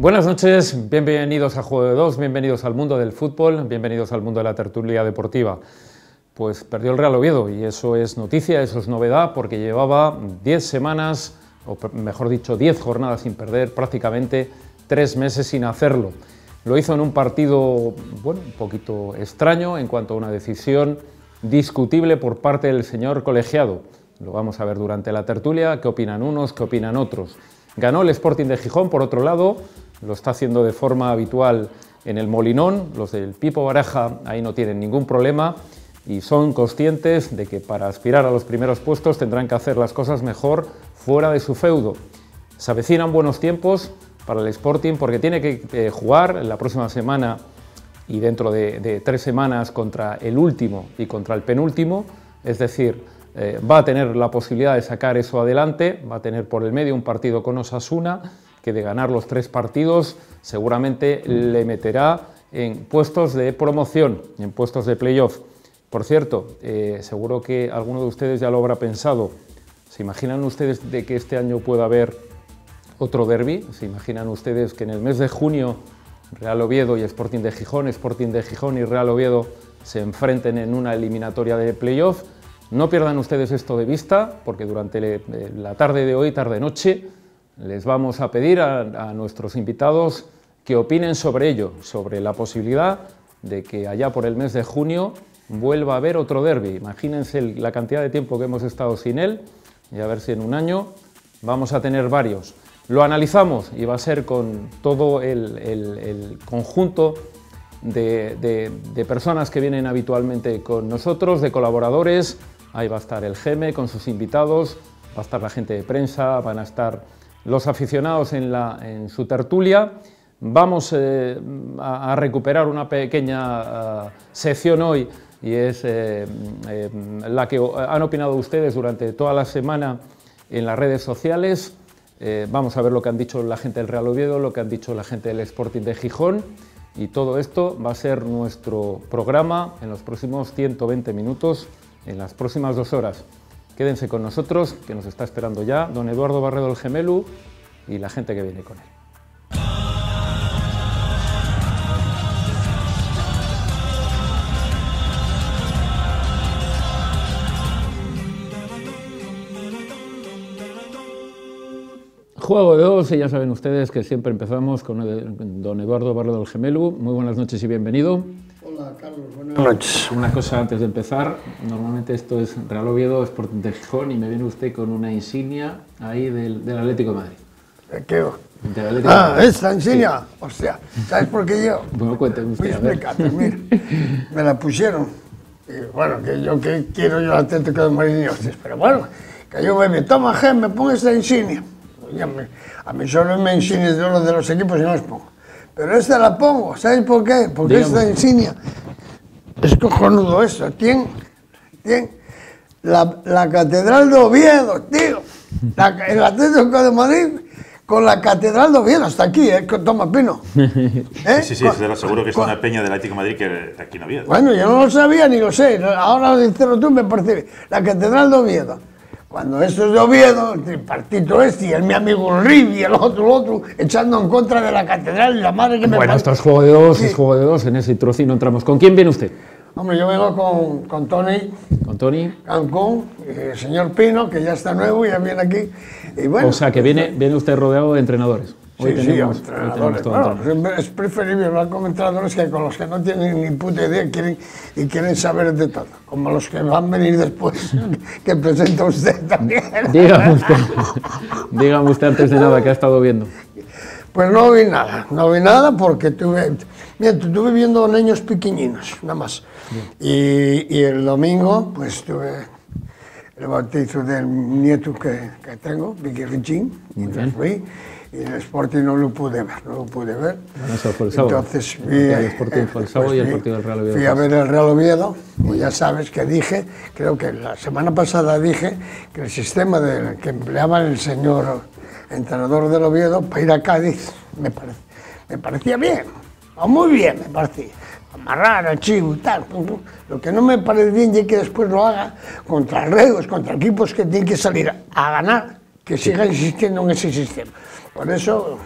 Buenas noches, bienvenidos a Juego de Dos, bienvenidos al mundo del fútbol, bienvenidos al mundo de la tertulia deportiva. Pues perdió el Real Oviedo y eso es noticia, eso es novedad, porque llevaba 10 semanas, o mejor dicho 10 jornadas sin perder, prácticamente 3 meses sin hacerlo. Lo hizo en un partido, bueno, un poquito extraño en cuanto a una decisión discutible por parte del señor colegiado. Lo vamos a ver durante la tertulia, qué opinan unos, qué opinan otros. Ganó el Sporting de Gijón, por otro lado, lo está haciendo de forma habitual en el Molinón. Los del Pipo Baraja ahí no tienen ningún problema y son conscientes de que para aspirar a los primeros puestos tendrán que hacer las cosas mejor fuera de su feudo. Se avecinan buenos tiempos para el Sporting porque tiene que jugar la próxima semana y dentro de 3 semanas contra el último y contra el penúltimo, es decir, va a tener la posibilidad de sacar eso adelante, va a tener por el medio un partido con Osasuna, que de ganar los 3 partidos seguramente le meterá en puestos de promoción, en puestos de playoff. Por cierto, seguro que alguno de ustedes ya lo habrá pensado. ¿Se imaginan ustedes de que este año pueda haber otro derbi? ¿Se imaginan ustedes que en el mes de junio Real Oviedo y Sporting de Gijón y Real Oviedo se enfrenten en una eliminatoria de playoff? No pierdan ustedes esto de vista, porque durante la tarde de hoy, tarde-noche, les vamos a pedir a nuestros invitados que opinen sobre ello, sobre la posibilidad de que allá por el mes de junio vuelva a haber otro derbi. Imagínense la cantidad de tiempo que hemos estado sin él, y a ver si en un año vamos a tener varios. Lo analizamos y va a ser con todo el conjunto de personas que vienen habitualmente con nosotros, de colaboradores. Ahí va a estar el GEME con sus invitados, va a estar la gente de prensa, van a estar los aficionados en su tertulia. Vamos a recuperar una pequeña sección hoy y es la que han opinado ustedes durante toda la semana en las redes sociales. Vamos a ver lo que han dicho la gente del Real Oviedo, lo que han dicho la gente del Sporting de Gijón, y todo esto va a ser nuestro programa en los próximos 120 minutos, en las próximas 2 horas. Quédense con nosotros, que nos está esperando ya don Eduardo Barredo el Gemelu y la gente que viene con él. Juego de Dos, y ya saben ustedes que siempre empezamos con don Eduardo Barredo el Gemelu. Muy buenas noches y bienvenido. Hola, Carlos, buenas noches. Una cosa antes de empezar, normalmente esto es Real Oviedo, Sporting de Gijón, y me viene usted con una insignia ahí del Atlético de Madrid. ¿De qué? Del Atlético de Madrid. ¿Esta insignia? Sí. Hostia, ¿sabes por qué yo? Bueno, cuénteme usted. Explícate, mira, me la pusieron. Y bueno, que yo que quiero yo al Atlético de Madrid, y hostias, pero bueno, que yo me toma Gem, me pongo esta insignia. A mí solo me insignias de los equipos y no los pongo. Pero esta la pongo, ¿sabes por qué? Porque Dígame. esta insignia es cojonudo esto. ¿Quién? La Catedral de Oviedo, tío. El Atlético de Madrid con la Catedral de Oviedo, hasta aquí, toma pino. Sí, se lo aseguro que es una peña del Atlético de Madrid que aquí no había. Bueno, yo no lo sabía ni lo sé. Ahora decirlo tú me parece. La Catedral de Oviedo. Cuando esto es de Oviedo, el tripartito este y el mi amigo Rivi y el otro, echando en contra de la catedral y la madre que me... Bueno, esto es Juego de Dos, sí. Es Juego de Dos, en ese trocino entramos. ¿Con quién viene usted? Hombre, yo vengo con Tony. ¿Con Tony? Cancún, el señor Pino, que ya está nuevo, ya viene aquí. Y bueno, o sea, que viene usted rodeado de entrenadores. Hoy tenemos entrenadores. Bueno, es preferible hablar con entrenadores que con los que no tienen ni puta idea quieren saber de todo, como los que van a venir después, que presenta usted también. Dígame usted antes de nada, ¿qué ha estado viendo? Pues no vi nada porque estuve viendo niños pequeñinos, nada más. Y el domingo, pues tuve el bautizo del nieto que tengo, Vicky Richín, y el Sporting no lo pude ver. Eso fue el sábado. Entonces el Sporting fue el sábado y el partido del Real Oviedo. Fui a ver el Real Oviedo, y ya sabes que dije, creo que la semana pasada dije que el sistema que empleaba el señor entrenador del Oviedo para ir a Cádiz me parecía bien, o muy bien me parecía. Amarrar a Chivo y tal. Lo que no me parece bien es que después lo haga contra reos, contra equipos que tienen que salir a ganar, que siga insistiendo en ese sistema. Por eso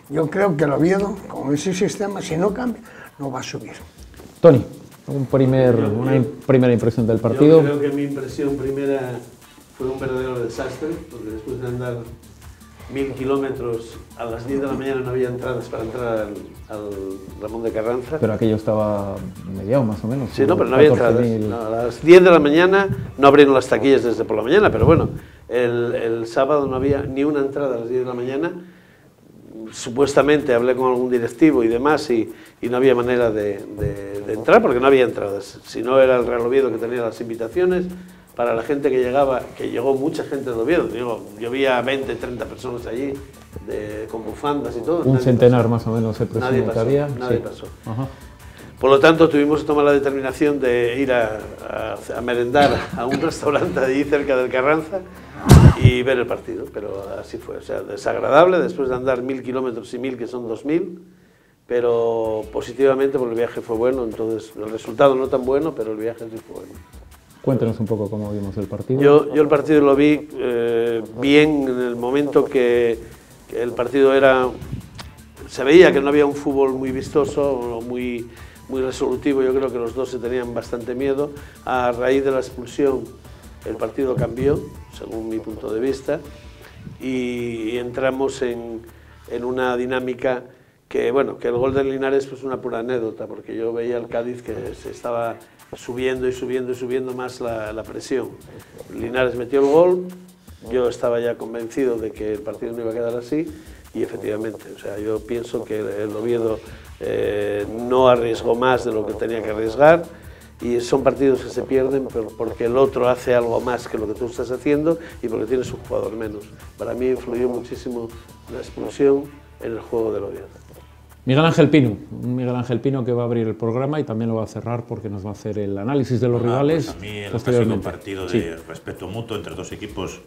Yo creo que el Oviedo, con ese sistema, si no cambia, no va a subir. Toni, una primera impresión del partido. Yo creo que mi impresión primera fue un verdadero desastre, porque después de andar 1000 kilómetros, a las 10 de la mañana no había entradas para entrar al Ramón de Carranza. Pero aquello estaba mediado más o menos. Sí, no, pero no había entradas. No, a las 10 de la mañana no abrieron las taquillas desde por la mañana, pero bueno, el sábado no había ni una entrada a las 10 de la mañana. Supuestamente hablé con algún directivo y demás y no había manera de entrar porque no había entradas. Si no era el Real Oviedo que tenía las invitaciones, para la gente que llegaba, que llegó mucha gente de Oviedo, yo vi a 20, 30 personas allí con bufandas y todo. Un centenar más o menos se presume que había. Nadie pasó. Ajá. Por lo tanto, tuvimos que tomar la determinación de ir a merendar a un restaurante allí cerca del Carranza y ver el partido, pero así fue, o sea, desagradable después de andar 1000 kilómetros y 1000 que son 2000, pero positivamente porque el viaje fue bueno, entonces el resultado no tan bueno, pero el viaje sí fue bueno. Cuéntanos un poco cómo vimos el partido. Yo el partido lo vi bien en el momento que el partido se veía que no había un fútbol muy vistoso, muy resolutivo. Yo creo que los dos se tenían bastante miedo. A raíz de la expulsión el partido cambió, según mi punto de vista, y entramos en una dinámica que, bueno, que el gol de Linares pues una pura anécdota, porque yo veía al Cádiz que se estaba subiendo y subiendo y subiendo más la presión. Linares metió el gol, yo estaba ya convencido de que el partido no iba a quedar así y efectivamente, o sea, yo pienso que el Oviedo no arriesgó más de lo que tenía que arriesgar y son partidos que se pierden porque el otro hace algo más que lo que tú estás haciendo y porque tienes un jugador menos. Para mí influyó muchísimo la expulsión en el juego del Oviedo. Miguel Ángel Pino que va a abrir el programa y también lo va a cerrar porque nos va a hacer el análisis de los rivales. Pues a mí el clásico partido de respeto mutuo entre dos equipos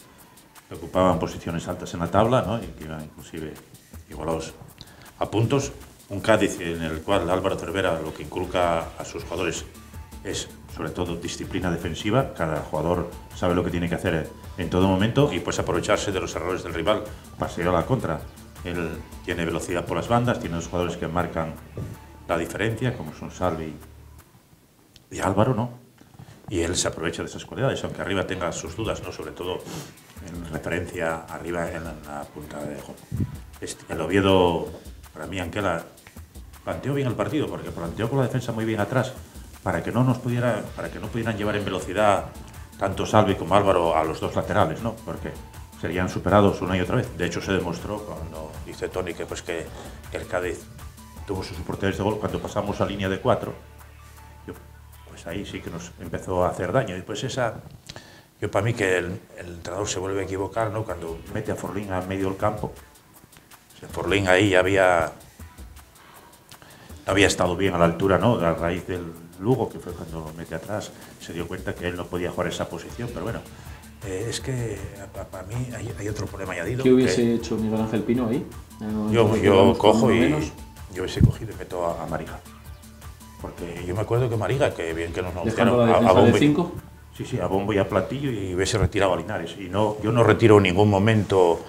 que ocupaban posiciones altas en la tabla, ¿no? Y que iban inclusive igualados a puntos. Un Cádiz en el cual Álvaro Cervera lo que inculca a sus jugadores es sobre todo disciplina defensiva. Cada jugador sabe lo que tiene que hacer en todo momento y pues aprovecharse de los errores del rival para seguir a la contra. Él tiene velocidad por las bandas, tiene dos jugadores que marcan la diferencia, como son Salvi y Álvaro, ¿no? Y él se aprovecha de esas cualidades, aunque arriba tenga sus dudas, ¿no? Sobre todo en referencia arriba en la punta de juego. El Oviedo, para mí, Anquela planteó bien el partido, porque planteó con la defensa muy bien atrás, para que no pudieran llevar en velocidad tanto Salvi como Álvaro a los dos laterales, ¿no? Porque serían superados una y otra vez. De hecho, se demostró cuando dice Toni que el Cádiz tuvo sus oportunidades de gol cuando pasamos a línea de 4. Pues ahí sí que nos empezó a hacer daño. Y pues yo para mí que el entrenador se vuelve a equivocar, ¿no? Cuando mete a Forlín a medio del campo. Forlín ahí no había estado bien a la altura, ¿no? A raíz del Lugo, que fue cuando lo mete atrás, se dio cuenta que él no podía jugar esa posición, pero bueno. Es que para mí hay otro problema añadido. ¿Qué hubiese hecho Miguel Ángel Pino ahí? Yo cojo y yo hubiese cogido y meto a Mariga. Porque yo me acuerdo que Mariga, que bien que nos anunciaron a bombo de 5. Sí, a bombo y a platillo y hubiese retirado a Linares. Y yo no retiro en ningún momento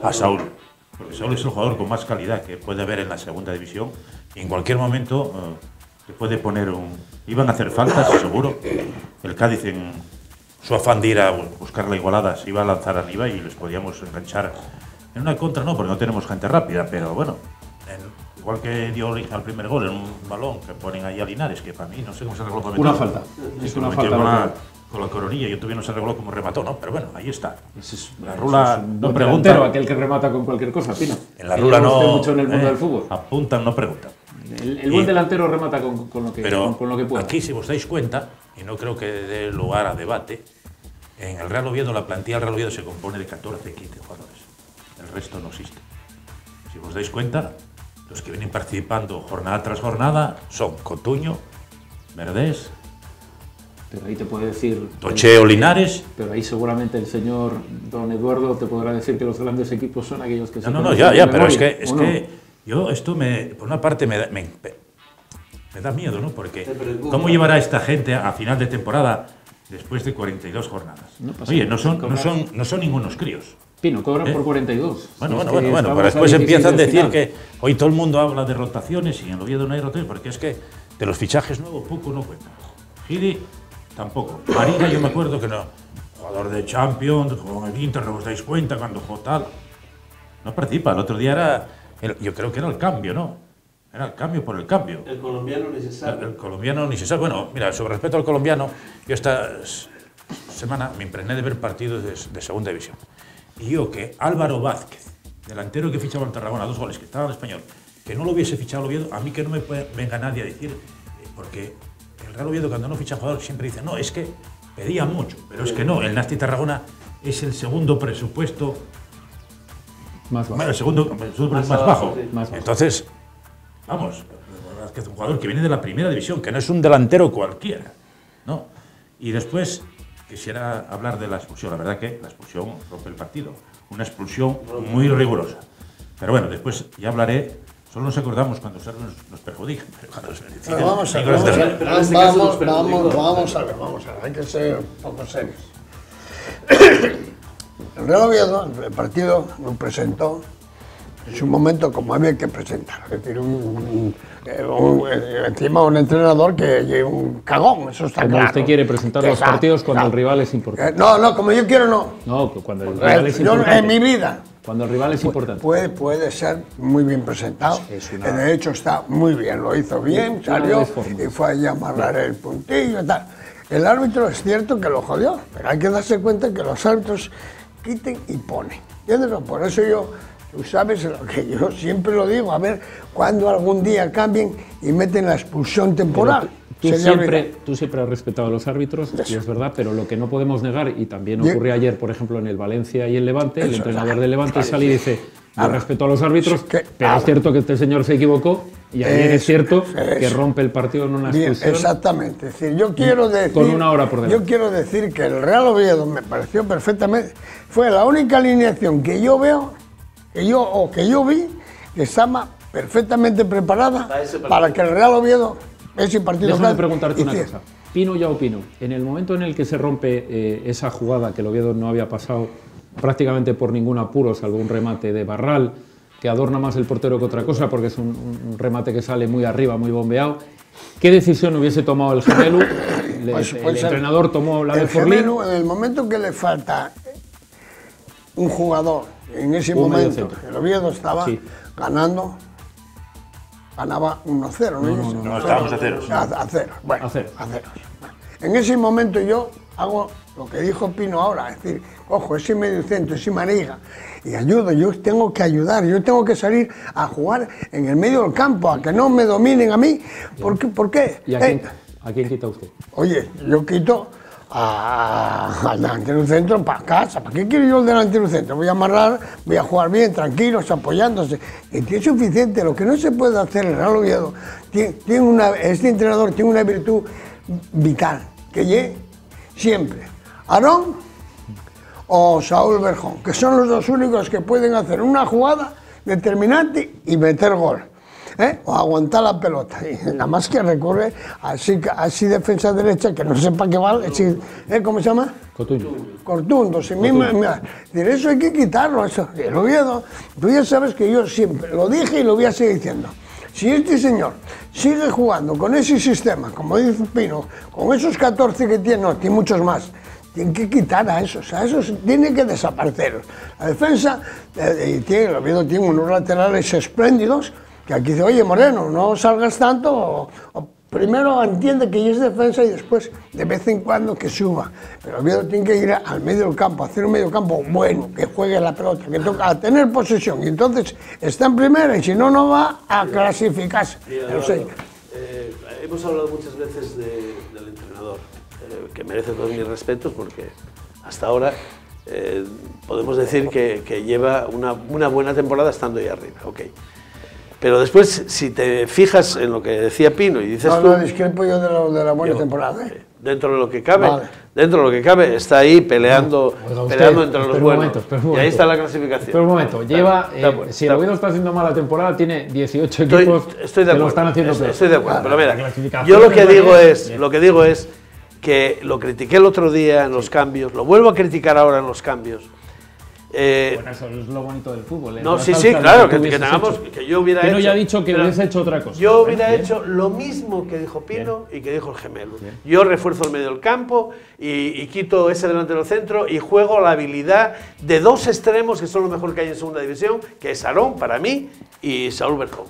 a Saúl. Porque Saúl es el jugador con más calidad que puede haber en la segunda división. Y en cualquier momento se puede poner iban a hacer faltas, seguro. El Cádiz en su afán de ir a buscar la igualada se iba a lanzar arriba y les podíamos enganchar en una contra, no, porque no tenemos gente rápida, pero bueno, igual que dio origen al primer gol en un balón que ponen ahí a Linares, que para mí no sé cómo se arregló para meter. Una falta. Es una falta. Con la coronilla y todavía no se arregló como remató, ¿no? Pero bueno, ahí está. La Rula no pregunta. Aquel que remata con cualquier cosa, Pino. En la Rula no. Mucho en el mundo del fútbol. Apuntan, no preguntan. El buen delantero remata con lo que puede. Aquí, si os dais cuenta, y no creo que dé lugar a debate, en el Real Oviedo, la plantilla del Real Oviedo se compone de 14, 15 jugadores. El resto no existe. Si os dais cuenta, los que vienen participando jornada tras jornada son Cotuño, Verdés, pero ahí te puede decir... Toche o Linares. Pero ahí seguramente el señor don Eduardo te podrá decir que los grandes equipos son aquellos que se... No, ya, pero es que yo esto por una parte me da miedo, ¿no? Porque ¿cómo llevará esta gente a final de temporada después de 42 jornadas? Oye, no son ningunos críos. Pino, cobran por 42. Bueno, pero después empiezan a decir que hoy todo el mundo habla de rotaciones y en el Oviedo no hay rotaciones, porque es que de los fichajes nuevos poco no cuentan. Gili tampoco. Marina yo me acuerdo que no. Jugador de Champions, jugó en el Inter, ¿no os dais cuenta cuando jugó tal? No participa. El otro día era, yo creo que era el cambio, ¿no? Era el cambio por el cambio. El colombiano ni se sabe. El colombiano ni se sabe. Bueno, mira, sobre respecto al colombiano, yo esta semana me impregné de ver partidos de segunda división. Y yo que Álvaro Vázquez, delantero que fichaba en Tarragona, 2 goles, que estaba en Español, que no lo hubiese fichado el Oviedo, a mí que no me venga nadie a decir, porque el Real Oviedo cuando no ficha jugador siempre dice, no, es que pedía mucho, pero es que no, el Nasti Tarragona es el segundo presupuesto más bajo. Bueno, el segundo más bajo. Sí. Más bajo. Entonces, vamos, Vázquez es un jugador que viene de la primera división, que no es un delantero cualquiera, ¿no? Y después quisiera hablar de la expulsión. La verdad que la expulsión rompe el partido. Una expulsión muy rigurosa. Pero bueno, después ya hablaré. Solo nos acordamos cuando nos perjudican. Pero cuando se benefician, Vamos a ver. Hay que ser un poco serios. El Real Oviedo, el partido lo presentó en su momento como había que presentar. Es decir, encima un entrenador que lleva un cagón, eso está Como claro. usted quiere presentar los partidos cuando el rival es importante. No, como yo quiero no. No, cuando el rival es Yo importante. en mi vida. Cuando el rival es importante. Puede ser muy bien presentado. De hecho, está muy bien, lo hizo bien, salió y fue allí a amarrar el puntillo y tal. El árbitro es cierto que lo jodió, pero hay que darse cuenta que los árbitros quiten y ponen. ¿Entiendes? Por eso tú sabes lo que yo siempre lo digo, a ver cuándo algún día cambien y meten la expulsión temporal. Tú siempre has respetado a los árbitros, y es verdad, pero lo que no podemos negar, y también ocurrió ayer, por ejemplo, en el Valencia y el Levante, el entrenador del Levante sale y dice, yo respeto a los árbitros, pero es cierto que este señor se equivocó, y ayer es cierto que rompe el partido en una expulsión. Exactamente, es decir, yo quiero decir, con una hora por delante. Yo quiero decir que el Real Oviedo me pareció perfectamente, fue la única alineación que yo veo, que yo vi, que estaba perfectamente preparada para que el Real Oviedo ese partido. Déjame preguntarte una cosa. Pino ya opino. En el momento en el que se rompe esa jugada, que el Oviedo no había pasado prácticamente por ningún apuro, salvo un remate de Barral, que adorna más el portero que otra cosa, porque es un remate que sale muy arriba, muy bombeado. ¿Qué decisión hubiese tomado el Gemelu? El entrenador tomó la de Forlín. En el momento que le falta un jugador, en ese momento, el Oviedo estaba ganando. Ganaba 1-0, ¿no? No, estábamos a 0. A 0. Bueno, a 0. En ese momento yo hago lo que dijo Pino ahora, es decir, ojo, ese medio centro, ese Mariga, y ayudo, yo tengo que ayudar, yo tengo que salir a jugar en el medio del campo, a que no me dominen a mí. ¿Por qué? ¿Y a quién quita usted? Oye, yo quito al delantero centro para casa. ¿Para qué quiero yo el delantero centro? Voy a amarrar, voy a jugar bien, tranquilos, apoyándose. Y es suficiente. Lo que no se puede hacer en el Real Oviedo, este entrenador tiene una virtud vital, que llegue siempre Aarón o Saúl Berjón, que son los dos únicos que pueden hacer una jugada determinante y meter gol. O aguantar la pelota, y nada más que recurre así defensa derecha, que no sepa qué vale, ¿cómo se llama? Cortundo, eso hay que quitarlo, eso. El Oviedo, tú ya sabes que yo siempre lo dije y lo voy a seguir diciendo. Si este señor sigue jugando con ese sistema, como dice Pino, con esos 14 que tiene, no, tiene muchos más, tienen que quitar a esos tiene que desaparecer. La defensa, el Oviedo tiene unos laterales espléndidos, que aquí dice, oye Moreno, no salgas tanto, o primero entiende que es defensa y después de vez en cuando que suba. Pero el Oviedo tiene que ir al medio del campo, hacer un medio campo bueno, que juegue la pelota, que toca a tener posesión. Y entonces está en primera y si no, no va a clasificarse. Hemos hablado muchas veces del entrenador, que merece todos mis respetos porque hasta ahora podemos decir que lleva una buena temporada estando ahí arriba. Okay. Pero después, si te fijas en lo que decía Pino y dices tú... No, discrepo yo de la buena temporada. Dentro de lo que cabe, está ahí peleando entre los buenos. Y ahí está la clasificación. Pero un momento, si el Oviedo está haciendo mala temporada, tiene 18 equipos que lo están haciendo peor. Estoy de acuerdo, pero mira, yo lo que digo es que lo critiqué el otro día en los cambios, lo vuelvo a criticar ahora en los cambios. Bueno, eso es lo bonito del fútbol. No, sí, claro, que tengamos, que yo hubiera Pino hecho. ya ha dicho que hubiese hecho otra cosa. Yo hubiera hecho lo mismo que dijo Pino y que dijo el gemelo. Yo refuerzo el medio del campo y quito ese delantero centro y juego la habilidad de dos extremos que son lo mejor que hay en segunda división, que es Aarón, para mí, y Saúl Berjón.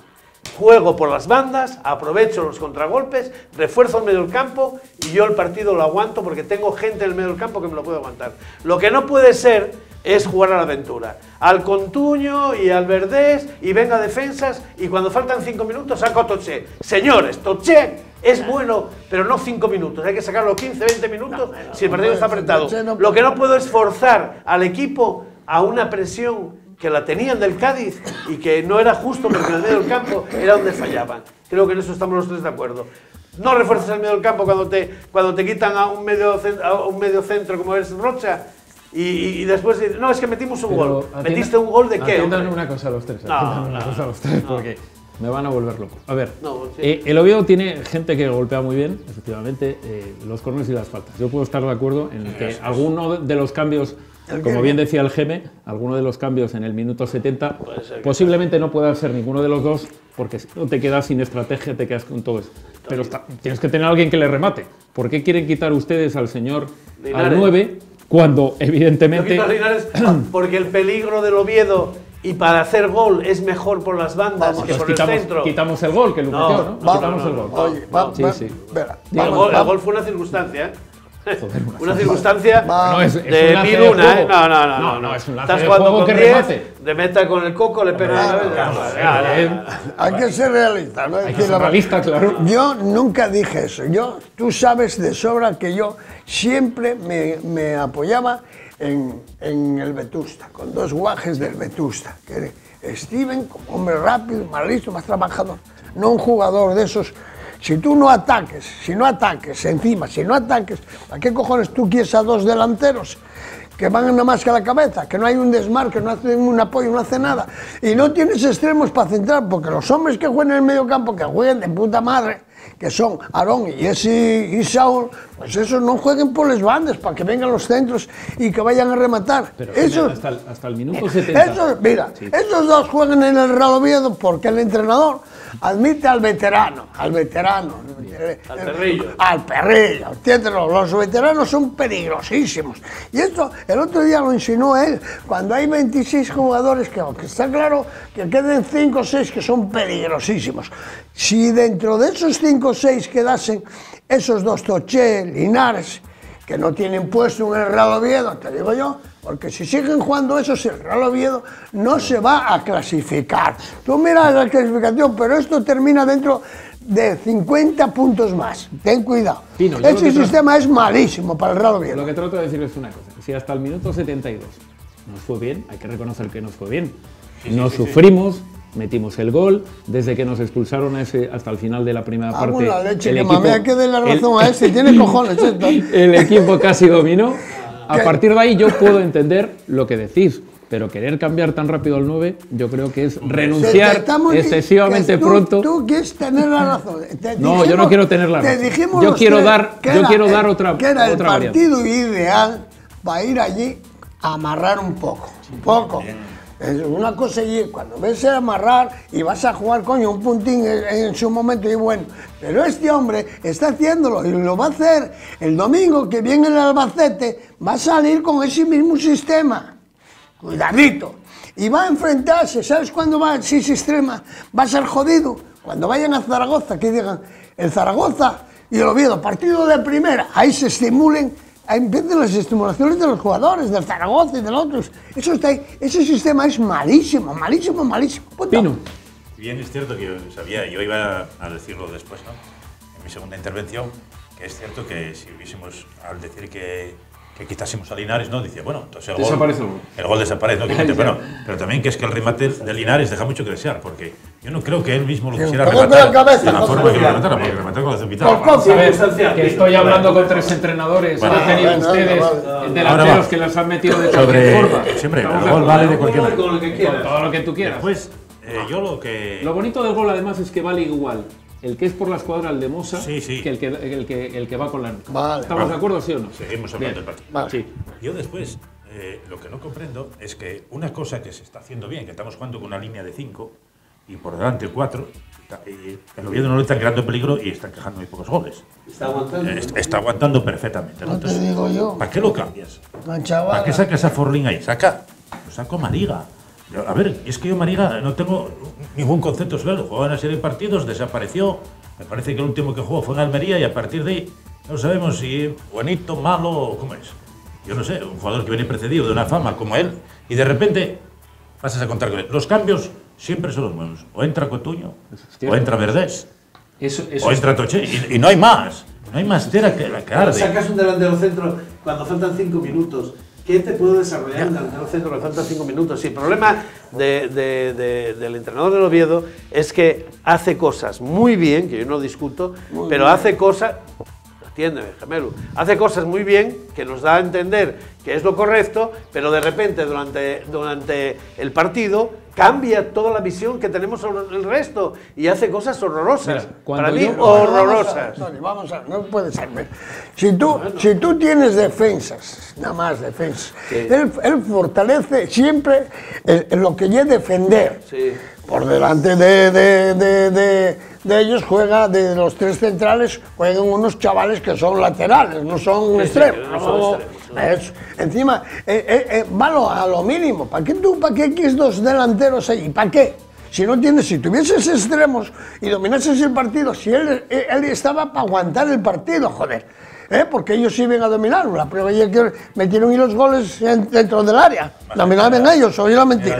Juego por las bandas, aprovecho los contragolpes, refuerzo el medio del campo y yo el partido lo aguanto porque tengo gente en el medio del campo que me lo puede aguantar. Lo que no puede ser es jugar a la aventura, al Contuño y al Verdés y venga defensas y cuando faltan 5 minutos saco a Toché. Señores, Toché es bueno, pero no 5 minutos, hay que sacarlo 15, 20 minutos si el partido está apretado. Lo que no puedo es forzar al equipo a una presión que la tenían del Cádiz y que no era justo porque en el medio del campo era donde fallaban. Creo que en eso estamos los tres de acuerdo. No refuerzas el medio del campo cuando te quitan a un medio centro como es Rocha y después no, es que metimos un gol. ¿Metiste un gol de qué? Atiendan una cosa a los tres, porque me van a volver loco. A ver, no, sí. El Oviedo tiene gente que golpea muy bien, efectivamente, los córneres y las faltas. Yo puedo estar de acuerdo en que alguno de los cambios, como bien decía el Geme, alguno de los cambios en el minuto 70, posiblemente no pueda ser ninguno de los dos, porque si no te quedas sin estrategia, te quedas con todo eso. Pero tienes que tener a alguien que le remate. ¿Por qué quieren quitar ustedes al señor Linares, al 9 cuando evidentemente... Linares porque el peligro del Oviedo y para hacer gol es mejor por las bandas que por el centro? Quitamos el gol, que lo metió, ¿no? Quitamos el gol. Oye, El gol fue una circunstancia, ¿eh? Una circunstancia de mil una, No, es un lance estás de jugando juego con que 10, remate. de meta con el coco, le pega Hay que ser realista, ¿no? Hay que ser realista, claro. Yo nunca dije eso. Tú sabes de sobra que yo siempre me apoyaba en el Vetusta, con dos guajes del Vetusta, que Steven, como hombre rápido, más listo, más trabajador, no un jugador de esos. Si tú no ataques, encima, si no ataques, ¿a qué cojones tú quieres a dos delanteros que van nada más que a la cabeza, que no hay un desmarque, no hacen un apoyo, no hace nada? Y no tienes extremos para centrar, porque los hombres que juegan en el medio campo, que jueguen de puta madre, que son Aarón y Saúl, pues esos no jueguen por las bandas, para que vengan los centros y que vayan a rematar. Pero esos, hasta el minuto 70. Esos dos juegan en el Real Oviedo porque el entrenador admite al veterano, al perrillo, entiéndelo, los veteranos son peligrosísimos. Y esto, el otro día lo insinuó él, cuando hay 26 jugadores, que está claro que queden 5 o 6 que son peligrosísimos. Si dentro de esos 5 o 6 quedasen esos dos, Toché, Linares, que no tienen puesto en el Real Oviedo, te digo yo, porque si siguen jugando esos, el Real Oviedo no se va a clasificar. Tú miras la clasificación, pero esto termina dentro de 50 puntos más. Ten cuidado. Pino, ese sistema es malísimo para el Real Oviedo. Lo que trato de decir es una cosa. Si hasta el minuto 72 nos fue bien, hay que reconocer que nos fue bien. Nos sufrimos, metimos el gol, desde que nos expulsaron hasta el final de la primera parte. La leche, que mamea que dé la razón a ese, tiene cojones esto. El equipo casi dominó. A partir de ahí yo puedo entender lo que decís, pero querer cambiar tan rápido al 9, yo creo que es renunciar excesivamente pronto. Tú quieres tener la razón. No, yo no quiero tener la razón. Yo quiero dar otra que era el variante. partido ideal para ir allí a amarrar un poco. Es una cosa y cuando ves a amarrar y vas a jugar, coño, un puntín en su momento y bueno. Pero este hombre está haciéndolo y lo va a hacer el domingo que viene el Albacete, va a salir con ese mismo sistema. Cuidadito. Y va a enfrentarse, ¿sabes cuándo va ese sistema? Va a ser jodido. Cuando vayan a Zaragoza, que digan, el Zaragoza y el Oviedo, partido de primera, ahí se estimulen. Ahí empiezan las estimulaciones de los jugadores, del Zaragoza y de los otros. Eso está ahí. Ese sistema es malísimo. Pino. Bien, es cierto que yo iba a decirlo después, ¿no? En mi segunda intervención, que es cierto que si hubiésemos, al decir que quitásemos a Linares, ¿no? Dice, bueno, entonces el gol desaparece, ¿no? Pero también que es que el remate de Linares deja mucho que desear, porque yo no creo que él mismo lo quisiera rematar de la forma que lo rematara, porque rematar con la cepillada. Que estoy hablando con 3 entrenadores, han tenido ustedes delanteros que los han metido de cualquier forma. Siempre, el gol vale de cualquier manera. Con todo lo que tú quieras. Después, lo bonito del gol además es que vale igual el que es por la escuadra, el de Mosa, sí. que el que va con la nuca. Vale. ¿Estamos de acuerdo, sí o no? Seguimos hablando del partido. Sí. Yo después, lo que no comprendo es que una cosa que se está haciendo bien, que estamos jugando con una línea de 5 y por delante 4, y el Oviedo no le está creando peligro y está encajando muy pocos goles. Está aguantando. Está aguantando perfectamente. No te digo yo. ¿Para qué lo cambias? No, chaval. ¿Para qué sacas a Forlín ahí? Saco a Mariga. A ver, es que yo Mariga no tengo ningún concepto sobre él. Jugaba en una serie de partidos, desapareció. Me parece que el último que jugó fue en Almería y a partir de ahí no sabemos si es buenito, malo o cómo es. Yo no sé, un jugador que viene precedido de una fama como él y de repente pasas a contar con él. Los cambios siempre son los buenos. O entra Cotuño, o entra Verdés, o entra Toché y no hay más. No hay más tela que la que arde. Sacas un delantero centro cuando faltan 5 minutos. ¿Qué te puede desarrollar un delantero centro cuando faltan 5 minutos? Si el problema del entrenador del Oviedo es que hace cosas muy bien, que yo no discuto, pero hace cosas... Atiéndeme, gemelo. Hace cosas muy bien que nos da a entender que es lo correcto, pero de repente durante el partido cambia toda la visión que tenemos sobre el resto y hace cosas horrorosas. Mira, para mí, horrorosas. Vamos a ver, no puede ser. Si tú tienes defensas, nada más defensas, Sí. él fortalece siempre lo que quiere defender. Sí. Por delante de ellos juega, de los 3 centrales, juegan unos chavales que son laterales, no son extremos. no son extremos. Encima, va a lo mínimo. ¿Para qué quieres 2 delanteros ahí? ¿Para qué? Si tuvieses extremos y dominases el partido, si él estaba para aguantar el partido, joder. Porque ellos iban a dominar. La prueba es que metieron los goles dentro del área. Dominaban ellos, oí la mentira.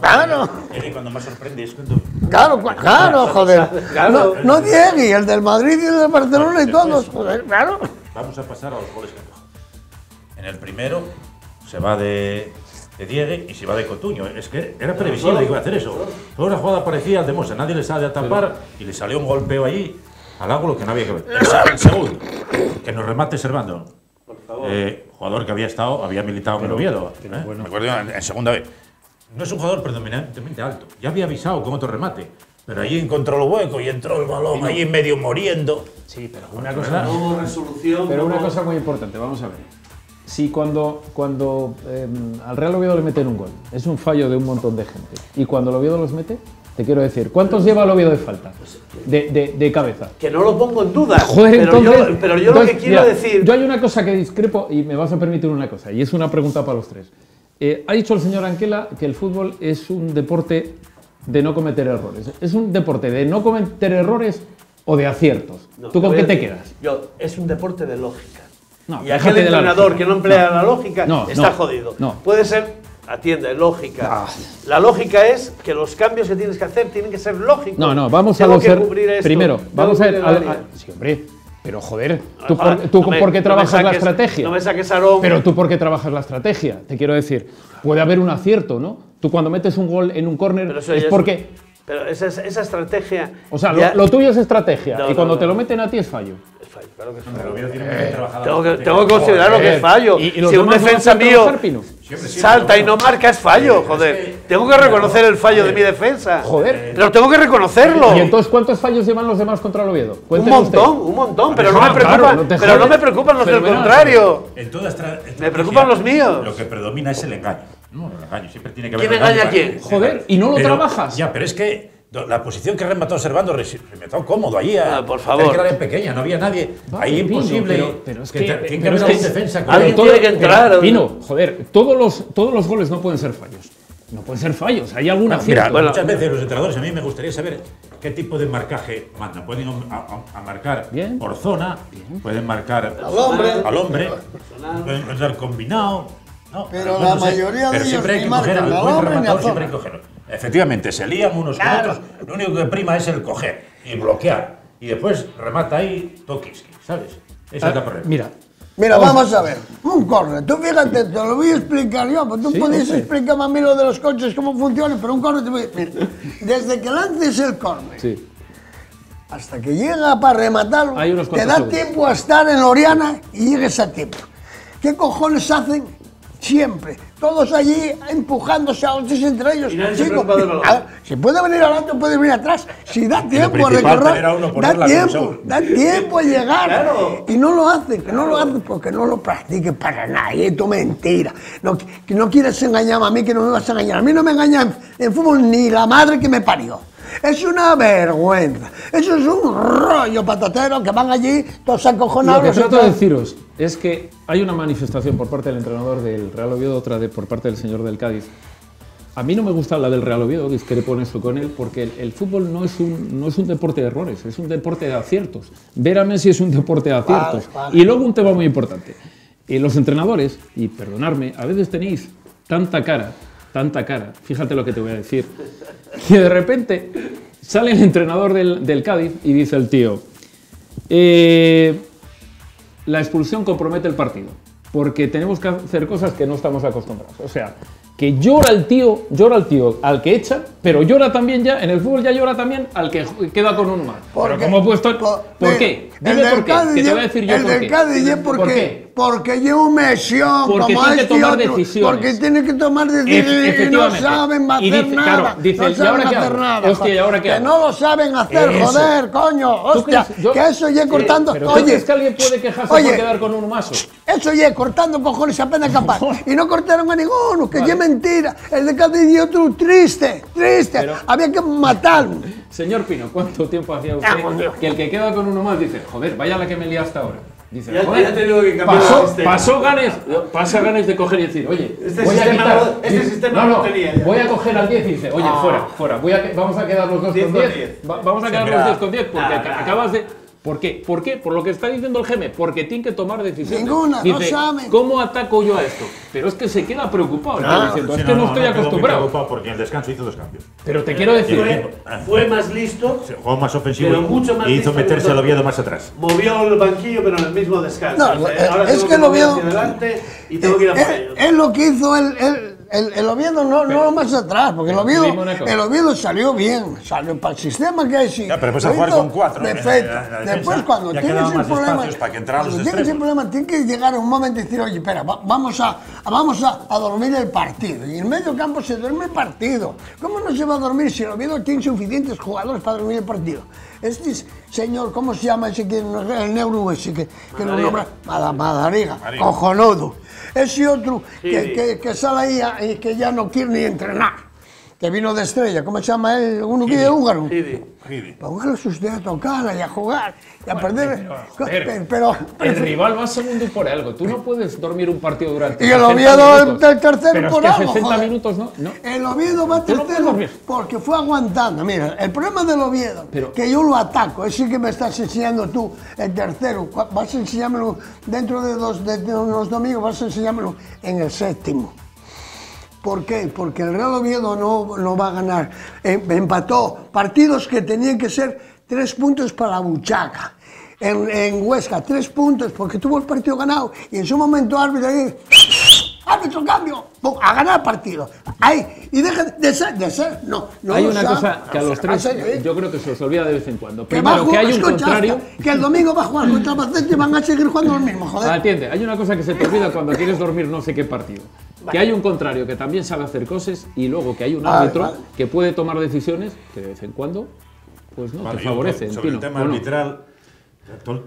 Claro. Cuando más sorprende es cuando... Claro, joder. No Diego, el del Madrid y el del Barcelona y todos. Joder, claro. Vamos a pasar a los goles que coge. En el primero se va de Diego y se va de Cotuño. Es que era previsible que iba a hacer eso. Toda una jugada parecía al de Mosa. Nadie le sale a tapar y le salió un golpeo allí al ángulo que no había que ver. El segundo, que nos remate Servando. Por favor. Jugador que había militado en el Oviedo. Me acuerdo en segunda vez. No es un jugador predominantemente alto. Ya había avisado con otro remate. Pero allí encontró el hueco y entró el balón allí medio muriendo. Sí, pero una cosa... No hubo resolución. Pero una cosa muy importante, vamos a ver. Si cuando al Real Oviedo le meten un gol, es un fallo de un montón de gente. Y cuando el Oviedo los mete, te quiero decir, ¿cuántos lleva el Oviedo de falta? De cabeza. Que no lo pongo en duda. Joder, pero yo lo que quiero decir... Yo hay una cosa que discrepo y me vas a permitir una cosa, y es una pregunta para los 3. Ha dicho el señor Anquela que el fútbol es un deporte de no cometer errores. ¿Es un deporte de no cometer errores o de aciertos? No, ¿Tú con qué te decir, quedas? Es un deporte de lógica. No, y aquel entrenador que no emplea la lógica está jodido. No. Puede ser, atiende, lógica. La lógica es que los cambios que tienes que hacer tienen que ser lógicos. No, vamos a primero, vamos a ver... Sí, hombre, pero joder, ¿tú por qué trabajas la estrategia? No me saques Aarón. Pero tú por qué trabajas la estrategia, te quiero decir. Puede haber un acierto, ¿no? Tú cuando metes un gol en un córner es porque... Pero esa estrategia... O sea, lo tuyo es estrategia y cuando te lo meten a ti es fallo. Es fallo, claro que es fallo. Tengo que considerarlo que es fallo. ¿Y si un defensa mío salta y no marca, es fallo, joder. Tengo que reconocer el fallo de mi defensa. Joder. Pero tengo que reconocerlo. ¿Y entonces cuántos fallos llevan los demás contra el Oviedo? Un montón, pero no me preocupan los del contrario. Me preocupan los míos. Lo que predomina es el engaño. No, el engaño, siempre tiene que haber. ¿Quién engaña a quién? Joder, y no lo trabajas. Ya, pero es que la posición que remató Servando remató cómodo allí. Por favor. Que era pequeña, no había nadie. Ahí imposible. Pero es que que tiene que haber un defensa. Alguien tiene que entrar. Pino, joder, todos los goles no pueden ser fallos. No pueden ser fallos, hay alguna Mira, muchas veces los entrenadores, a mí me gustaría saber qué tipo de marcaje mandan. Pueden marcar por zona, pueden marcar al hombre, pueden marcar combinado. No, pero la mayoría de ellos siempre hay que coger al buen rematador, siempre hay que cogerlo. Efectivamente, se lían unos con otros, lo único que prima es el coger y bloquear. Y después remata ahí Tokiski, ¿sabes? Esa es la problema. Mira, vamos a ver, un córner, tú fíjate, te lo voy a explicar yo, pues tú podías explicarme a mí lo de los coches, cómo funciona, pero un córner te voy a decir, desde que lances el córner hasta que llega para rematarlo, te da tiempo a estar en Oriana y llegues a tiempo. ¿Qué cojones hacen siempre. Todos allí empujándose a otros entre ellos. Y nadie se Chicos, preocupa del balón. si puede venir adelante, puede venir atrás. Si da tiempo a principal, tener a recorrer, uno, ponerla como da tiempo a llegar. Claro. Y no lo hacen, que no lo hacen porque no lo practiquen para nada. Y esto es mentira. No, que no quieres engañarme a mí, que no me vas a engañar. A mí no me engañan en fútbol ni la madre que me parió. Es una vergüenza. Eso es un rollo patatero que van allí todos acojonados. Lo que trato de deciros es que hay una manifestación por parte del entrenador del Real Oviedo, otra por parte del señor del Cádiz. A mí no me gusta la del Real Oviedo, discrepo en esto con él, porque el fútbol no es un deporte de errores, es un deporte de aciertos. Ver a Messi es un deporte de aciertos. Vale. Y luego un tema muy importante. Los entrenadores, y perdonadme, a veces tenéis tanta cara, fíjate lo que te voy a decir, que de repente sale el entrenador del Cádiz y dice el tío, la expulsión compromete el partido, porque tenemos que hacer cosas que no estamos acostumbrados. O sea, que llora el tío al que echa, pero llora también ya, en el fútbol ya llora también al que queda con uno más. Pero ¿cómo he puesto? ¿Por qué? Dime por qué, que te voy a decir yo por qué. El del Cádiz, ¿por qué? Porque lleva un mesión, porque como tiene que tomar otro, decisiones. Porque tiene que tomar decisiones y no saben hacer nada. Claro, dice, no saben hacer nada. Hostia, ¿y ahora qué hago? Que no lo saben hacer, eso. Joder, coño. Hostia, que eso ya cortando. Pero oye, ¿tú crees que alguien puede quejarse por quedar con un maso? Eso ya cortando cojones apenas capaz. Y no cortaron a ninguno, que ya mentira. El de Cádiz y otro triste. Pero, había que matarlo. Señor Pino, ¿cuánto tiempo hacía usted que el que queda con uno más dice, joder, vaya la que me liaste ahora? Dice, ya te digo que pasa ganas de coger y decir, oye, voy a quitar, sistema no tenía ya. Voy a coger al 10 y dice, oye, fuera, vamos a quedar los dos con 10. Vamos a quedar los 10 con 10 porque acabas de... ¿Por qué? ¿Por qué? Por lo que está diciendo el GM, porque tiene que tomar decisiones. Ninguna, dice, no saben. ¿Cómo ataco yo a esto? Pero es que se queda preocupado. Diciendo, es que no estoy acostumbrado. Preocupado porque en el descanso hizo 2 cambios. Pero te quiero decir... Fue más listo. Se jugó más ofensivo pero mucho más y hizo meterse al Oviedo más atrás. Movió el banquillo, pero en el mismo descanso. Ahora es que el Oviedo... y tengo que ir a por ellos. Es lo que hizo el Oviedo, no más atrás, porque el Oviedo salió bien, salió para el sistema que hay. Sí, ya, pero pues a jugar con 4. Después, cuando tienes el problema, tiene que llegar a un momento y decir, oye, espera, vamos a dormir el partido. Y en medio campo se duerme el partido. ¿Cómo no se va a dormir si el Oviedo tiene suficientes jugadores para dormir el partido? Este señor, ¿cómo se llama ese que el neuro ese que lo nombra? Madariga, cojonudo. Ese otro que sale ahí y que ya no quiere ni entrenar, que vino de estrella, ¿cómo se llama él? Uno que es húngaro. Póngase usted a tocar y a jugar y a perder. Pero el rival va segundo por algo. Tú no puedes dormir un partido durante. Y el Oviedo del tercero por algo. 60 minutos no. El Oviedo va tercero porque fue aguantando. Mira, el problema del Oviedo, que yo lo ataco, es el que me estás enseñando tú, el tercero. Vas a enseñármelo dentro de unos domingos, vas a enseñármelo en el séptimo. ¿Por qué? Porque el Real Oviedo no va a ganar. Empató partidos que tenían que ser 3 puntos para la buchaca. En Huesca, 3 puntos porque tuvo el partido ganado. Y en su momento árbitro ahí, árbitro cambio, a ganar partido. Ahí, y deja de ser. No hay una cosa que a los tres yo creo que se os olvida de vez en cuando. Primero, que hay un contrario. Que el domingo va a jugar contra Albacete y van a seguir jugando los mismos, joder. Atiende, hay una cosa que se te olvida cuando quieres dormir no sé qué partido. Que hay un contrario que también sabe hacer cosas y luego que hay un árbitro que puede tomar decisiones que de vez en cuando pues no te favorecen. Sobre el tema arbitral, pero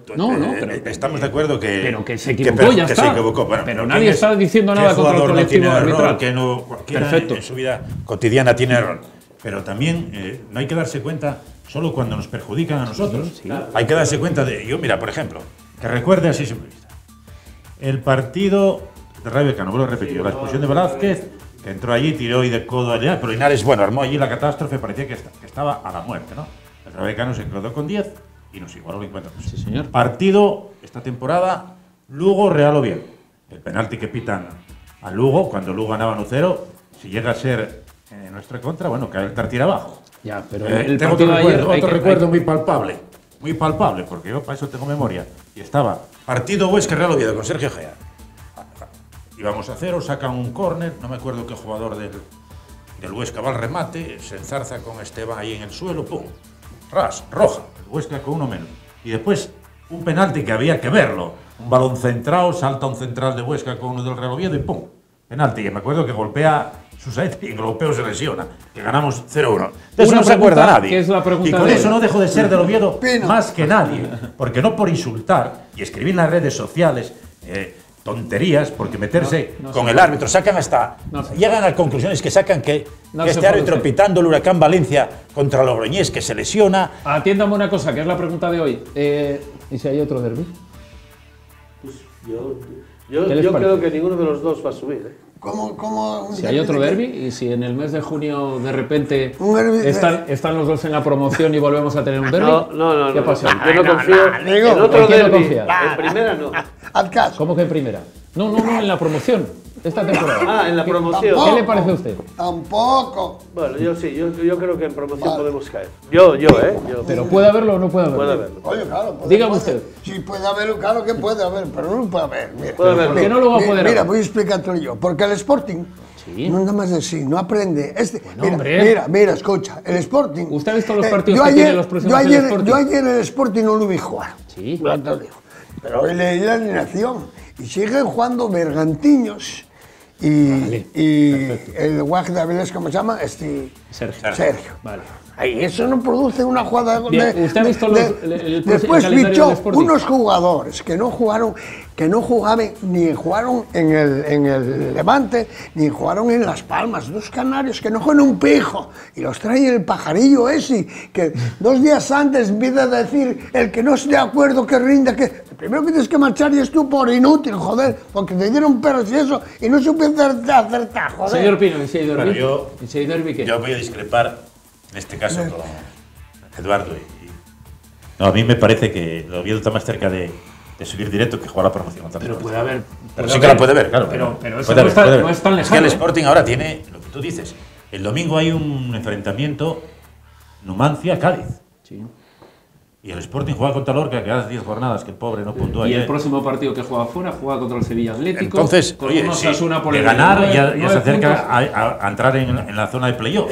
estamos de acuerdo que... Pero que se equivocó, ya está. Bueno, pero nadie está diciendo nada contra el colectivo arbitral. Que no cualquiera en su vida cotidiana tiene error. Pero también no hay que darse cuenta solo cuando nos perjudican a nosotros. Sí. Hay que darse cuenta de... Yo, mira, por ejemplo, que recuerde así simple vista. El partido de Rayo Vallecano, vuelvo a repetir, la expulsión de Velázquez, que entró allí, tiró y de codo allá, pero Linares, bueno, armó allí la catástrofe, parecía que estaba a la muerte, ¿no? El Rayo Vallecano se quedó con 10 y nos igualó el encuentro. Sí, señor. Partido, esta temporada, Lugo-Real Oviedo. El penalti que pitan a Lugo, cuando Lugo ganaba 1-0, si llega a ser en nuestra contra, bueno, que el tira abajo. Ya, pero tengo otro recuerdo muy palpable, porque yo para eso tengo memoria. Y estaba partido Huesca-Real Oviedo con Sergio Gea. Íbamos a 0, sacan un córner, no me acuerdo qué jugador del Huesca va al remate, se enzarza con Esteban ahí en el suelo, pum, ras, roja, el Huesca con 1 menos. Y después un penalti que había que verlo, un balón centrado, salta un central de Huesca con uno del Real Oviedo y pum, penalti, que me acuerdo que golpea Susaeta y en golpeo se lesiona, que ganamos 0-1. De eso Una no se acuerda pregunta, nadie. que es la pregunta y con de eso hoy. no dejo de ser del Oviedo Pino. más que nadie, porque no por insultar y escribir en las redes sociales tonterías, porque meterse con el árbitro, sacan hasta, llegan a conclusiones que sacan que este árbitro pitando el Huracán Valencia contra Logroñés, que se lesiona. Atiéndame una cosa, que es la pregunta de hoy. ¿Y si hay otro derbi? Pues yo ¿Qué les parece? creo que ninguno de los dos va a subir. ¿Cómo Si hay otro derbi y si en el mes de junio de repente Un derbi están los dos en la promoción y volvemos a tener un derbi. No. ¿Qué pasa? Yo no confío digo, en otro ¿en quién no derbi. confías? En primera no. Haz caso. ¿Cómo que en primera? No, en la promoción. Esta temporada. Ah, en la promoción. ¿Qué le parece a usted? Tampoco. Bueno, yo sí, yo creo que en promoción podemos caer. Yo. ¿Pero puede haberlo o no puede haberlo? Puede haberlo. Oye, claro. Dígame usted. Sí, puede haber, claro que puede haber, pero no puede haber. Mira, Puede haber. ¿Por qué no lo va a poder Mira, haber? voy a explicártelo yo. Porque el Sporting, Sí. no nada más así, no aprende. hombre. Mira, escucha, el Sporting. ¿Usted ha visto los partidos que tiene los próximos del Sporting? Yo ayer el Sporting no lo vi jugar. Sí. Ya te lo digo. Pero hoy leí la alineación y siguen jugando Bergantiños y el Guaj de Avilés, ¿cómo se llama? Sergio. Vale. Ay, eso no produce una jugada Bien, ¿usted ha visto el después calendario fichó del Sporting? unos jugadores que no jugaban ni jugaron en el Levante ni jugaron en Las Palmas, dos canarios que no juegan un pijo y los trae el pajarillo ese que 2 días antes empieza a decir el que no esté de acuerdo que rinda, que el primero que tienes que marchar y es tú por inútil, joder, porque te dieron perros y eso y no supiste acertar, joder. Señor Pino, ¿y si hay derbi? Bueno, yo- ¿Y si hay derbi qué? Yo voy a discrepar, en este caso, con Eduardo. No, a mí me parece que el Oviedo está más cerca de subir directo que jugar la promoción. Pero puede haber. Pero sí que la puede ver, claro. Pero eso puede no haber. es tan lejano. Es que el ¿eh? Sporting ahora tiene lo que tú dices. El domingo hay un enfrentamiento Numancia-Cádiz. Sí. Y el Sporting juega contra Lorca, que hace 10 jornadas que el pobre no puntúa. Y el ayer. próximo partido que juega fuera juega contra el Sevilla Atlético. Entonces, con oye, un sí, Osasuna por de el ganar medio, ya nueve se acerca puntos. a entrar en la zona de playoff.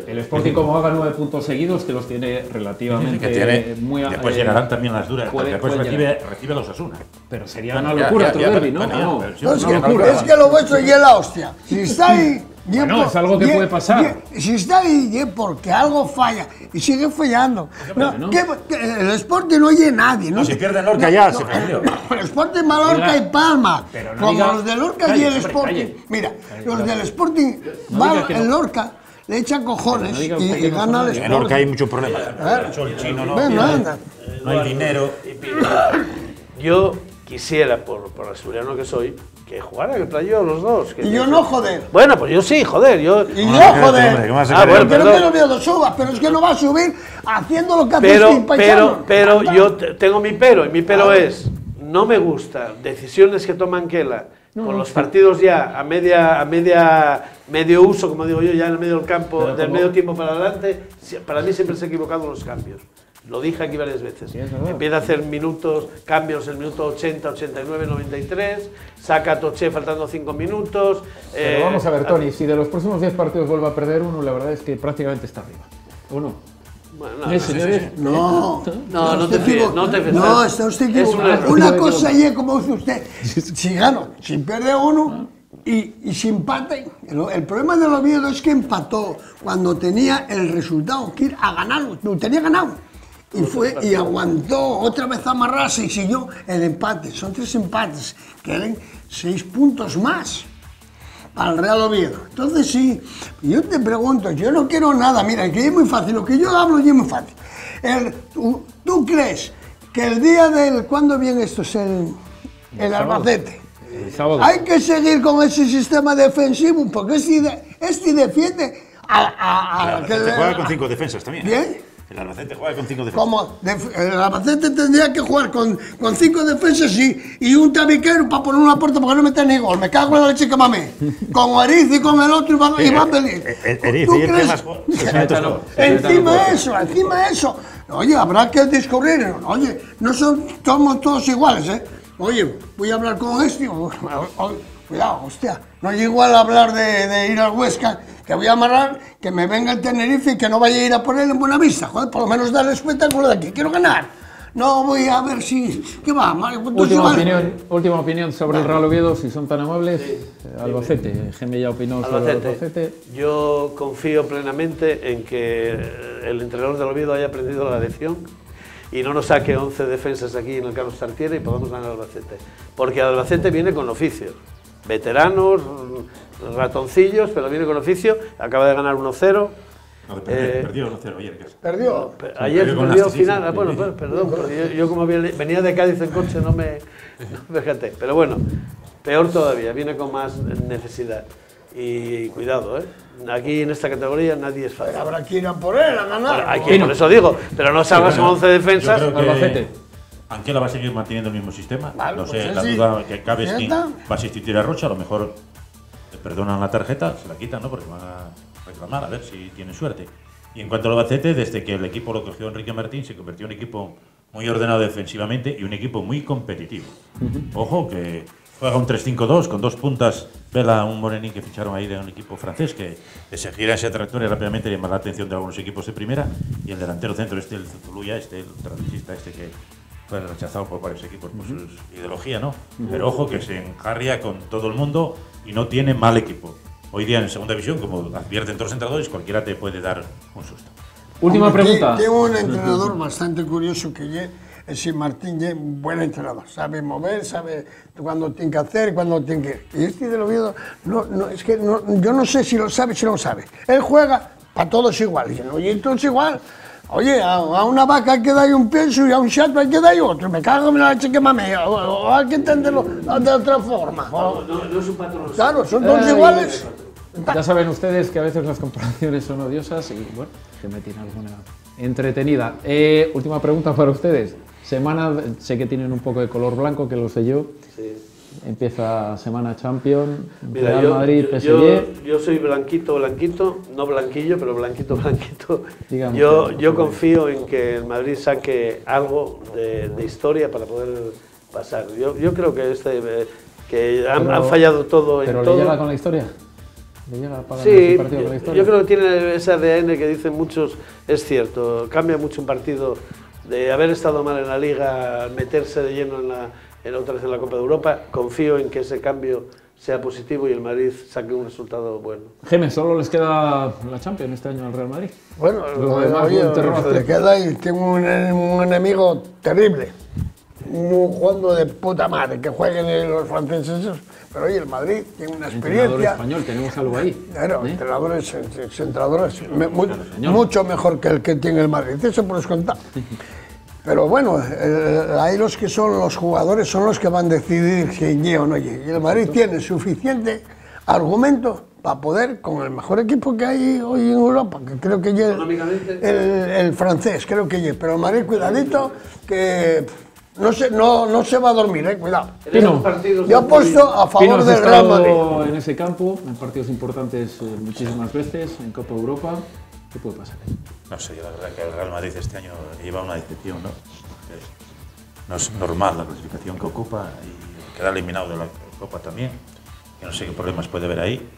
El Sporting como haga 9 puntos seguidos, que los tiene relativamente Que tiene, muy después llegarán también las duras, puede- porque después puede recibe a los Osasuna. Pero sería una Ya, locura ya, otro ya, derbi, pero- ¿no? bueno, ya, No, pero sí, No, sí, es, una que, locura. es que lo vuestro y es la hostia. Si está ahí. Bueno, es algo que puede pasar. Si está ahí, es porque algo falla y sigue fallando. ¿no? Que el Sporting no oye nadie. No, si pierde Lorca ya, se perdió. El Sporting Mallorca Oiga, y Palma. pero no Como diga- los de Lorca y Calle, el hombre, Sporting. calle. Mira, Calle, los claro. del Sporting No van diga que en no. Lorca, le echan cojones no diga y usted que no gana son el nadie. En Sporting. Lorca hay muchos problemas. El chino no, Ven, anda. no hay dinero. Yo quisiera, por asturiano que soy, que jugaran el playoff los dos. Y yo no, joder. Bueno, pues yo sí, joder. Yo, Y No, yo, espérate, joder. hombre, ¿qué más se Ah, cree? bueno, Pero perdón. que no veo suba, pero es que no va a subir haciendo lo que hace este paisano. pero yo tengo mi pero, y mi pero es, no me gusta decisiones que toma Anquela con los partidos ya a medio uso, como digo yo, ya en el medio del campo, Pero del como- medio tiempo para adelante, para mí siempre se ha equivocado en los cambios. Lo dije aquí varias veces. es verdad. Empieza a hacer cambios en el minuto 80, 89, 93, saca a Toché faltando 5 minutos. Pero vamos a ver, Tony, si de los próximos 10 partidos vuelve a perder uno, la verdad es que prácticamente está arriba. ¿O no? Bueno, Señores, no te usted fíes, equivo- no te fíes. No, está usted Es un equivocado. error. Una cosa y es como dice usted, si gano, si pierde uno y si empate, el problema del Oviedo es que empató cuando tenía el resultado que ir a ganar, lo tenía ganado. Y aguantó otra vez a amarrarse y siguió el empate. Son 3 empates, que eran 6 puntos más al Real Oviedo. Entonces sí, yo te pregunto, yo no quiero nada, mira, que es muy fácil, lo que yo hablo ya es muy fácil. ¿Tú crees que el día del, ¿cuándo viene esto? Es el Albacete. el sábado. Hay que seguir con ese sistema defensivo, porque este defiende a El Albacete juega con 5 defensas también. Bien. El Albacete juega con 5 defensas. Como el Albacete tendría que jugar con 5 defensas y un tabiquero para poner una puerta porque no meten ni gol. Me cago en la leche que mamé. Con Ariz y con el otro Iván Belín. Eriz, ¿Tú ¿y el que crees? más juega? Encima de eso. Oye, habrá que descubrir. Oye, no somos todos iguales, ¿eh? Oye, voy a hablar con este. Cuidado, hostia. No es igual hablar de ir al Huesca, que voy a amarrar, que me venga el Tenerife y que no vaya a ir a por él en Buenavista. Joder, por lo menos darle espectáculo de aquí. Quiero ganar. No, voy a ver si... ¿Qué va, Mario? Última opinión sobre el Real Oviedo, si son tan amables. Sí. Albacete, Geme ya opinó sobre Albacete. Yo confío plenamente en que el entrenador del Oviedo haya aprendido la lección y no nos saque 11 defensas aquí en el Carlos Tartiere y podamos ganar Albacete. Porque Albacete viene con oficios, veteranos, ratoncillos, pero viene con oficio, acaba de ganar 1-0. No, perdió 1-0 ayer. ¿Perdió? Ayer perdió final. Bueno, perdón, porque yo como venía de Cádiz en coche no me fíjate. Pero bueno, peor todavía, viene con más necesidad. Y cuidado, aquí en esta categoría nadie es fácil. Pero habrá que ir a por él, a ganar. Bueno, por eso digo, pero no salgas con 11 defensas. Albacete. Anquela va a seguir manteniendo el mismo sistema. Vale, no sé, pues la sí. duda que cabe es quién va a sustituir a Rocha. A lo mejor le perdonan la tarjeta, se la quitan, ¿no? Porque van a reclamar, a ver si tienen suerte. Y en cuanto al Albacete, desde que el equipo lo cogió Enrique Martín, se convirtió en un equipo muy ordenado defensivamente y un equipo muy competitivo. Ojo, que juega un 3-5-2 con 2 puntas. Vela, un morenín que ficharon ahí de un equipo francés que se gira esa trayectoria rápidamente llama la atención de algunos equipos de primera. Y el delantero centro, el Zuluya, el tradicista que fue rechazado por varios equipos por su ideología, ¿no? Pero ojo, que se enjarria con todo el mundo y no tiene mal equipo. Hoy día en segunda división, como advierten todos los entrenadores, cualquiera te puede dar un susto. Última pregunta. Tengo un entrenador bastante curioso que es Martín, es un buen entrenador. Sabe mover, sabe cuándo tiene que hacer y cuándo tiene que... Y este del Oviedo, es que yo no sé si lo sabe, si no lo sabe. Él juega para todos igual. Dicen, oye, todos igual. Oye, a una vaca hay que darle un pienso y a un chato hay que darle otro. Me cago en la leche que mame. O hay que entenderlo de otra forma. No es un patrón. Claro, son todos iguales. Ya saben ustedes que a veces las comparaciones son odiosas y bueno, que me tiene alguna entretenida. Última pregunta para ustedes. Semana, sé que tienen un poco de color blanco, que lo sé yo. Sí. Empieza semana Champions, Real Madrid, PSG. Yo soy blanquito, no blanquillo, pero blanquito. Yo confío en que el Madrid saque algo de historia para poder pasar. Yo creo que han fallado todo en todo. ¿Pero le llega con la historia? Sí, yo creo que tiene ese ADN que dicen muchos, es cierto, cambia mucho un partido de haber estado mal en la Liga, meterse de lleno otra vez en la Copa de Europa. Confío en que ese cambio sea positivo y el Madrid saque un resultado bueno. Geme, solo les queda la Champions este año al Real Madrid. Bueno, le queda y tengo un enemigo terrible, jugando de puta madre, que jueguen los franceses. Pero oye, el Madrid tiene una experiencia. Entrenador español, tenemos algo ahí. Claro, entrenadores mucho mejor que el que tiene el Madrid, eso por descontado. Pero bueno, ahí los que son los jugadores son los que van a decidir si llegue o no llegue. Y el Madrid tiene suficiente argumento para poder, con el mejor equipo que hay hoy en Europa, que creo que llegue el francés, creo que llegue. Pero el Madrid, cuidadito, que... No se va a dormir, cuidado. Pino, yo apuesto a favor del Real Madrid. En ese campo, en partidos importantes muchísimas veces, en Copa Europa, ¿qué puede pasar? No sé, yo la verdad que el Real Madrid este año lleva una decepción, ¿no? No es normal la clasificación que ocupa y queda eliminado de la Copa también. Yo no sé qué problemas puede haber ahí,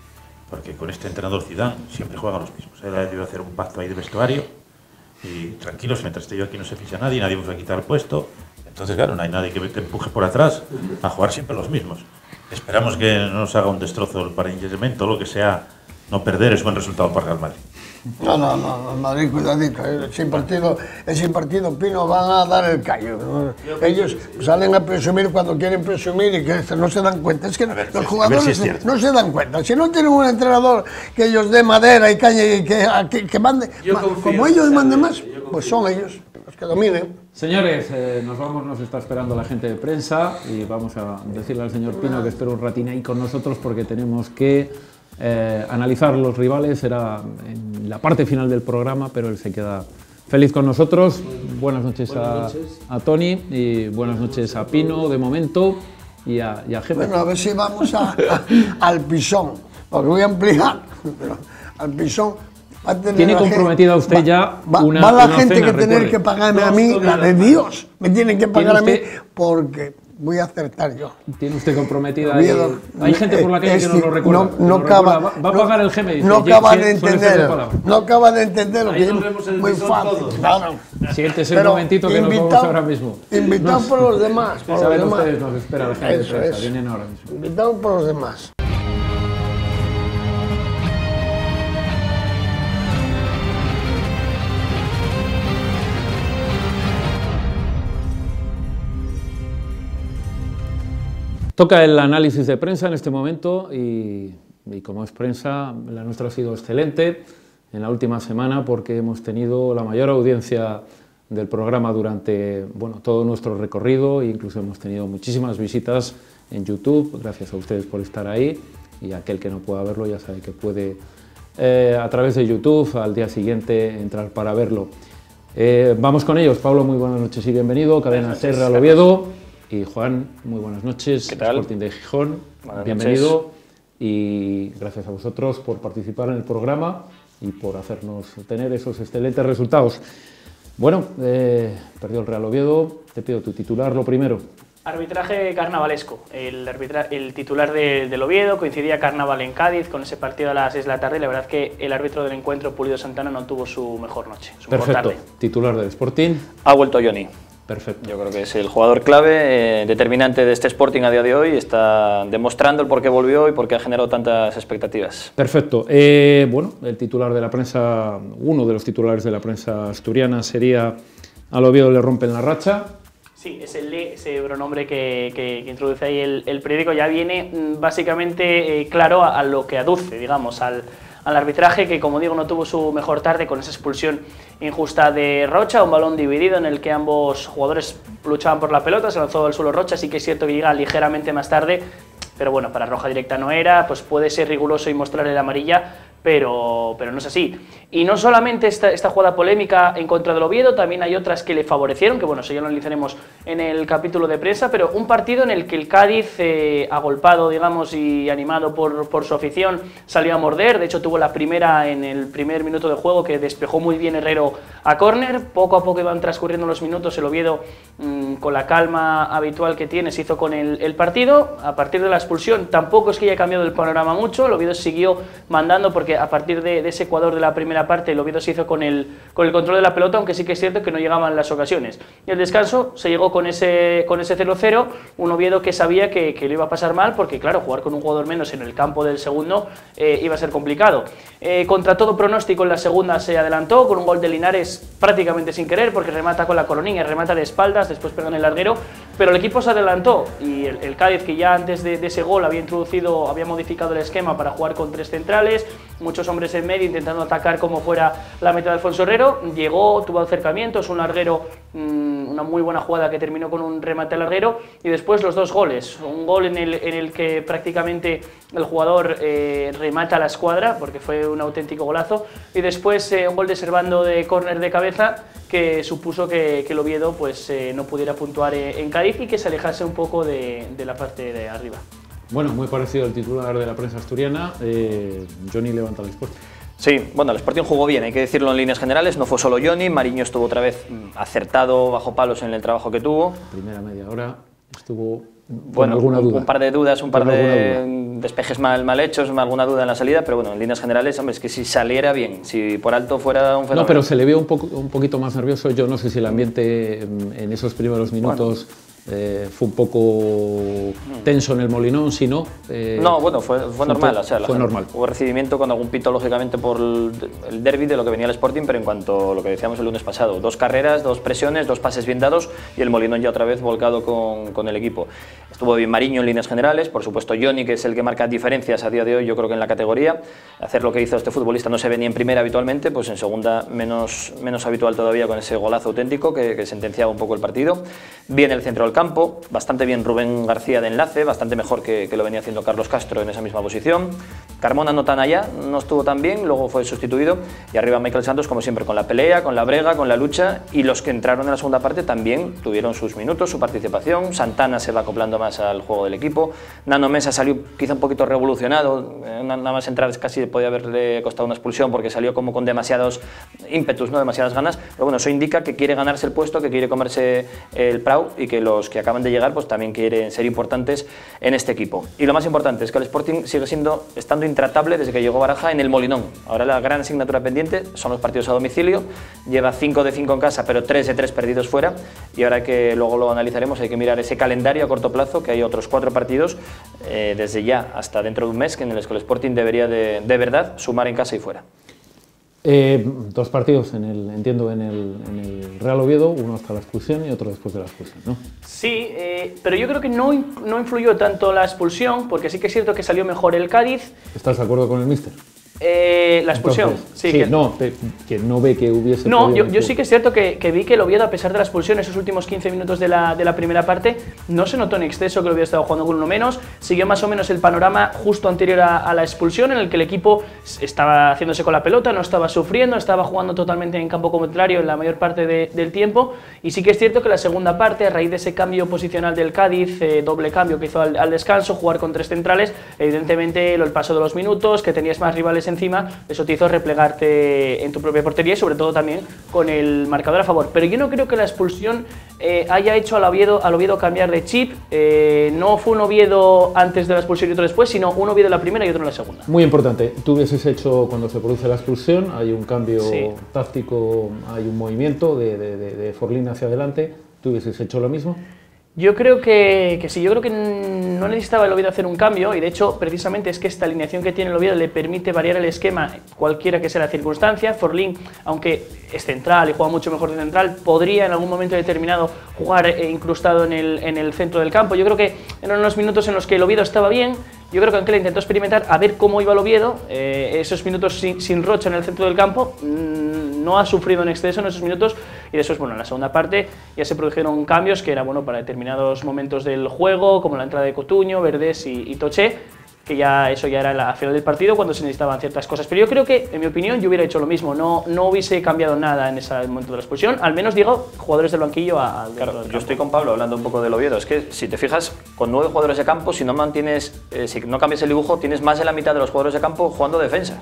porque con este entrenador Zidane siempre juegan los mismos. Él debe hacer un pacto ahí de vestuario y tranquilos, mientras esté yo aquí no se ficha nadie nos va a quitar el puesto. Entonces, claro, no hay nadie que te empuje por atrás a jugar siempre los mismos. Esperamos que no nos haga un destrozo el Paris Saint-Germain, todo lo que sea no perder es buen resultado para Real Madrid. No, Madrid, cuidadito, ese partido, Pino, van a dar el callo. Ellos salen a presumir cuando quieren presumir y que no se dan cuenta. Es que los jugadores no se dan cuenta. Si no tienen un entrenador que ellos dé madera y caña y que mande, como ellos manden más, pues son ellos los que dominen. Señores, nos vamos, nos está esperando la gente de prensa y vamos a decirle al señor Pino que espere un ratín ahí con nosotros porque tenemos que analizar los rivales. Será en la parte final del programa, pero él se queda feliz con nosotros. Buenas noches a Tony y buenas noches a Pino de momento y a Jefe. Bueno, a ver si vamos al Pisón, porque voy a ampliar, pero al Pisón. Tiene comprometida usted ya una va la una gente cena, que tener que pagarme a mí, la de Dios, me tienen que pagar a mí, porque voy a acertar yo. Tiene usted comprometida Oviedo, hay gente por la calle que no lo recuerda. Va a pagar el Gmail. No acaban de entender. No acaban de entender lo Ahí que nos es vemos en el muy visor fácil. todos. Claro. Siéntese un momentito que nos vamos ahora mismo. Invitados por los demás. Por los Saben demás. ustedes lo que espera la gente de Eso prensa. es. Vienen ahora mismo. Invitados por los demás. Toca el análisis de prensa en este momento y como es prensa, la nuestra ha sido excelente en la última semana porque hemos tenido la mayor audiencia del programa durante todo nuestro recorrido e incluso hemos tenido muchísimas visitas en YouTube, gracias a ustedes por estar ahí y aquel que no pueda verlo ya sabe que puede a través de YouTube al día siguiente entrar para verlo. Vamos con ellos. Pablo, muy buenas noches y bienvenido. Cadena SER Real Oviedo. Y Juan, muy buenas noches. ¿Qué tal? Sporting de Gijón, Buenas bienvenido. noches. Y gracias a vosotros por participar en el programa y por hacernos tener esos excelentes resultados. Bueno, perdió el Real Oviedo. Te pido tu titular, lo primero. Arbitraje carnavalesco. El titular del Oviedo coincidía carnaval en Cádiz con ese partido a las 6 de la tarde y la verdad que el árbitro del encuentro, Pulido Santana, no tuvo su mejor noche, su mejor Perfecto. tarde. Titular del Sporting. Ha vuelto Johnny. Perfecto. Yo creo que es el jugador clave, determinante de este Sporting a día de hoy. Está demostrando el por qué volvió y por qué ha generado tantas expectativas. Perfecto. El titular de la prensa, uno de los titulares de la prensa asturiana sería: al Oviedo le rompen la racha. Sí, ese pronombre que introduce ahí el periódico ya viene básicamente claro a lo que aduce, digamos, al arbitraje que, como digo, no tuvo su mejor tarde con esa expulsión injusta de Rocha, un balón dividido en el que ambos jugadores luchaban por la pelota, se lanzó al suelo Rocha, sí que es cierto que llega ligeramente más tarde, pero bueno, para roja directa no era, pues puede ser riguroso y mostrarle la amarilla, pero no es así. Y no solamente esta jugada polémica en contra del Oviedo, también hay otras que le favorecieron, que bueno, eso ya lo analizaremos en el capítulo de prensa, pero un partido en el que el Cádiz, agolpado, digamos, y animado por su afición, salió a morder. De hecho, tuvo la primera en el primer minuto de juego, que despejó muy bien Herrero a córner. Poco a poco iban transcurriendo los minutos, el Oviedo, con la calma habitual que tiene, se hizo con el partido. A partir de la expulsión, tampoco es que haya cambiado el panorama mucho, el Oviedo siguió mandando, porque a partir de ese Ecuador de la primera parte, el Oviedo se hizo con el control de la pelota, aunque sí que es cierto que no llegaban las ocasiones. Y el descanso se llegó con ese 0-0, un Oviedo que sabía que lo iba a pasar mal, porque claro, jugar con un jugador menos en el campo del segundo iba a ser complicado. Contra todo pronóstico, en la segunda se adelantó con un gol de Linares prácticamente sin querer, porque remata con la Colonia, remata de espaldas, después pega en el larguero, pero el equipo se adelantó y el Cádiz, que ya antes de ese gol había modificado el esquema para jugar con 3 centrales, muchos hombres en medio intentando atacar como fuera la meta de Alfonso Herrero, llegó, tuvo acercamientos, un larguero, una muy buena jugada que terminó con un remate al larguero, y después los 2 goles, un gol en el que prácticamente el jugador remata a la escuadra, porque fue un auténtico golazo, y después un gol de Servando de córner de cabeza, que supuso que el Oviedo pues, no pudiera puntuar en Cádiz y que se alejase un poco de la parte de arriba. Bueno, muy parecido al titular de la prensa asturiana. Johnny levanta el Sporting. Sí, bueno, el Sporting jugó bien, hay que decirlo en líneas generales, no fue solo Johnny, Mariño estuvo otra vez acertado bajo palos en el trabajo que tuvo. Primera media hora estuvo bueno, alguna duda. Un par de dudas, un par de despejes mal hechos, alguna duda en la salida, pero bueno, en líneas generales, hombre, es que si saliera bien, si por alto fuera un fenómeno. No, pero se le vio un poquito más nervioso. Yo no sé si el ambiente en esos primeros minutos fue un poco tenso en el Molinón, si no... no, bueno, fue normal, o sea, fue normal. Hubo recibimiento con algún pito, lógicamente, por el derbi de lo que venía el Sporting, pero en cuanto a lo que decíamos el lunes pasado, 2 carreras, 2 presiones, 2 pases bien dados y el Molinón ya otra vez volcado con el equipo. Estuvo bien Mariño en líneas generales, por supuesto Johnny, que es el que marca diferencias a día de hoy, yo creo que en la categoría. Hacer lo que hizo este futbolista no se ve ni en primera habitualmente, pues en segunda menos habitual todavía, con ese golazo auténtico que sentenciaba un poco el partido. Bien el centro del campo, bastante bien Rubén García de enlace, bastante mejor que lo venía haciendo Carlos Castro en esa misma posición. Carmona no tan allá, no estuvo tan bien, luego fue sustituido, y arriba Michael Santos, como siempre, con la pelea, con la brega, con la lucha, y los que entraron en la segunda parte también tuvieron sus minutos, su participación. Santana se va acoplando más al juego del equipo, Nano Mesa salió quizá un poquito revolucionado, nada más entrar casi podía haberle costado una expulsión porque salió como con demasiados ímpetus, ¿no? Demasiadas ganas, pero bueno, eso indica que quiere ganarse el puesto, que quiere comerse el Prau y que los los que acaban de llegar pues también quieren ser importantes en este equipo. Y lo más importante es que el Sporting sigue estando intratable desde que llegó Baraja en el Molinón. Ahora la gran asignatura pendiente son los partidos a domicilio, lleva 5 de 5 en casa, pero 3 de 3 perdidos fuera, y ahora que luego lo analizaremos hay que mirar ese calendario a corto plazo, que hay otros 4 partidos desde ya hasta dentro de un mes, que en los que el Sporting debería de verdad sumar en casa y fuera. 2 partidos, entiendo, en el Real Oviedo, uno hasta la expulsión y otro después de la expulsión, ¿no? Sí, pero yo creo que no influyó tanto la expulsión, porque sí que es cierto que salió mejor el Cádiz. ¿Estás de acuerdo con el míster? La expulsión, entonces, sí. Que no ve que hubiese... No, yo sí que es cierto que vi que el Oviedo, a pesar de la expulsión, esos últimos 15 minutos de la primera parte, no se notó en exceso que el Oviedo estaba jugando con uno menos, siguió más o menos el panorama justo anterior a la expulsión, en el que el equipo estaba haciéndose con la pelota, no estaba sufriendo, estaba jugando totalmente en campo contrario en la mayor parte del tiempo, y sí que es cierto que la segunda parte, a raíz de ese cambio posicional del Cádiz, doble cambio que hizo al descanso, jugar con 3 centrales, evidentemente el paso de los minutos, que tenías más rivales encima, eso te hizo replegarte en tu propia portería y sobre todo también con el marcador a favor. Pero yo no creo que la expulsión haya hecho al Oviedo cambiar de chip. No fue un Oviedo antes de la expulsión y otro después, sino un Oviedo en la primera y otro en la segunda. Muy importante, tú hubieses hecho, cuando se produce la expulsión, hay un cambio táctico, hay un movimiento de Forlín hacia adelante, ¿tú hubieses hecho lo mismo? Yo creo que sí, yo creo que no necesitaba el Oviedo hacer un cambio, y de hecho precisamente es que esta alineación que tiene el Oviedo le permite variar el esquema cualquiera que sea la circunstancia. Forlín, aunque es central y juega mucho mejor de central, podría en algún momento determinado jugar incrustado en el centro del campo. Yo creo que eran unos minutos en los que el Oviedo estaba bien. Yo creo que Anquela intentó experimentar a ver cómo iba el Oviedo, esos minutos sin Rocha en el centro del campo, no ha sufrido en exceso en esos minutos, y después, bueno, en la segunda parte ya se produjeron cambios que era bueno para determinados momentos del juego, como la entrada de Cotuño, Verdés y Toché, que eso ya era la final del partido cuando se necesitaban ciertas cosas. Pero yo creo que, en mi opinión, yo hubiera hecho lo mismo, no hubiese cambiado nada en ese momento de la expulsión, al menos digo, jugadores del banquillo Claro, yo estoy con Pablo hablando un poco del Oviedo, es que si te fijas, con 9 jugadores de campo, si no cambias el dibujo, tienes más de la mitad de los jugadores de campo jugando defensa.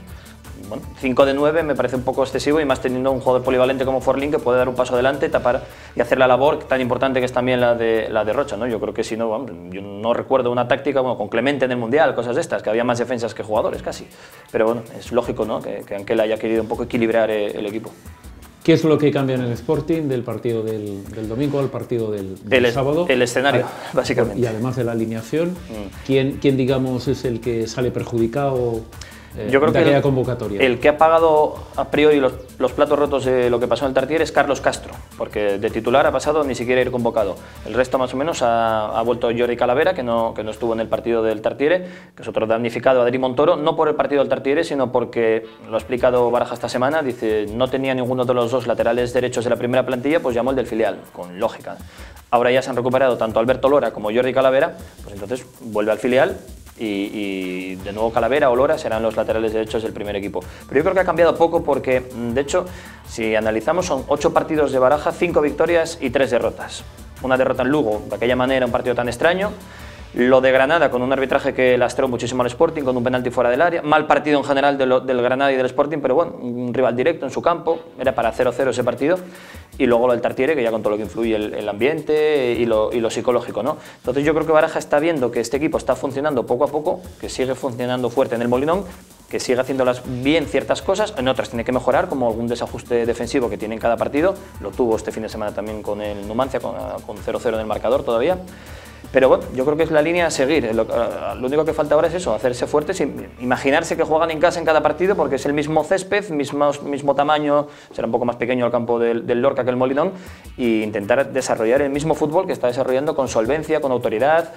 Bueno, 5 de 9 me parece un poco excesivo, y más teniendo un jugador polivalente como Forlín que puede dar un paso adelante, tapar y hacer la labor tan importante que es también la de Rocha, ¿no? Yo creo que si no, bueno, yo no recuerdo una táctica con Clemente en el Mundial, cosas de estas, que había más defensas que jugadores casi. Pero bueno, es lógico, ¿no?, que Anquela haya querido un poco equilibrar el equipo. ¿Qué es lo que cambia en el Sporting del partido del domingo al partido del sábado? El escenario, básicamente. Y además de la alineación, ¿quién digamos es el que sale perjudicado yo creo de aquella convocatoria? El que ha pagado a priori los platos rotos de lo que pasó en el Tartiere es Carlos Castro, porque de titular ha pasado ni siquiera ir convocado. El resto más o menos ha vuelto Jordi Calavera, que no estuvo en el partido del Tartiere, que es otro damnificado, Adri Montoro, no por el partido del Tartiere, sino porque, lo ha explicado Baraja esta semana, dice, no tenía ninguno de los 2 laterales derechos de la primera plantilla, pues llamó el del filial, con lógica. Ahora ya se han recuperado tanto Alberto Lora como Jordi Calavera, pues entonces vuelve al filial, y de nuevo Calavera o Lora serán los laterales derechos del primer equipo. Pero yo creo que ha cambiado poco porque, de hecho, si analizamos, son 8 partidos de Baraja, 5 victorias y 3 derrotas. Una derrota en Lugo, de aquella manera, un partido tan extraño. Lo de Granada, con un arbitraje que lastró muchísimo al Sporting, con un penalti fuera del área. Mal partido en general del Granada y del Sporting, pero bueno, un rival directo en su campo. Era para 0-0 ese partido. Y luego lo del Tartiere, que ya con todo lo que influye el ambiente y lo psicológico, ¿no? Entonces yo creo que Baraja está viendo que este equipo está funcionando poco a poco, que sigue funcionando fuerte en el Molinón, que sigue haciéndolas bien ciertas cosas, en otras tiene que mejorar, como algún desajuste defensivo que tiene en cada partido. Lo tuvo este fin de semana también con el Numancia, con 0-0 en el marcador todavía. Pero bueno, yo creo que es la línea a seguir. Lo único que falta ahora es eso, hacerse fuertes, imaginarse que juegan en casa en cada partido, porque es el mismo césped, mismo tamaño, será un poco más pequeño el campo del Lorca que el Molinón, e intentar desarrollar el mismo fútbol que está desarrollando con solvencia, con autoridad,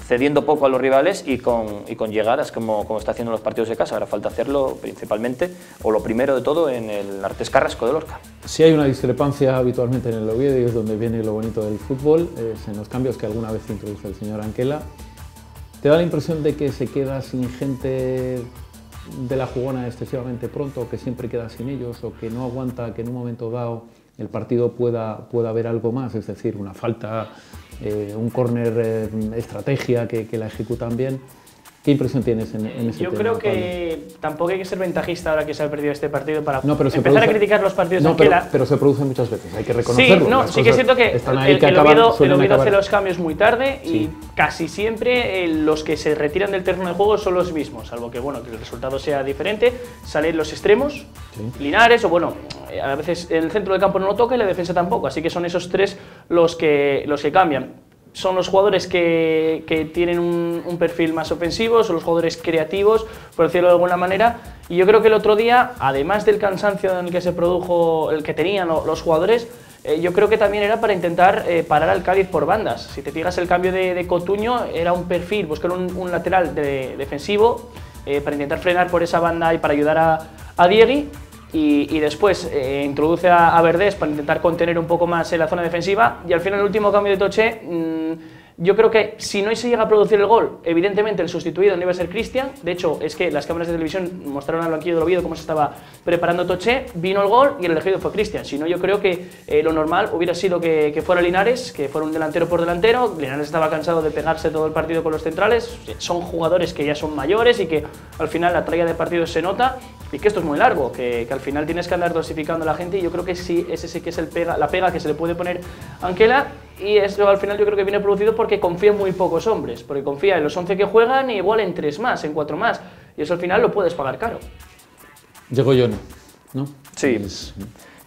cediendo poco a los rivales y con llegadas como está haciendo en los partidos de casa. Ahora falta hacerlo principalmente, o lo primero de todo, en el Artés Carrasco de Lorca. Si hay una discrepancia habitualmente en el Oviedo, y es donde viene lo bonito del fútbol, es en los cambios que alguna vez introduce el señor Anquela. ¿Te da la impresión de que se queda sin gente de la jugona excesivamente pronto, o que siempre queda sin ellos, o que no aguanta que en un momento dado el partido pueda haber algo más? Es decir, una falta, un córner, estrategia que la ejecutan bien. ¿Qué impresión tienes en ese tema? Yo creo que tampoco hay que ser ventajista ahora que se ha perdido este partido para pero empezar a criticar los partidos de Anquela. Pero se produce muchas veces, hay que reconocerlo. Sí que es cierto que el Oviedo hace los cambios muy tarde y casi siempre los que se retiran del terreno de juego son los mismos, salvo que, bueno, que el resultado sea diferente. Salen los extremos, Linares, o bueno, a veces en el centro del campo no lo toca y la defensa tampoco, así que son esos tres los que cambian. Son los jugadores que tienen un perfil más ofensivo, son los jugadores creativos, por decirlo de alguna manera. Y yo creo que el otro día, además del cansancio en el que se produjo, el que tenían los jugadores, yo creo que también era para intentar parar al Cádiz por bandas. Si te fijas, el cambio de Cotuño era un perfil, buscar un lateral defensivo para intentar frenar por esa banda y para ayudar a Diegui. Y después introduce a Verdés para intentar contener un poco más en la zona defensiva, y al final el último cambio de Toché, yo creo que si no se llega a producir el gol, evidentemente el sustituido no iba a ser Cristian. De hecho, es que las cámaras de televisión mostraron al banquillo del Oviedo cómo se estaba preparando Toché, vino el gol y el elegido fue Cristian. Si no, yo creo que lo normal hubiera sido que fuera Linares, que fuera un delantero por delantero. Linares estaba cansado de pegarse todo el partido con los centrales, son jugadores que ya son mayores y que al final la tralla de partidos se nota, y que esto es muy largo, que al final tienes que andar dosificando a la gente, y yo creo que sí, ese sí que es la pega que se le puede poner a Anquela, y eso al final yo creo que viene producido porque confía en muy pocos hombres, porque confía en los 11 que juegan y igual en 3 más, en 4 más, y eso al final lo puedes pagar caro. Llegó Johnny, ¿no? Sí.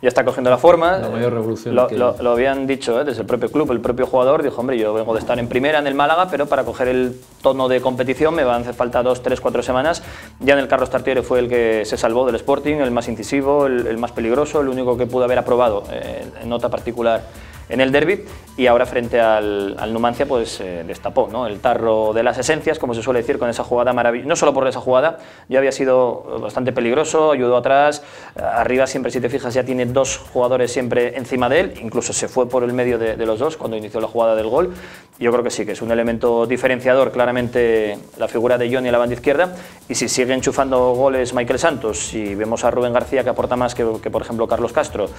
Ya está cogiendo la forma. La mayor revolución. Lo habían dicho desde el propio club, el propio jugador dijo: hombre, yo vengo de estar en primera en el Málaga, pero para coger el tono de competición me van a hacer falta 2, 3, 4 semanas. Ya en el Carlos Tartiere fue el que se salvó del Sporting, el más incisivo, el más peligroso, el único que pudo haber aprobado en nota particular en el derbi, y ahora frente al Numancia pues destapó, ¿no?, el tarro de las esencias, como se suele decir, con esa jugada maravillosa. No solo por esa jugada, ya había sido bastante peligroso, ayudó atrás, arriba siempre, si te fijas, ya tiene 2 jugadores siempre encima de él, incluso se fue por el medio de los 2 cuando inició la jugada del gol. Yo creo que sí, que es un elemento diferenciador claramente la figura de Johnny a la banda izquierda, y si sigue enchufando goles Michael Santos, si vemos a Rubén García, que aporta más que por ejemplo Carlos Castro,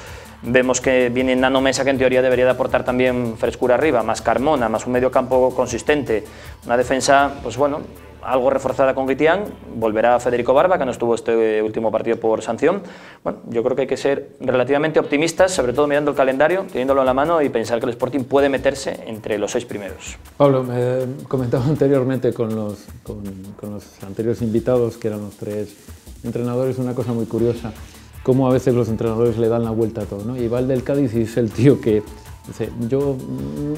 vemos que viene Nano Mesa, que en teoría debería de aportar también frescura arriba, más Carmona, más un medio campo consistente, una defensa, pues bueno, algo reforzada con Guitián, volverá Federico Barba, que no estuvo este último partido por sanción. Bueno, yo creo que hay que ser relativamente optimistas, sobre todo mirando el calendario, teniéndolo en la mano, y pensar que el Sporting puede meterse entre los 6 primeros. Pablo, me comentaba anteriormente con los anteriores invitados, que eran los 3 entrenadores, una cosa muy curiosa, cómo a veces los entrenadores le dan la vuelta a todo, ¿no? Y va el del Cádiz y es el tío que dice: yo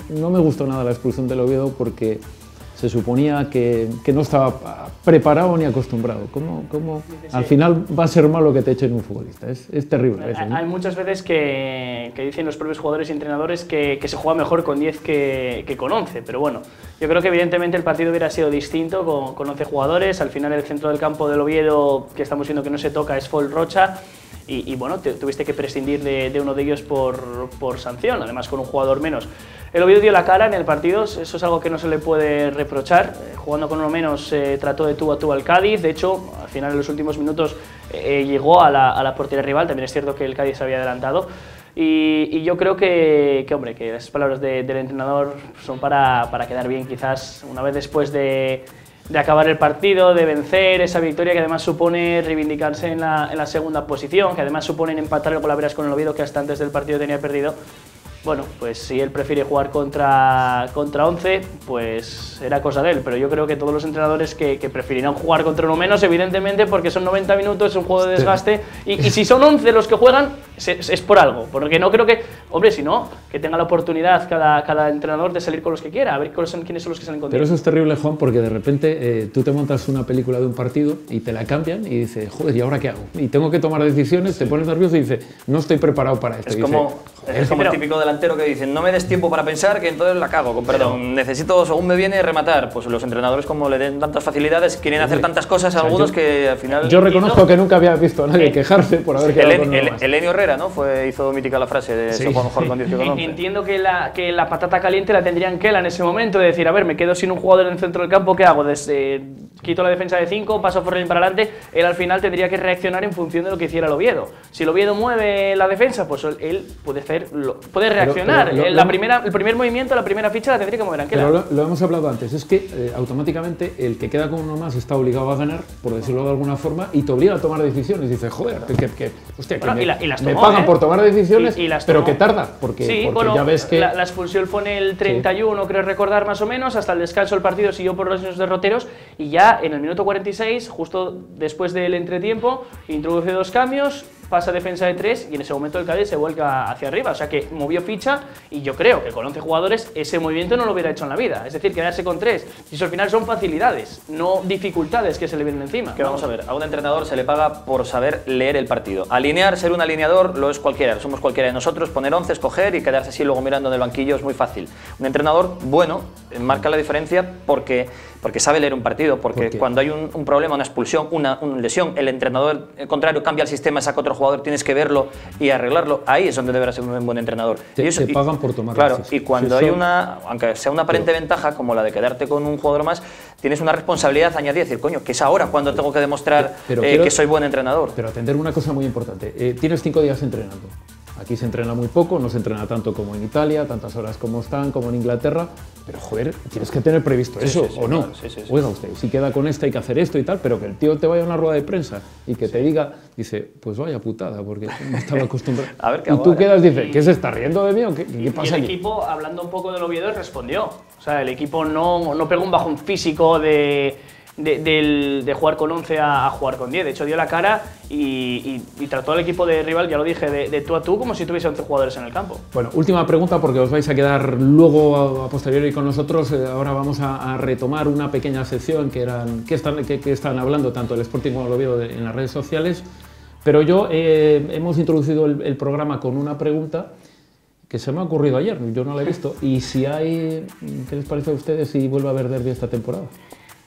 no me gustó nada la expulsión del Oviedo porque se suponía que no estaba preparado ni acostumbrado. ¿Cómo al final va a ser malo que te echen un futbolista? Es terrible a veces, ¿no? Hay muchas veces que dicen los propios jugadores y entrenadores que se juega mejor con 10 que con 11, pero bueno, yo creo que evidentemente el partido hubiera sido distinto con 11 jugadores. Al final el centro del campo del Oviedo, que estamos viendo que no se toca, es Fol Rocha, y bueno, tuviste que prescindir de uno de ellos por sanción, además con un jugador menos. El Oviedo dio la cara en el partido, eso es algo que no se le puede reprochar. Jugando con uno menos trató de tú a tú al Cádiz. De hecho, al final en los últimos minutos llegó a la portería rival. También es cierto que el Cádiz se había adelantado. Y yo creo que hombre, que las palabras del entrenador son para quedar bien, quizás una vez después de acabar el partido, de vencer esa victoria, que además supone reivindicarse en la segunda posición, que además supone empatar el golaveras con el Oviedo, que hasta antes del partido tenía perdido. Bueno, pues si él prefiere jugar contra 11, pues será cosa de él, pero yo creo que todos los entrenadores que preferirán jugar contra uno menos, evidentemente, porque son 90 minutos, es un juego de desgaste, y si son 11 los que juegan, es por algo, porque no creo que, hombre, si no, que tenga la oportunidad cada entrenador de salir con los que quiera, a ver quiénes son los que salen con. Pero eso es terrible, Juan, porque de repente tú te montas una película de un partido y te la cambian y dices: joder, ¿y ahora qué hago? Y tengo que tomar decisiones, te pones nervioso y dices: no estoy preparado para esto. Es como el típico delantero que dicen: no me des tiempo para pensar, que entonces la cago, con perdón, necesito, según me viene, rematar. Pues los entrenadores, como le den tantas facilidades, quieren hacer tantas cosas a algunos que al final. Yo reconozco que nunca había visto a nadie quejarse por haber quedado con uno más. Elenio Herrera, ¿no? Hizo mítica la frase de se juega mejor con 10 que con 11. Entiendo que la patata caliente la tendría Anquela en ese momento, de decir: a ver, me quedo sin un jugador en el centro del campo, ¿qué hago? Quito la defensa de 5, paso Forlín para adelante. Él al final tendría que reaccionar en función de lo que hiciera el Oviedo. Si el Oviedo mueve la defensa, pues él puede reaccionar. El primer movimiento, la primera ficha la tendría que mover Anquela. Pero lo hemos hablado antes, es que automáticamente el que queda con uno más está obligado a ganar, por decirlo de alguna forma, y te obliga a tomar decisiones. Dices, joder, hostia, bueno, me pagan por tomar decisiones, pero que tarda, porque, sí, porque bueno, ya ves que... La expulsión fue en el 31, creo recordar más o menos, hasta el descanso el partido siguió por los derroteros, y ya en el minuto 46, justo después del entretiempo, introduce 2 cambios, pasa defensa de 3 y en ese momento el Cádiz se vuelca hacia arriba, o sea que movió ficha y yo creo que con 11 jugadores ese movimiento no lo hubiera hecho en la vida, es decir, quedarse con 3, y eso al final son facilidades, no dificultades que se le vienen encima. Que vamos a ver, a un entrenador se le paga por saber leer el partido. Alinear, ser un alineador, lo es cualquiera, somos cualquiera de nosotros, poner 11, escoger y quedarse así luego mirando en el banquillo es muy fácil. Un entrenador bueno marca la diferencia porque sabe leer un partido, porque cuando hay un problema, una expulsión, una lesión, el entrenador contrario cambia el sistema, saca otro jugador, tienes que verlo y arreglarlo, ahí es donde deberá ser un buen entrenador. Te pagan por tomar decisiones. Y cuando hay aunque sea una aparente ventaja, como la de quedarte con un jugador más, tienes una responsabilidad añadida, decir, coño, que es ahora cuando tengo que demostrar que soy buen entrenador. Pero atender una cosa muy importante, tienes 5 días entrenando. Aquí se entrena muy poco, no se entrena tanto como en Italia, tantas horas como están, como en Inglaterra, pero joder, tienes que tener previsto eso, ¿o no? Claro, Oiga usted, si queda con esta hay que hacer esto y tal, pero que el tío te vaya a una rueda de prensa y que te diga, dice, pues vaya putada, porque no estaba acostumbrado. A ver, y tú quedas, dices, ¿qué se está riendo de mí o qué pasa y el aquí? equipo, hablando un poco del Oviedo, respondió. O sea, el equipo no pegó un bajón físico de jugar con 11 a jugar con 10. De hecho, dio la cara y trató al equipo de rival, ya lo dije, de tú a tú, como si tuviese 11 jugadores en el campo. Bueno, última pregunta, porque os vais a quedar luego a posteriori con nosotros. Ahora vamos a retomar una pequeña sección que están hablando tanto el Sporting como el Oviedo en las redes sociales. Pero hemos introducido el programa con una pregunta que se me ha ocurrido ayer, yo no la he visto. Y ¿qué les parece a ustedes si vuelve a haber derbi esta temporada?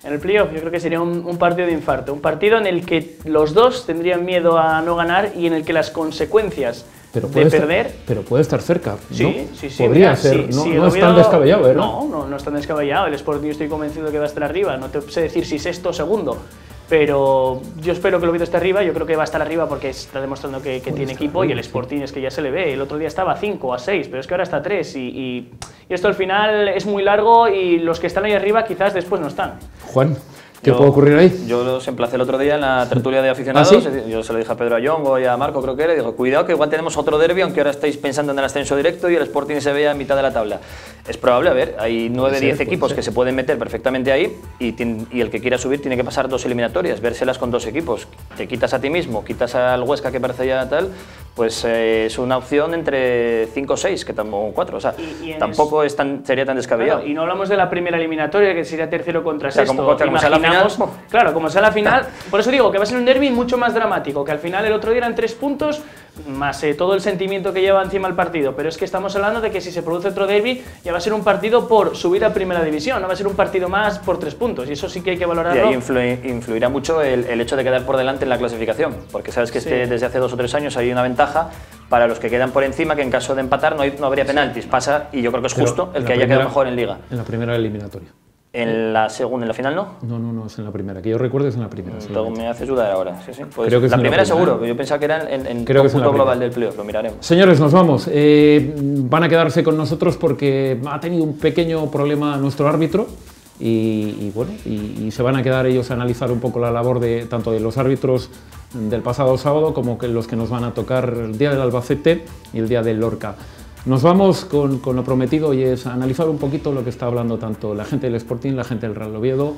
En el playoff yo creo que sería un partido de infarto, un partido en el que los dos tendrían miedo a no ganar y en el que las consecuencias de perder... Pero puede estar cerca, ¿no? Sí. Podría mira, ser, sí, no es tan descabellado, ¿verdad? No es tan descabellado, el Sporting estoy convencido que va a estar arriba, no te sé decir si sexto o segundo, pero yo espero que el Oviedo esté arriba, yo creo que va a estar arriba porque está demostrando que tiene equipo y el Sporting es que ya se le ve, el otro día estaba a 5 o a 6, pero es que ahora está a 3 y esto al final es muy largo y los que están ahí arriba quizás después no están. Juan, ¿qué puede ocurrir ahí? Yo los emplacé el otro día en la tertulia de aficionados. ¿Ah, sí? Yo se lo dije a Pedro Ayongo y a Marco, creo que era, y digo, cuidado que igual tenemos otro derbi, aunque ahora estáis pensando en el ascenso directo y el Sporting se vea a mitad de la tabla. Es probable, a ver, hay 9, 10 equipos que se pueden meter perfectamente ahí y el que quiera subir tiene que pasar 2 eliminatorias, vérselas con 2 equipos. Te quitas a ti mismo, quitas al Huesca que parece ya tal, pues es una opción entre 5 o 6, que tampoco 4, o sea, tampoco sería tan descabellado. Claro, y no hablamos de la primera eliminatoria, que sería tercero contra sexto. Como sea la final, claro, como sea la final, por eso digo que va a ser un derbi mucho más dramático, que al final el otro día eran 3 puntos, más todo el sentimiento que lleva encima el partido, pero es que estamos hablando de que si se produce otro derbi ya va a ser un partido por subir a primera división, no va a ser un partido más por 3 puntos, y eso sí que hay que valorarlo. Y ahí influirá mucho el hecho de quedar por delante en la clasificación, porque sabes que desde hace 2 o 3 años hay una ventaja para los que quedan por encima, que en caso de empatar no habría penaltis, pasa, y yo creo que es justo el que haya quedado mejor en Liga. En la primera eliminatoria. ¿En la segunda, en la final no? No, es en la primera, que yo recuerdo es en la primera. Me hace dudar ahora, sí. Pues creo que es la en primera la primera, seguro, yo pensaba que era en el cómputo global del playoff, lo miraremos. Señores, nos vamos. Van a quedarse con nosotros porque ha tenido un pequeño problema nuestro árbitro y se van a quedar ellos a analizar un poco la labor tanto de los árbitros del pasado sábado como que los que nos van a tocar el día del Albacete y el día del Lorca. Nos vamos con lo prometido y es analizar un poquito lo que está hablando tanto la gente del Sporting, la gente del Real Oviedo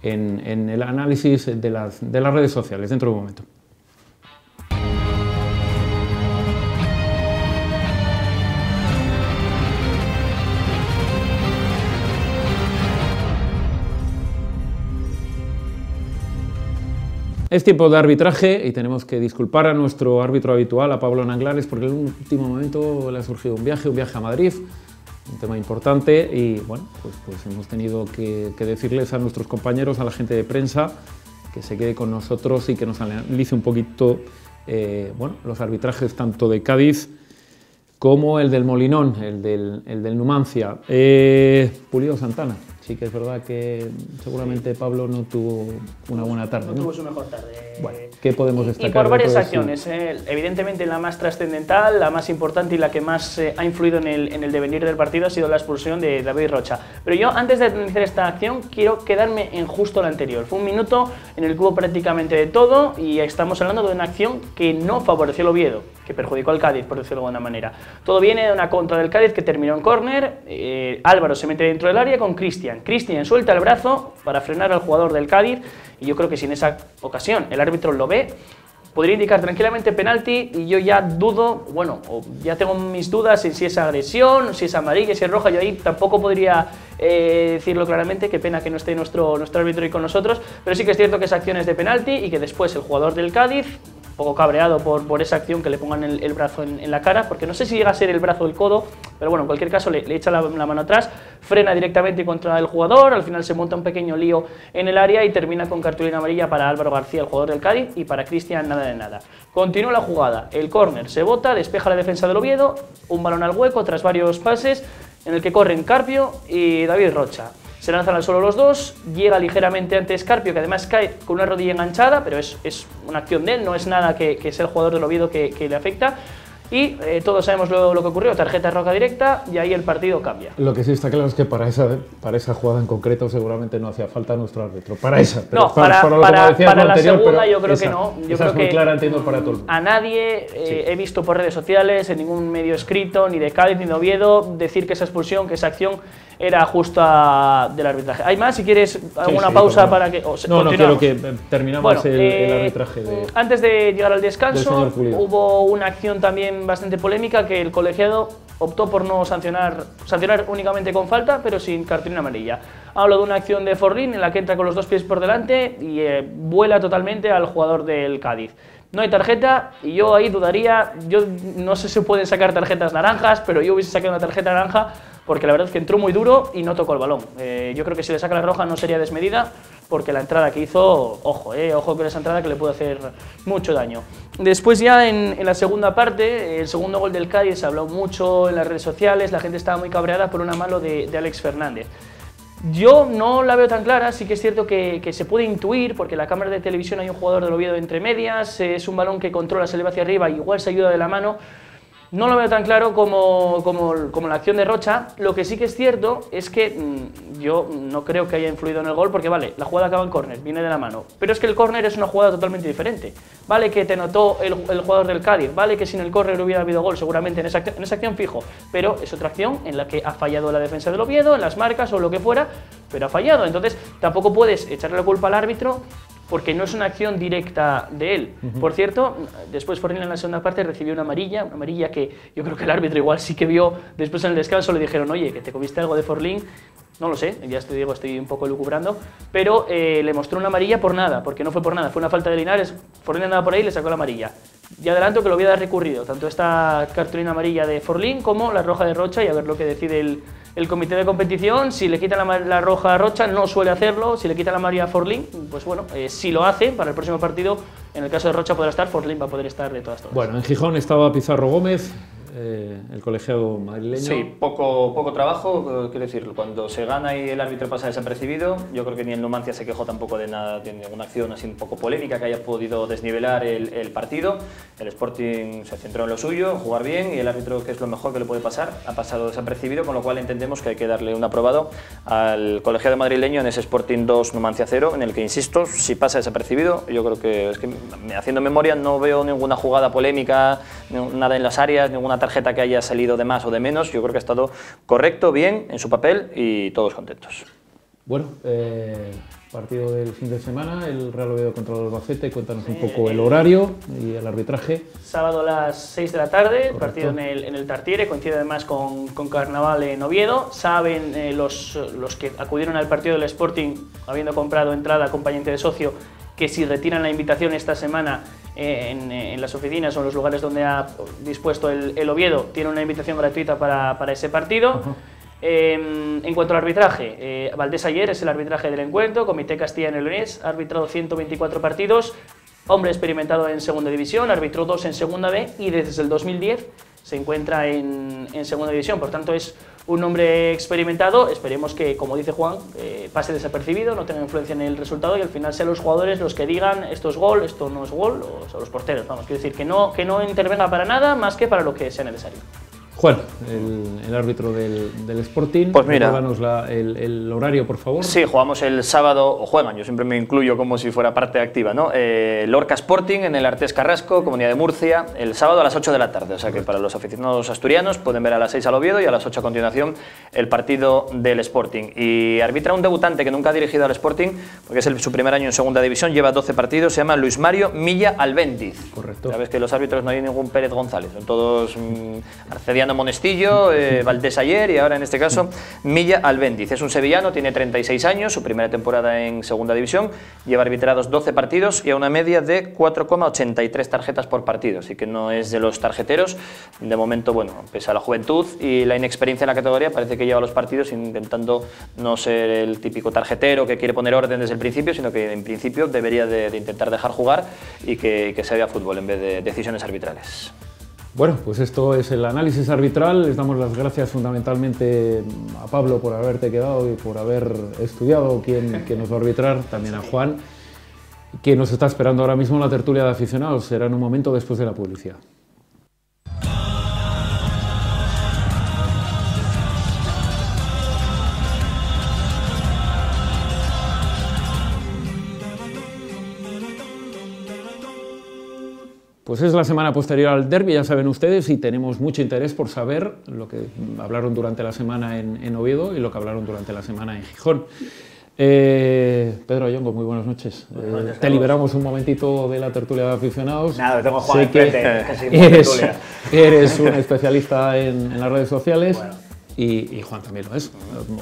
en el análisis de las redes sociales dentro de un momento. Es tiempo de arbitraje y tenemos que disculpar a nuestro árbitro habitual, a Pablo Nanglares, porque en un último momento le ha surgido un viaje a Madrid, un tema importante y bueno, pues hemos tenido que decirles a nuestros compañeros, a la gente de prensa, que se quede con nosotros y que nos analice un poquito los arbitrajes tanto de Cádiz como el del Molinón, el del Numancia. Pulido Santana. sí que es verdad que seguramente Pablo no tuvo una buena tarde. No tuvo su mejor tarde. Bueno, ¿qué podemos destacar? Y por varias de acciones. Evidentemente la más trascendental, la más importante y la que más ha influido en el devenir del partido ha sido la expulsión de David Rocha. Pero yo, antes de analizar esta acción, quiero quedarme en justo la anterior. Fue un minuto en el que hubo prácticamente de todo y estamos hablando de una acción que no favoreció al Oviedo, que perjudicó al Cádiz, por decirlo de alguna manera. Todo viene de una contra del Cádiz que terminó en córner. Álvaro se mete dentro del área con Cristian. Cristian suelta el brazo para frenar al jugador del Cádiz y yo creo que si en esa ocasión el árbitro lo ve, podría indicar tranquilamente penalti y yo ya dudo, bueno, ya tengo mis dudas en si es agresión, si es amarilla, si es roja. Yo ahí tampoco podría decirlo claramente, qué pena que no esté nuestro árbitro ahí con nosotros, pero sí que es cierto que esa acción es de penalti y que después el jugador del Cádiz, un poco cabreado por esa acción, que le pongan el brazo en la cara, porque no sé si llega a ser el brazo o el codo, pero bueno, en cualquier caso le echa la mano atrás, frena directamente contra el jugador, al final se monta un pequeño lío en el área y termina con cartulina amarilla para Álvaro García, el jugador del Cádiz, y para Cristian nada de nada. Continúa la jugada, el córner se bota, despeja la defensa del Oviedo, un balón al hueco tras varios pases, en el que corren Carpio y David Rocha. Se lanzan al suelo los dos, llega ligeramente antes Carpio, que además cae con una rodilla enganchada, pero es una acción de él, no es nada que sea el jugador del Oviedo que le afecta. Y todos sabemos lo que ocurrió, tarjeta roja directa y ahí el partido cambia. Lo que sí está claro es que para esa jugada en concreto seguramente no hacía falta nuestro árbitro. Para esa, pero no, para la segunda yo creo que no. Yo creo es muy clara, entiendo, para todo el mundo. A nadie he visto por redes sociales, en ningún medio escrito, ni de Cádiz ni de Oviedo, decir que esa expulsión, que esa acción era justa del arbitraje. ¿Hay más? Si quieres alguna pausa para que... No, quiero que terminamos el arbitraje. Antes de llegar al descanso, hubo una acción también bastante polémica que el colegiado optó por no sancionar únicamente con falta, pero sin cartulina amarilla. Hablo de una acción de Forlín en la que entra con los dos pies por delante y vuela totalmente al jugador del Cádiz. No hay tarjeta y yo ahí dudaría, yo no sé si pueden sacar tarjetas naranjas, pero yo hubiese sacado una tarjeta naranja porque la verdad es que entró muy duro y no tocó el balón. Yo creo que si le saca la roja no sería desmedida, porque la entrada que hizo, ojo con esa entrada que le puede hacer mucho daño. Después ya en la segunda parte, el segundo gol del Cádiz se habló mucho en las redes sociales, la gente estaba muy cabreada por una mano de Alex Fernández. Yo no la veo tan clara, sí que es cierto que se puede intuir, porque en la cámara de televisión hay un jugador del Oviedo entre medias, es un balón que controla, se eleva hacia arriba, igual se ayuda de la mano. No lo veo tan claro como la acción de Rocha. Lo que sí que es cierto es que yo no creo que haya influido en el gol, porque vale, la jugada acaba en córner, viene de la mano, pero es que el córner es una jugada totalmente diferente. Vale que te notó el jugador del Cádiz, vale que sin el córner hubiera habido gol seguramente en esa acción fijo, pero es otra acción en la que ha fallado la defensa del Oviedo, en las marcas o lo que fuera, pero ha fallado. Entonces tampoco puedes echarle la culpa al árbitro, porque no es una acción directa de él. Por cierto, después Forlín en la segunda parte recibió una amarilla que yo creo que el árbitro igual sí que vio. Después en el descanso le dijeron, oye, que te comiste algo de Forlín. No lo sé, ya te digo, estoy un poco lucubrando, pero le mostró una amarilla por nada, porque no fue por nada, fue una falta de Linares. Forlín andaba por ahí y le sacó la amarilla. Y adelanto que lo voy a dar recurrido, tanto esta cartulina amarilla de Forlín como la roja de Rocha, y a ver lo que decide el comité de competición. Si le quitan la roja a Rocha, no suele hacerlo. Si le quitan la amarilla a Forlín, pues bueno, si lo hace para el próximo partido, en el caso de Rocha podrá estar, Forlín va a poder estar de todas. Bueno, en Gijón estaba Pizarro Gómez, el colegiado madrileño. Sí, poco trabajo, quiero decir, cuando se gana y el árbitro pasa desapercibido, yo creo que ni el Numancia se quejó tampoco de nada, de ninguna acción así un poco polémica que haya podido desnivelar el partido. El Sporting se centró en lo suyo, jugar bien, y el árbitro, que es lo mejor que le puede pasar, ha pasado desapercibido, con lo cual entendemos que hay que darle un aprobado al colegiado madrileño en ese Sporting 2 Numancia 0, en el que, insisto, si pasa desapercibido, yo creo que, es que haciendo memoria, no veo ninguna jugada polémica, nada en las áreas, ninguna tarjeta que haya salido de más o de menos. Yo creo que ha estado correcto, bien, en su papel y todos contentos. Bueno, partido del fin de semana, el Real Oviedo contra el Albacete. Cuéntanos un poco el horario y el arbitraje. Sábado a las 6 de la tarde, partido en el Tartiere, coincide además con Carnaval en Oviedo. Saben los que acudieron al partido del Sporting, habiendo comprado entrada acompañante de socio, que si retiran la invitación esta semana en las oficinas o en los lugares donde ha dispuesto el Oviedo, tiene una invitación gratuita para ese partido. En cuanto al arbitraje, Valdés Ayer es el arbitraje del encuentro, Comité Castilla-Leonés, ha arbitrado 124 partidos, hombre experimentado en segunda división, arbitró 2 en segunda B y desde el 2010 se encuentra en segunda división, por tanto es un nombre experimentado, esperemos que, como dice Juan, pase desapercibido, no tenga influencia en el resultado y al final sean los jugadores los que digan esto es gol, esto no es gol, o sea, los porteros, vamos, quiero decir que no intervenga para nada más que para lo que sea necesario. Juan, el árbitro del Sporting, pues mira, recuérdanos el horario, por favor. Sí, jugamos el sábado, o juegan, yo siempre me incluyo como si fuera parte activa, ¿no? Lorca Sporting en el Artés Carrasco, Comunidad de Murcia, el sábado a las 8 de la tarde, o sea que para los aficionados asturianos pueden ver a las 6 al Oviedo y a las 8 a continuación el partido del Sporting. Y arbitra un debutante que nunca ha dirigido al Sporting, porque es su primer año en segunda división, lleva 12 partidos, se llama Luis Mario Milla Albéndiz. Correcto. Sabes que los árbitros no hay ningún Pérez González, son todos Arcediano Monestillo, Valdés ayer y ahora en este caso Milla Albéndiz. Es un sevillano, tiene 36 años, su primera temporada en segunda división, lleva arbitrados 12 partidos y a una media de 4,83 tarjetas por partido, así que no es de los tarjeteros. De momento, bueno, pese a la juventud y la inexperiencia en la categoría, parece que lleva los partidos intentando no ser el típico tarjetero que quiere poner orden desde el principio, sino que en principio debería de intentar dejar jugar y que se vea fútbol en vez de decisiones arbitrales. Bueno, pues esto es el análisis arbitral. Les damos las gracias fundamentalmente a Pablo por haberte quedado y por haber estudiado quién nos va a arbitrar, también a Juan, que nos está esperando ahora mismo en la tertulia de aficionados. Será en un momento después de la publicidad. Pues es la semana posterior al derbi, ya saben ustedes, y tenemos mucho interés por saber lo que hablaron durante la semana en Oviedo y lo que hablaron durante la semana en Gijón. Pedro Ayongo, muy buenas noches. Te liberamos un momentito de la tertulia de aficionados. Nada, tengo a Juan enfrente, eres un especialista en las redes sociales. Bueno. Y Juan también lo es,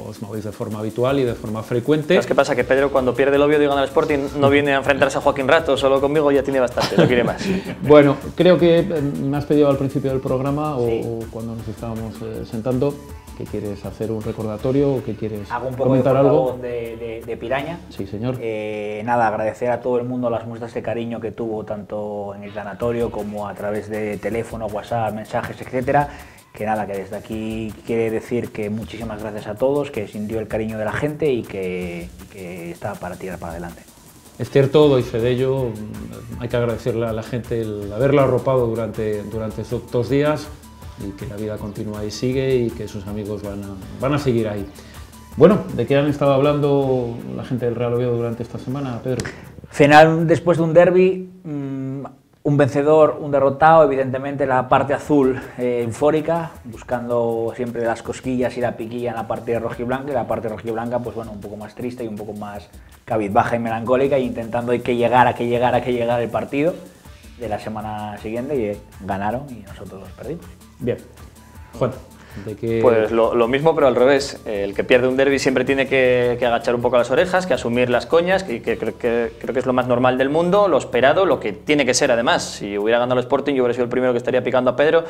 os movéis de forma habitual y de forma frecuente. ¿Sabes qué pasa? Que Pedro, cuando pierde el Oviedo y gana el Sporting, no viene a enfrentarse a Joaquín Rato, solo conmigo ya tiene bastante, no quiere más. Bueno, creo que me has pedido al principio del programa o cuando nos estábamos sentando que quieres hacer un recordatorio o que quieres Hago un poco comentar de algo de Piraña. Sí, señor. Nada, agradecer a todo el mundo las muestras de cariño que tuvo tanto en el tanatorio como a través de teléfono, WhatsApp, mensajes, etcétera. Que nada, que desde aquí quiere decir que muchísimas gracias a todos, que sintió el cariño de la gente y que está para tirar para adelante. Es cierto, doy fe de ello, hay que agradecerle a la gente el haberla arropado durante estos 2 días y que la vida continúa y sigue y que sus amigos van a seguir ahí. Bueno, ¿de qué han estado hablando la gente del Real Oviedo durante esta semana, Pedro? Final después de un derbi, un vencedor, un derrotado, evidentemente la parte azul eufórica, buscando siempre las cosquillas y la piquilla en la parte rojiblanca, y la parte rojiblanca, pues bueno, un poco más triste y un poco más cabizbaja y melancólica, e intentando que llegara el partido de la semana siguiente, y ganaron y nosotros los perdimos. Bien. Juan. Pues lo mismo, pero al revés. El que pierde un derbi siempre tiene que agachar un poco las orejas, que asumir las coñas, que creo que es lo más normal del mundo, lo esperado, lo que tiene que ser además. Si hubiera ganado el Sporting, yo hubiera sido el primero que estaría picando a Pedro,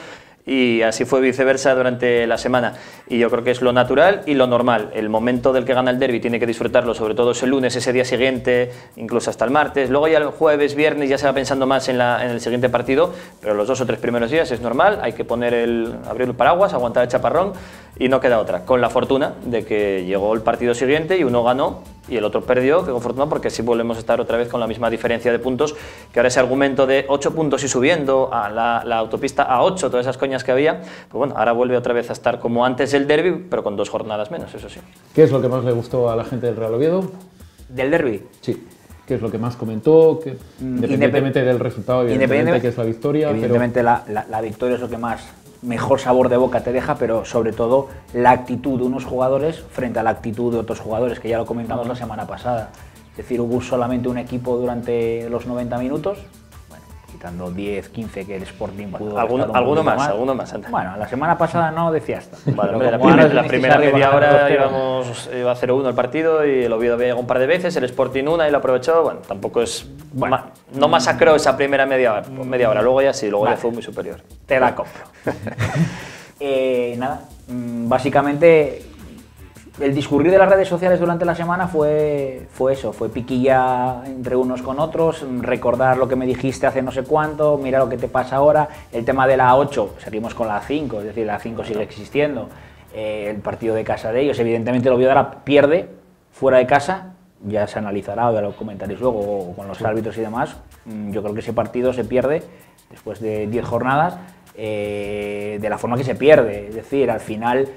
y así fue viceversa durante la semana. Y yo creo que es lo natural y lo normal. El momento del que gana el derbi tiene que disfrutarlo, sobre todo ese lunes, ese día siguiente, incluso hasta el martes. Luego ya el jueves, viernes ya se va pensando más en el siguiente partido, pero los 2 o 3 primeros días es normal, hay que abrir el paraguas, aguantar el chaparrón y no queda otra. Con la fortuna de que llegó el partido siguiente y uno ganó y el otro perdió, que con fortuna, porque así volvemos a estar otra vez con la misma diferencia de puntos, que ahora ese argumento de 8 puntos y subiendo a la autopista a 8, todas esas coñas que había, pues bueno, ahora vuelve otra vez a estar como antes del derbi, pero con 2 jornadas menos, eso sí. ¿Qué es lo que más le gustó a la gente del Real Oviedo? ¿Del derbi? Sí. ¿Qué es lo que más comentó? Independientemente del resultado, evidentemente que es la victoria. Evidentemente pero... la victoria es lo que más mejor sabor de boca te deja, pero sobre todo la actitud de unos jugadores frente a la actitud de otros jugadores, que ya lo comentamos la semana pasada. Es decir, hubo solamente un equipo durante los 90 minutos, bueno, quitando 10, 15 que el Sporting pudo... Alguno más. Bueno, la semana pasada no decía esto. Vale, la primera media hora iba 0-1 el partido y el Oviedo había llegado un par de veces, el Sporting una y lo aprovechó. Bueno, tampoco es... Bueno, no masacró esa primera media hora, luego ya sí, luego ya fue muy superior. Te la compro. Nada, básicamente el discurrir de las redes sociales durante la semana fue eso, fue piquilla entre unos con otros, recordar lo que me dijiste hace no sé cuánto, mira lo que te pasa ahora, el tema de la 8, seguimos con la 5, es decir, la 5 sigue existiendo, el partido de casa de ellos. Evidentemente el Oviedo ahora pierde fuera de casa, ya se analizará, ya lo comentaréis luego con los árbitros y demás. Yo creo que ese partido se pierde después de 10 jornadas de la forma que se pierde. Es decir, al final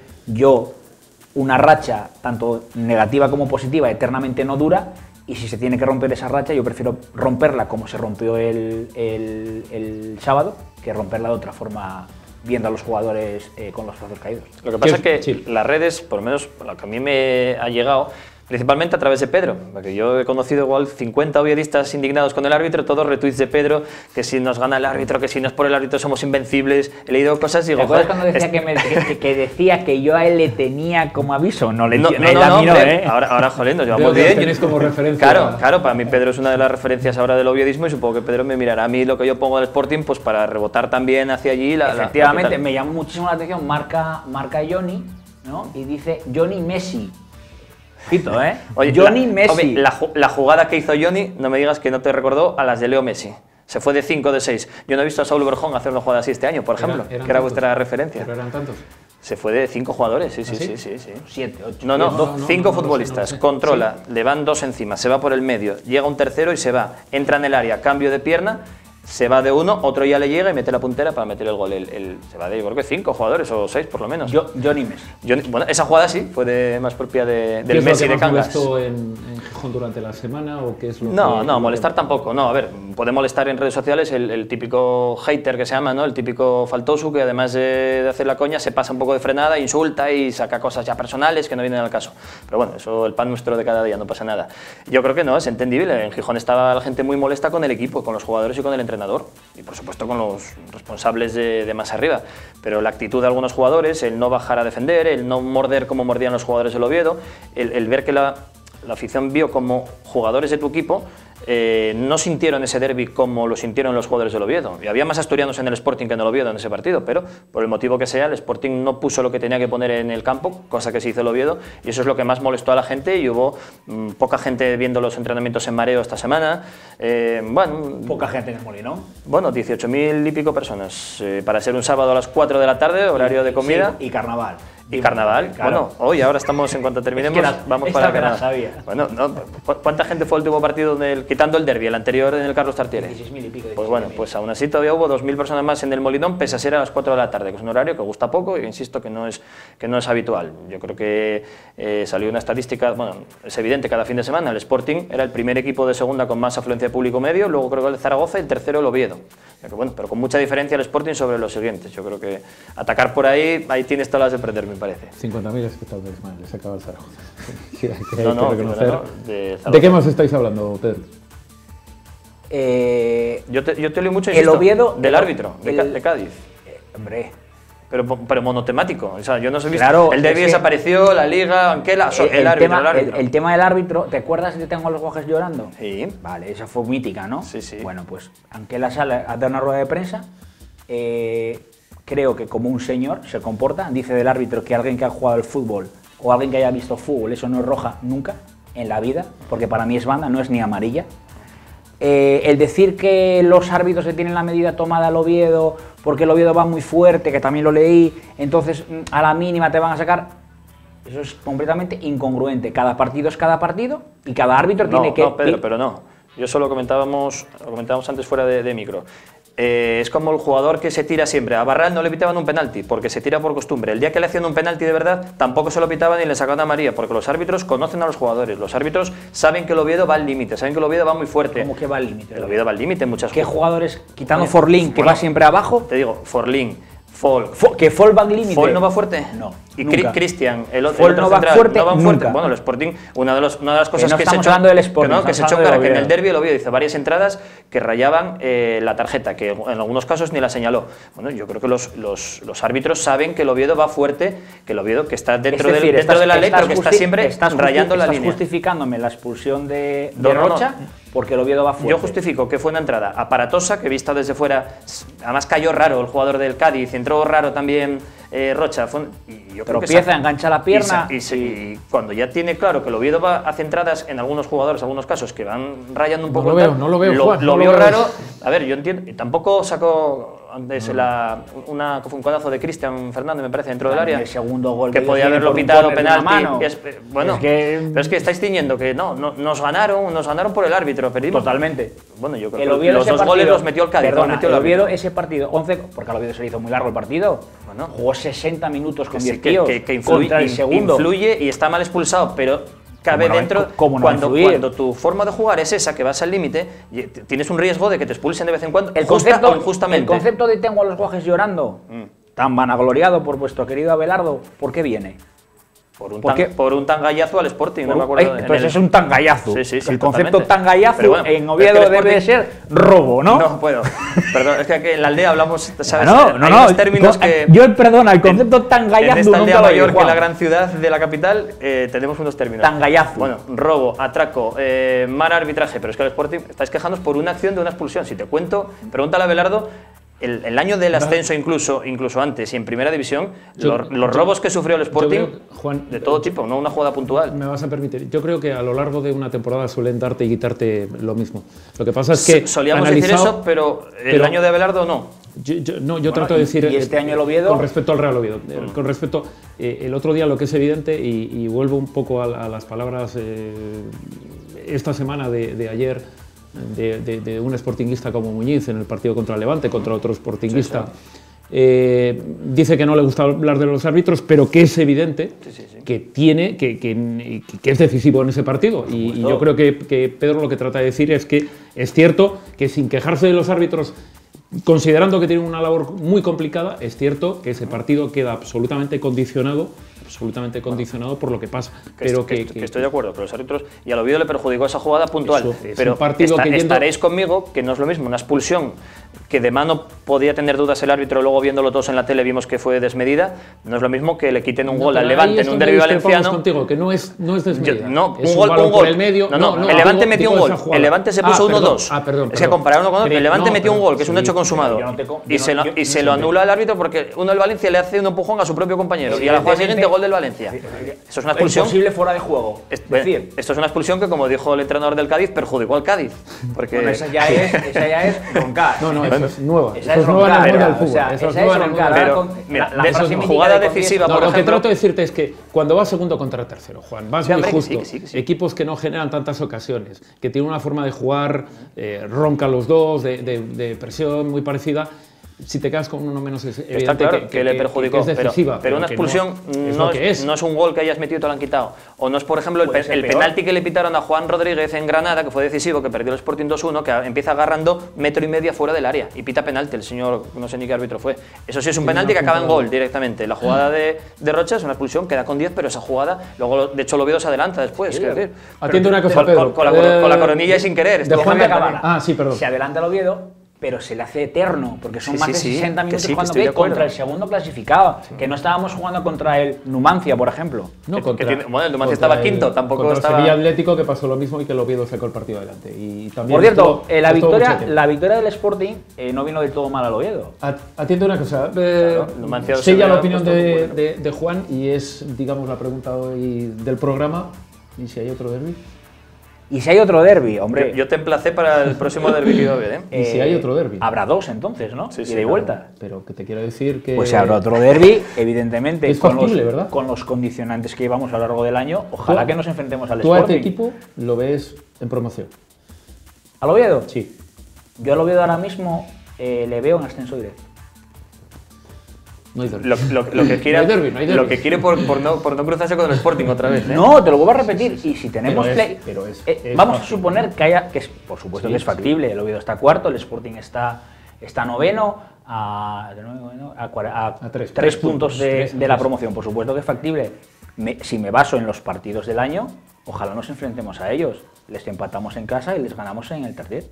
una racha tanto negativa como positiva eternamente no dura, y si se tiene que romper esa racha, yo prefiero romperla como se rompió el sábado, que romperla de otra forma, viendo a los jugadores con los brazos caídos. Lo que pasa es que las redes, por lo menos lo que a mí me ha llegado, principalmente a través de Pedro, porque yo he conocido igual 50 oviedistas indignados con el árbitro, todos retweets de Pedro, que si nos gana el árbitro, que si no es por el árbitro somos invencibles. He leído cosas y digo... ¿Te acuerdas cuando decía que decía que yo a él le tenía como aviso? No, no, ahora joder, nos llevamos bien. Tienes como referencia. Claro, para mí Pedro es una de las referencias ahora del oviedismo, y supongo que Pedro me mirará a mí lo que yo pongo del Sporting, pues para rebotar también hacia allí. Efectivamente, me llamó muchísimo la atención, marca Johnny, ¿no? Y dice Johnny Messi. Oye, Johnny Messi. La jugada que hizo Johnny, no me digas que no te recordó a las de Leo Messi. Se fue de 5 de 6. Yo no he visto a Saúl Berjón hacer una jugada así este año, por ejemplo, que era vuestra referencia. ¿Pero eran tantos? Se fue de 5 jugadores, sí. 7, 8. No, 5 futbolistas. Controla, le van 2 encima, se va por el medio, llega un tercero y se va. Entra en el área, cambio de pierna, se va de uno, otro ya le llega y mete la puntera para meter el gol. Se va de, yo creo que 5 jugadores o 6 por lo menos. Johnny Messi. Bueno, esa jugada sí, fue más propia del Messi de Cangas. ¿Qué es lo que más molestó en Gijón durante la semana o qué es lo No, molestar tampoco. No, a ver, puede molestar en redes sociales el típico hater que se llama, ¿no? El típico faltoso que además de hacer la coña se pasa un poco de frenada, insulta y saca cosas ya personales que no vienen al caso. Pero bueno, eso el pan nuestro de cada día, no pasa nada. Yo creo que no, es entendible. En Gijón estaba la gente muy molesta con el equipo, con los jugadores y con el entrenador. Y por supuesto con los responsables de más arriba, pero la actitud de algunos jugadores, el no bajar a defender, el no morder como mordían los jugadores del Oviedo, el ver que la afición vio como jugadores de tu equipo no sintieron ese derbi como lo sintieron los jugadores del Oviedo. Y había más asturianos en el Sporting que en el Oviedo en ese partido, pero por el motivo que sea, el Sporting no puso lo que tenía que poner en el campo, cosa que se hizo el Oviedo, y eso es lo que más molestó a la gente. Y hubo poca gente viendo los entrenamientos en mareo esta semana. Poca gente en el Molinón. Bueno, 18.000 y pico personas. Para ser un sábado a las 4 de la tarde, horario de comida. Sí, y carnaval. Y carnaval, claro. Bueno, hoy ahora estamos, en cuanto terminemos, vamos para Canadá. Bueno, no, ¿cuánta gente fue el último partido quitando el derbi, el anterior en el Carlos Tartiere? 16.000 y pico. Pues bueno, pues aún así todavía hubo 2.000 personas más en el Molinón, pese a ser a las 4 de la tarde, que es un horario que gusta poco y insisto que no es habitual. Yo creo que salió una estadística, bueno, es evidente cada fin de semana, el Sporting era el primer equipo de segunda con más afluencia de público medio, luego creo que el Zaragoza y el tercero el Oviedo. Bueno, pero con mucha diferencia el Sporting sobre los siguientes. Yo creo que atacar por ahí tienes todas las de perder, me parece. 50.000 espectadores más, les acaba el Zaragoza. ¿De qué más estáis hablando, Pedro? Yo te leo mucho, el Oviedo, del árbitro, de Cádiz. Hombre. Pero monotemático, o sea, yo no sé, claro, el derbi desapareció, la liga, Anquela, el árbitro. El tema del árbitro, ¿te acuerdas de Tengo a los Guajes llorando? Sí. Vale, esa fue mítica, ¿no? Sí. Bueno, pues Anquela sale a dar una rueda de prensa, creo que como un señor se comporta, dice del árbitro que alguien que ha jugado al fútbol o alguien que haya visto fútbol, eso no es roja nunca en la vida, porque para mí es banda, no es ni amarilla. El decir que los árbitros se tienen la medida tomada al Oviedo porque el Oviedo va muy fuerte, que también lo leí, entonces a la mínima te van a sacar, eso es completamente incongruente. Cada partido es cada partido y cada árbitro tiene que... No, Pedro, pero no. Yo solo lo comentábamos antes fuera de micro. Es como el jugador que se tira siempre. A Barral no le pitaban un penalti porque se tira por costumbre. El día que le hacían un penalti de verdad tampoco se lo pitaban ni le sacaban a María, porque los árbitros conocen a los jugadores. Los árbitros saben que el Oviedo va al límite, saben que el Oviedo va muy fuerte. ¿Cómo que va al límite? El Oviedo va al límite en muchas ¿Qué jugadores, quitando Forlín, que va siempre abajo? Te digo, Forlín, Fall. ¿Que Fall va al límite? ¿Fall no va fuerte? No. Y Cristian, el otro no va central, fuerte, no van nunca. fuerte. Bueno, el Sporting, una de las cosas que se echó, hablando del Sporting, que se echó cara, que en el derbi el Oviedo hizo varias entradas que rayaban la tarjeta, que en algunos casos ni la señaló. Bueno, yo creo que los árbitros saben que el Oviedo va fuerte, que el Oviedo que está dentro de la ley, pero que está siempre rayando la línea. Estás justificándome la expulsión de Rocha porque el Oviedo va fuerte. Yo justifico que fue una entrada aparatosa, que vista desde fuera, además cayó raro el jugador del Cádiz, entró raro también Rocha. Y yo creo que tropieza, engancha la pierna. Y cuando ya tiene claro que el Oviedo va a centradas en algunos jugadores, algunos casos que van rayando un poco. No lo veo, Juan, lo veo raro. A ver, yo entiendo. Y tampoco sacó antes un codazo de Cristian Fernández, me parece, dentro del área. El segundo gol que podía haberlo pitado penalti. Bueno, pero es que estáis ciñendo que nos ganaron por el árbitro. Perdimos. Totalmente. Bueno, yo creo que los dos goles los metió el Cádiz. Perdona, el Oviedo ese partido, 11, porque al Oviedo se le hizo muy largo el partido. Bueno, jugó 60 minutos con 10 que tíos contra el segundo. Influye y está mal expulsado, pero cabe dentro. Cuando tu forma de jugar es esa, que vas al límite, tienes un riesgo de que te expulsen de vez en cuando, justamente. El concepto de tengo a los guajes llorando, tan vanagloriado por vuestro querido Abelardo, ¿por qué viene? Por un tangallazo al Sporting, no me acuerdo. Entonces es un tangallazo. Sí, el concepto totalmente. Tangallazo bueno, en Oviedo debe de ser robo, ¿no? No puedo. Perdón, es que aquí en la aldea hablamos, ¿sabes? No, hay unos términos que... Yo, perdona, el concepto Tangallazo. En esta aldea mayor que la gran ciudad de la capital tenemos unos términos. Tangallazo. Bueno, robo, atraco, mal arbitraje, pero es que el Sporting estáis quejándoos por una acción de una expulsión. Si te cuento, pregúntale a Abelardo. El año del ascenso, incluso antes, y en primera división, los robos que sufrió el Sporting, Juan, de todo tipo, no una jugada puntual. Me vas a permitir. Yo creo que a lo largo de una temporada suelen darte y quitarte lo mismo. Lo que pasa es que solíamos decir eso, pero el año de Abelardo no. Yo trato de decir. ¿Y este año el Oviedo? Con respecto al Real Oviedo. Con respecto. El otro día lo que es evidente, y vuelvo un poco a las palabras esta semana de ayer. De un sportinguista como Muñiz en el partido contra el Levante, contra otro sportinguista. Dice que no le gusta hablar de los árbitros, pero que es evidente que es decisivo en ese partido. Y yo creo que Pedro lo que trata de decir es que es cierto que sin quejarse de los árbitros, considerando que tienen una labor muy complicada, es cierto que ese partido queda absolutamente condicionado por lo que pasa. Pero que estoy de acuerdo, pero los árbitros, y al Oviedo le perjudicó esa jugada puntual. Pero estaréis conmigo que no es lo mismo una expulsión, que de mano podía tener dudas el árbitro, luego viéndolo todos en la tele vimos que fue desmedida, no es lo mismo que le quiten un gol al Levante en un derbi valenciano. Contigo, que no es desmedida. Un gol por el medio. El Levante metió un gol, el Levante se puso 1-2. Es que comparar uno con otro, el Levante metió un gol, que es un hecho consumado, y se lo anula el árbitro porque uno del Valencia le hace un empujón a su propio compañero, y a la jugada siguiente gol del Valencia. Eso es una expulsión. Imposible fuera de juego. Esto es una expulsión que, como dijo el entrenador del Cádiz, perjudicó al Cádiz. Porque bueno, esa ya es roncar. No, eso es nueva. Esa es nueva en el mundo del fútbol. Esa es roncar. Pero, mira, de jugada decisiva, por ejemplo. Lo que trato de decirte es que cuando vas segundo contra tercero, Juan, vas muy justo. Equipos que no generan tantas ocasiones, que tienen una forma de jugar ronca los dos, de presión muy parecida. Si te quedas con uno menos es evidente. Está claro que le perjudicó, es decisiva, pero una expulsión no es un gol que hayas metido y te lo han quitado. O no es, por ejemplo, el penalti que le pitaron a Juan Rodríguez en Granada, que fue decisivo, que perdió el Sporting 2-1, que empieza agarrando 1,5 metros fuera del área y pita penalti. El señor, no sé ni qué árbitro fue. Eso sí es un penalti que acaba en gol directamente. La jugada de Rocha es una expulsión, queda con 10, pero esa jugada, luego de hecho el Oviedo se adelanta después. Atiende una cosa, Pedro. Con la coronilla y sin querer. Sí, perdón. Se adelanta el Oviedo, pero se le hace eterno, porque son más de 60 minutos jugando bien contra el segundo clasificado, que no estábamos jugando contra el Numancia, por ejemplo. No, bueno, el Numancia estaba quinto, tampoco contra estaba... el Sevilla Atlético, que pasó lo mismo y que el Oviedo sacó el partido adelante. Y también por cierto, la victoria del Sporting no vino del todo mal al Oviedo. Atiende una cosa, sella la opinión de Juan, y es, digamos, la pregunta hoy del programa, ¿y si hay otro derbi? Y si hay otro derbi, hombre. Yo te emplacé para el próximo derbi que iba a haber, ¿Y si hay otro derbi? Habrá dos entonces, ¿no? Sí, ida y vuelta. Pero que te quiero decir que... Pues si habrá otro derbi, evidentemente, es factible, ¿verdad? Con los condicionantes que llevamos a lo largo del año, ojalá que nos enfrentemos al Sporting. ¿Tú a este equipo Sporting. lo ves en promoción? ¿Al Oviedo? Sí. Yo al Oviedo ahora mismo le veo en ascenso directo. No hay derbi. Lo que quiere, no hay derbi. Lo que quiere por no cruzarse con el Sporting otra vez. No, te lo vuelvo a repetir. Y si tenemos play, es vamos a suponer que es, por supuesto que es factible. El Oviedo está cuarto, el Sporting está noveno a 3 puntos de la promoción. Por supuesto que es factible. Si me baso en los partidos del año, ojalá nos enfrentemos a ellos. Les empatamos en casa y les ganamos en el tercer.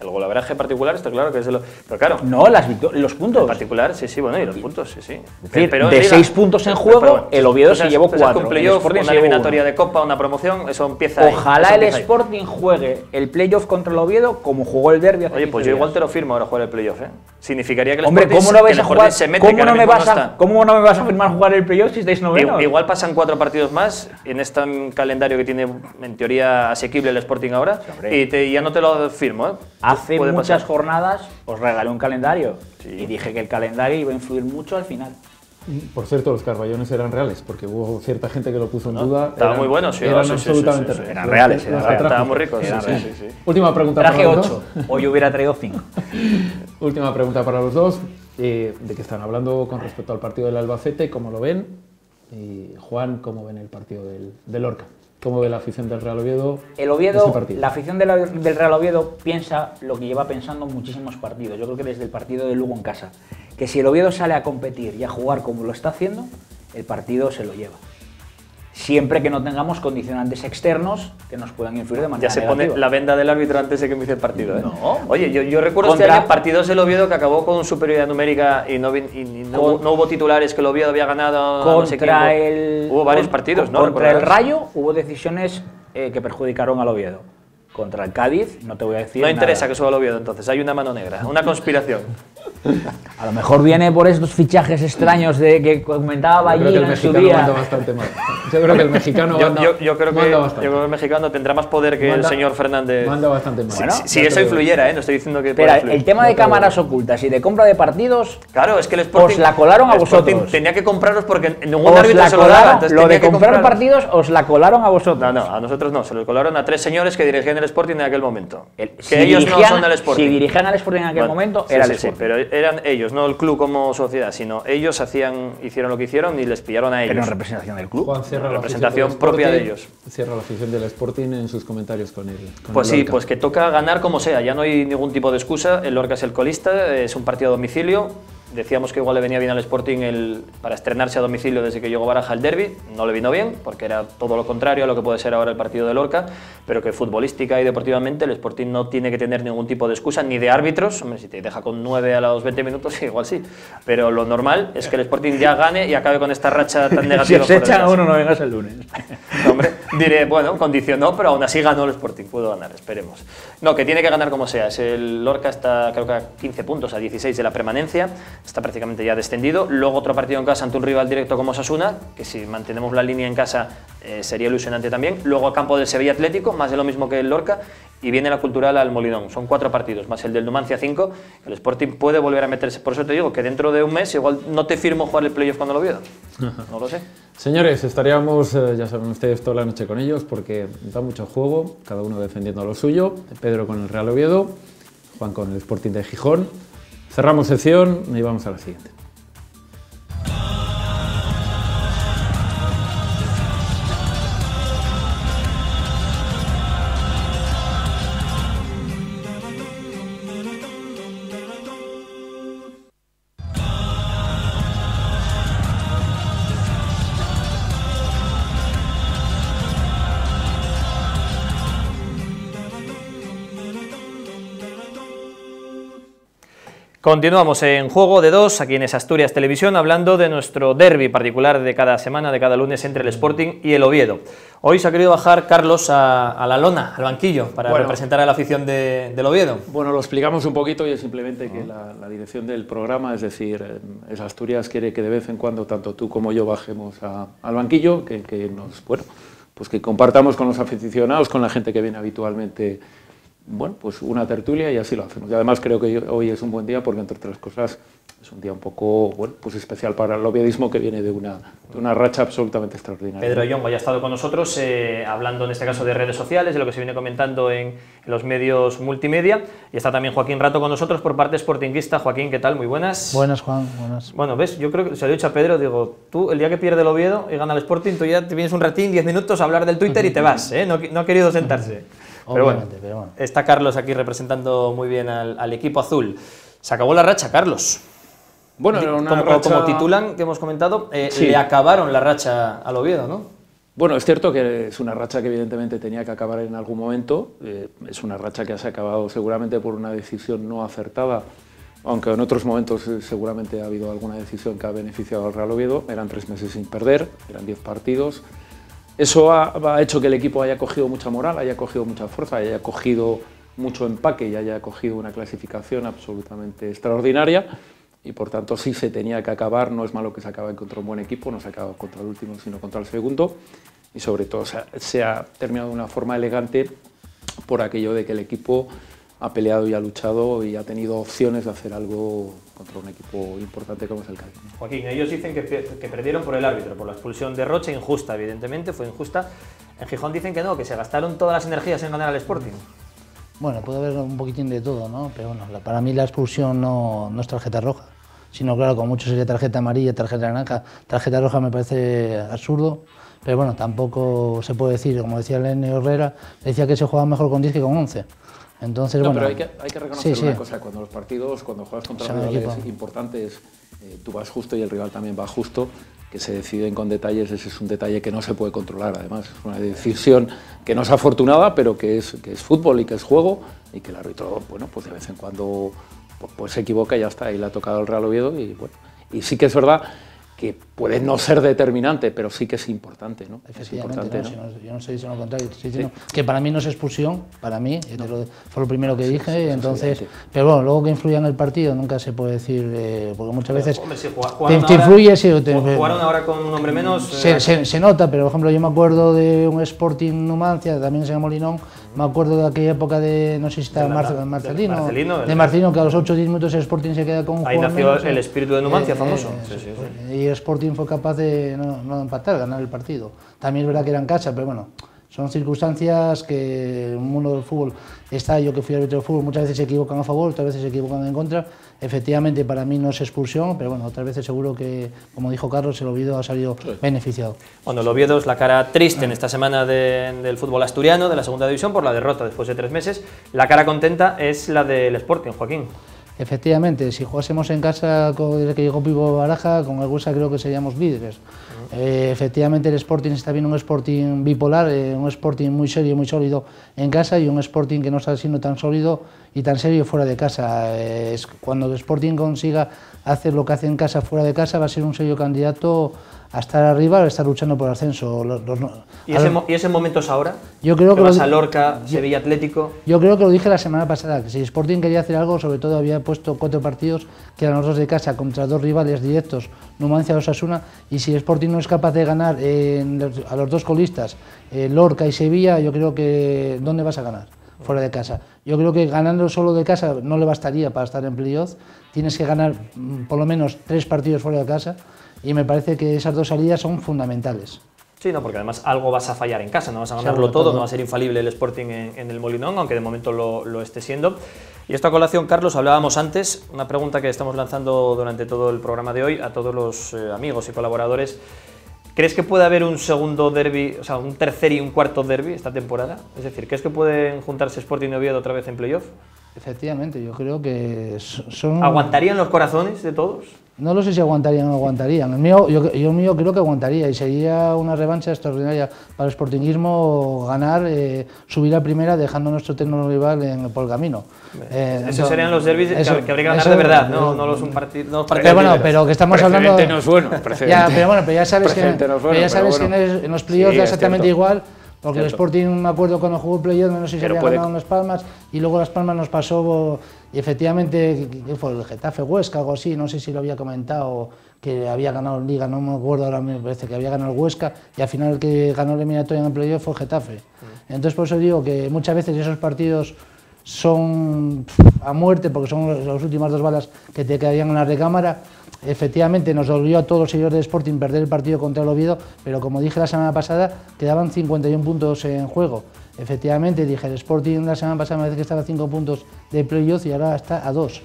El golaveraje particular está claro que es de lo... Pero claro... No, los puntos. En particular, sí, bueno, y los puntos, sí. Es decir, de 6 puntos en juego, el Oviedo se llevó 4. Un playoff, una eliminatoria de Copa, una promoción, eso empieza ahí. Ojalá el Sporting juegue el playoff contra el Oviedo como jugó el derbi hace 15 días. Oye, pues yo igual te lo firmo ahora jugar el playoff, significaría que el Hombre, Sporting, ¿cómo no vais el a Sporting jugar? se mete, ¿Cómo que no ahora me mismo vas no a, está. ¿cómo no me vas a firmar jugar el playoff si estáis novenos? Igual pasan 4 partidos más en este calendario que tiene en teoría asequible el Sporting ahora, y ya no te lo firmo. Hace Puede muchas pasar. jornadas os regalé un calendario y dije que el calendario iba a influir mucho al final. Por cierto, los carballones eran reales, porque hubo cierta gente que lo puso en duda. Estaba muy bueno, sí, Eran sí, absolutamente sí, sí, sí. reales. Eran reales, Los eran que Estaban trajo. muy ricos. Era Sí, real. sí, sí. Última pregunta Traje para los 8, dos. hoy hubiera traído 5. Última pregunta para los dos. ¿De qué están hablando con respecto al partido del Albacete? ¿Cómo lo ven? Y Juan, ¿cómo ven el partido del Lorca? ¿Cómo ve la afición del Real Oviedo? El Oviedo, ese partido? la afición del Real Oviedo piensa lo que lleva pensando en muchísimos partidos. Yo creo que desde el partido de Lugo en casa, que si el Oviedo sale a competir y a jugar como lo está haciendo, el partido se lo lleva. Siempre que no tengamos condicionantes externos que nos puedan influir de manera Ya se negativa. pone la venda del árbitro antes de que empiece el partido. ¿eh? No. Oye, yo recuerdo este Contra- año partidos del Oviedo que acabó con superioridad numérica y no hubo titulares que el Oviedo había ganado. No sé quién. Hubo varios partidos, ¿no? Contra el ¿Recuerdas? Rayo hubo decisiones que perjudicaron al Oviedo. Contra el Cádiz, no te voy a decir No interesa nada. que suba el Oviedo, entonces. Hay una mano negra, una conspiración. A lo mejor viene por estos fichajes extraños de que comentaba Yo creo que el Ballina en su mexicano manda día. bastante mal. Yo creo que el mexicano Yo manda, creo que, manda yo bastante. creo que el mexicano tendrá más poder que Manda- el señor Fernández. Manda bastante mal. Bueno, Si eso influyera, no estoy diciendo que pueda Espera, influir. el tema de cámaras ocultas y de compra de partidos, Claro, es que el Sporting. Os la colaron a el Sporting vosotros. Tenía que compraros porque ningún os árbitro la se lo daba. colaron, Entonces lo tenía de que comprar compraros. partidos os la colaron a vosotros. No, a nosotros no, se lo colaron a 3 señores que dirigían el Sporting en aquel momento. Si Que ellos no dirigían- son del Sporting. Si dirigían al Sporting en aquel Bueno, momento, sí, era sí, el sí, Sporting. pero eran ellos, no el club como sociedad, sino ellos hicieron lo que hicieron y les pillaron a Pero ellos. en representación del club. Juan cierra la representación afición del propia de Sporting, ellos. Cierra la afición del Sporting en sus comentarios con él. Pues sí, pues que toca ganar como sea, ya no hay ningún tipo de excusa. El Lorca es el colista, es un partido a domicilio. Decíamos que igual le venía bien al Sporting para estrenarse a domicilio desde que llegó Baraja al derbi. No le vino bien, porque era todo lo contrario a lo que puede ser ahora el partido de Lorca, pero que futbolística y deportivamente el Sporting no tiene que tener ningún tipo de excusa, ni de árbitros. Hombre, si te deja con 9 a los 20 minutos, igual sí. Pero lo normal es que el Sporting ya gane y acabe con esta racha tan Si negativa. os por echan a detrás. uno, no vengas el lunes. No, hombre, diré, bueno, condicionó, pero aún así ganó el Sporting, pudo ganar, esperemos. No, que tiene que ganar como sea. El Lorca está, creo que a 15 puntos, a 16 de la permanencia, está prácticamente ya descendido. Luego otro partido en casa ante un rival directo como Osasuna, que si mantenemos la línea en casa sería ilusionante también. Luego a campo del Sevilla Atlético, más de lo mismo que el Lorca, y viene la Cultural al Molinón. Son 4 partidos, más el del Numancia 5. El Sporting puede volver a meterse. Por eso te digo que dentro de un mes igual no te firmo jugar el playoff cuando lo Oviedo. No lo sé. Señores, estaríamos, ya saben ustedes, toda la noche con ellos porque da mucho juego, cada uno defendiendo lo suyo. Pedro con el Real Oviedo, Juan con el Sporting de Gijón. Cerramos sección y vamos a la siguiente. Continuamos en Juego de Dos, aquí en Asturias Televisión, hablando de nuestro derbi particular de cada semana, de cada lunes, entre el Sporting y el Oviedo. Hoy se ha querido bajar Carlos a la lona, al banquillo, para representar a la afición del Oviedo. Bueno, lo explicamos un poquito y es simplemente que la dirección del programa, es decir, es Asturias, quiere que de vez en cuando tanto tú como yo bajemos al banquillo, que nos, bueno, pues que compartamos con los aficionados, con la gente que viene habitualmente. Bueno, pues una tertulia y así lo hacemos. Y además creo que hoy es un buen día porque, entre otras cosas, es un día un poco, bueno, pues especial para el oviedismo, que viene de una racha absolutamente extraordinaria. Pedro Yongo ya ha estado con nosotros hablando en este caso de redes sociales, de lo que se viene comentando en los medios multimedia, y está también Joaquín Rato con nosotros por parte sportinguista. Joaquín, ¿qué tal? Muy buenas. Buenas, Juan, buenas. Bueno, ves, yo creo que se lo he dicho a Pedro, digo, tú el día que pierde el Oviedo y gana el Sporting, tú ya te vienes un ratín, 10 minutos a hablar del Twitter y te vas, ¿eh? No ha querido sentarse. Pero bueno, está Carlos aquí representando muy bien al equipo azul. Se acabó la racha, Carlos. Bueno, era una como racha... titulan, que hemos comentado, Sí. le acabaron la racha al Oviedo, ¿no? Bueno, es cierto que es una racha que evidentemente tenía que acabar en algún momento. Es una racha que se ha acabado seguramente por una decisión no acertada, aunque en otros momentos seguramente ha habido alguna decisión que ha beneficiado al Real Oviedo. Eran 3 meses sin perder, eran 10 partidos. Eso ha hecho que el equipo haya cogido mucha moral, haya cogido mucha fuerza, haya cogido mucho empaque y haya cogido una clasificación absolutamente extraordinaria, y por tanto sí se tenía que acabar. No es malo que se acabe contra un buen equipo, no se acaba contra el último sino contra el segundo, y sobre todo se ha terminado de una forma elegante por aquello de que el equipo ha peleado y ha luchado y ha tenido opciones de hacer algo contra un equipo importante como es el Cádiz. Joaquín, ellos dicen que perdieron por el árbitro, por la expulsión de Rocha, injusta, evidentemente, fue injusta. En Gijón dicen que no, que se gastaron todas las energías en ganar al Sporting. Bueno, puede haber un poquitín de todo, ¿no? Pero bueno, para mí la expulsión no es tarjeta roja, sino claro, con mucho sería tarjeta amarilla, tarjeta naranja. Tarjeta roja me parece absurdo, pero bueno, tampoco se puede decir, como decía Lenny Herrera, decía que se jugaba mejor con 10 que con 11. Entonces, no, bueno, pero hay que reconocer una cosa: cuando los partidos, cuando juegas contra rivales importantes, tú vas justo y el rival también va justo, que se deciden con detalles. Ese es un detalle que no se puede controlar, además es una decisión que no es afortunada, pero que es fútbol y que es juego, y que el árbitro, bueno, pues de vez en cuando pues se equivoca y ya está, y le ha tocado el Real Oviedo, y bueno, y sí que es verdad que puede no ser determinante, pero sí que es importante, ¿no? Efectivamente, es importante, ¿no? Yo no estoy diciendo lo contrario, estoy diciendo que para mí no es expulsión, para mí, fue lo primero que dije, entonces, pero bueno, luego que influya en el partido nunca se puede decir, porque muchas veces hombre, si te influye, si jugaron ahora con un hombre menos... Se nota, pero por ejemplo yo me acuerdo de un Sporting Numancia, también se llama Molinón, me acuerdo de aquella época de, no sé si estaba Marcelino, que a los 8 o 10 minutos el Sporting se queda con un ahí nació menos, el espíritu de Numancia famoso. Y el Sporting fue capaz de no empatar, ganar el partido. También es verdad que era en casa, pero bueno, son circunstancias que en el mundo del fútbol está. Yo que fui árbitro de fútbol, muchas veces se equivocan a favor, otras veces se equivocan en contra. Efectivamente, para mí no es expulsión, pero bueno, otras veces seguro que, como dijo Carlos, el Oviedo ha salido beneficiado. Bueno, el Oviedo es la cara triste en esta semana del fútbol asturiano, de la segunda división, por la derrota después de 3 meses. La cara contenta es la del Sporting, Joaquín. Efectivamente, si jugásemos en casa desde que llegó Pipo Baraja, con el Huesa creo que seríamos líderes. Efectivamente el Sporting está bien, un Sporting bipolar, un Sporting muy serio y muy sólido en casa, y un Sporting que no está siendo tan sólido y tan serio fuera de casa. Cuando el Sporting consiga hacer lo que hace en casa fuera de casa, va a ser un serio candidato a estar arriba, a estar luchando por ascenso. ¿Y ese momento es ahora? Yo creo que vas a Lorca, Sevilla Atlético. Yo creo que lo dije la semana pasada, que si Sporting quería hacer algo, sobre todo había puesto 4 partidos, que eran los 2 de casa, contra 2 rivales directos, Numancia y Osasuna, y si Sporting no es capaz de ganar a los 2 colistas, Lorca y Sevilla, yo creo que ¿dónde vas a ganar? Fuera de casa. Yo creo que ganando solo de casa no le bastaría para estar en playoff, tienes que ganar por lo menos 3 partidos fuera de casa, y me parece que esas 2 salidas son fundamentales. Sí, no, porque además algo vas a fallar en casa, no vas a ganarlo todo, no va a ser infalible el Sporting en el Molinón, aunque de momento lo esté siendo. Y esta colación, Carlos, hablábamos antes, una pregunta que estamos lanzando durante todo el programa de hoy a todos los amigos y colaboradores. ¿Crees que puede haber un segundo derbi, o sea, un tercer y un cuarto derbi esta temporada? Es decir, ¿crees que pueden juntarse Sporting y Oviedo otra vez en playoff? Efectivamente, yo creo que son... ¿Aguantarían los corazones de todos? No lo sé si aguantarían o no aguantarían. El mío creo que aguantaría, y sería una revancha extraordinaria para el sportinguismo ganar, subir a primera dejando a nuestro eterno rival por el camino. Esos serían los derbis que habría que ganar de verdad, no los partidos. Pero bueno, pero que estamos hablando... No es bueno, pero ya sabes que en los playoffs da exactamente igual. Porque el Sporting, me acuerdo cuando jugó el playoff, no sé si había ganado en Las Palmas, y luego Las Palmas nos pasó, y efectivamente, ¿qué fue? El Getafe Huesca, algo así, no sé si lo había comentado, que había ganado en Liga, no me acuerdo ahora, me parece que había ganado el Huesca, y al final el que ganó la eliminatoria en el playoff fue el Getafe. Entonces por eso digo que muchas veces esos partidos son a muerte, porque son las últimas 2 balas que te quedarían en la recámara. Efectivamente nos dolió a todos los seguidores de Sporting perder el partido contra el Oviedo, pero como dije la semana pasada, quedaban 51 puntos en juego. Efectivamente, dije, el Sporting la semana pasada me parece que estaba a 5 puntos de playoff y ahora está a 2.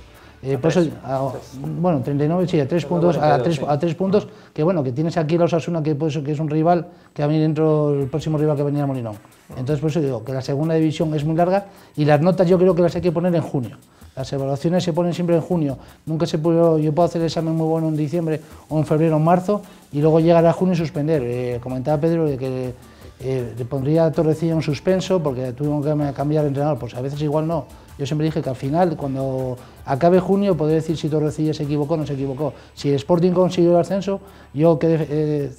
Bueno, 39, sí, a 3 puntos, a 3 puntos, que bueno, que tienes aquí a Osasuna, que es un rival que va a venir dentro, el próximo rival que va a venir a Molinón. Entonces por eso digo que la segunda división es muy larga, y las notas yo creo que las hay que poner en junio. Las evaluaciones se ponen siempre en junio. Nunca yo puedo hacer el examen muy bueno en diciembre o en febrero o en marzo, y luego llegar a junio y suspender. Comentaba Pedro de que le pondría a Torrecilla en suspenso porque tuvimos que cambiar de entrenador. Pues a veces igual no. Yo siempre dije que al final, cuando acabe junio, podré decir si Torrecilla se equivocó o no se equivocó. Si el Sporting consiguió el ascenso, yo que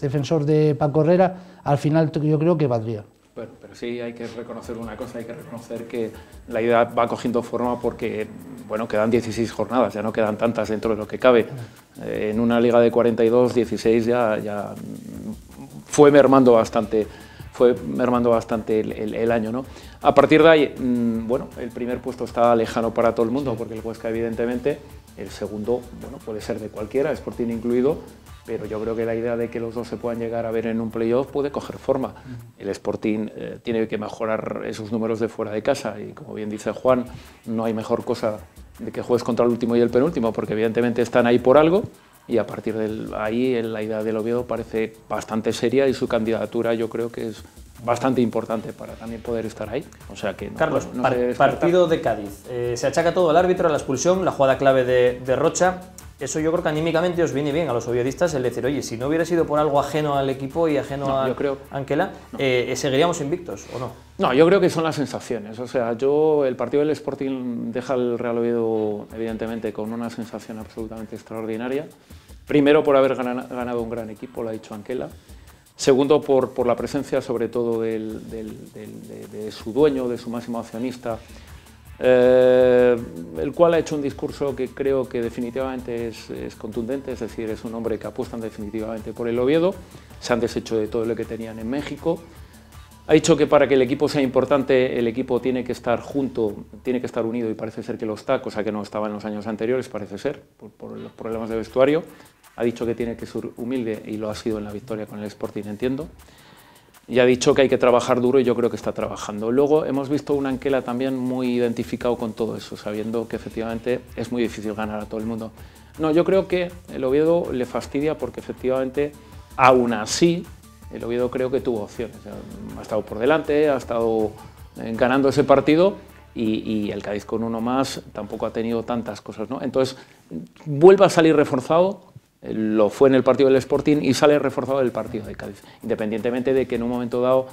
defensor de Paco Herrera, al final yo creo que valdría. Bueno, pero sí hay que reconocer una cosa, hay que reconocer que la idea va cogiendo forma porque, bueno, quedan 16 jornadas, ya no quedan tantas dentro de lo que cabe. En una liga de 42, 16 ya fue mermando bastante el año, ¿no? A partir de ahí, bueno, el primer puesto está lejano para todo el mundo, porque el Huesca, evidentemente, el segundo, bueno, puede ser de cualquiera, Sporting incluido, pero yo creo que la idea de que los dos se puedan llegar a ver en un playoff puede coger forma. El Sporting tiene que mejorar esos números de fuera de casa y, como bien dice Juan, no hay mejor cosa de que juegues contra el último y el penúltimo, porque evidentemente están ahí por algo y a partir de ahí la idea del Oviedo parece bastante seria y su candidatura yo creo que es bastante importante para también poder estar ahí. O sea que Carlos, partido de Cádiz. Se achaca todo al árbitro, a la expulsión, la jugada clave de Rocha. Eso yo creo que anímicamente os viene bien a los oviedistas el decir, oye, si no hubiera sido por algo ajeno al equipo y ajeno a Anquela, ¿seguiríamos invictos o no? No, yo creo que son las sensaciones. O sea, el partido del Sporting deja al Real Oviedo, evidentemente, con una sensación absolutamente extraordinaria. Primero, por haber ganado un gran equipo, lo ha dicho Anquela. Segundo, por la presencia, sobre todo, de su dueño, de su máximo accionista, el cual ha hecho un discurso que creo que definitivamente es contundente, es decir, es un hombre que apuestan definitivamente por el Oviedo, se han deshecho de todo lo que tenían en México, ha dicho que para que el equipo sea importante el equipo tiene que estar junto, tiene que estar unido y parece ser que lo está, cosa que no estaba en los años anteriores, parece ser, por los problemas de vestuario, ha dicho que tiene que ser humilde y lo ha sido en la victoria con el Sporting, entiendo. Y ha dicho que hay que trabajar duro y yo creo que está trabajando. Luego hemos visto un Anquela también muy identificado con todo eso, sabiendo que efectivamente es muy difícil ganar a todo el mundo. No, yo creo que el Oviedo le fastidia porque efectivamente, aún así, el Oviedo creo que tuvo opciones. Ha estado por delante, ha estado ganando ese partido y el Cádiz con uno más tampoco ha tenido tantas cosas, ¿no? Entonces, vuelve a salir reforzado. Lo fue en el partido del Sporting y sale reforzado del partido de Cádiz, independientemente de que en un momento dado,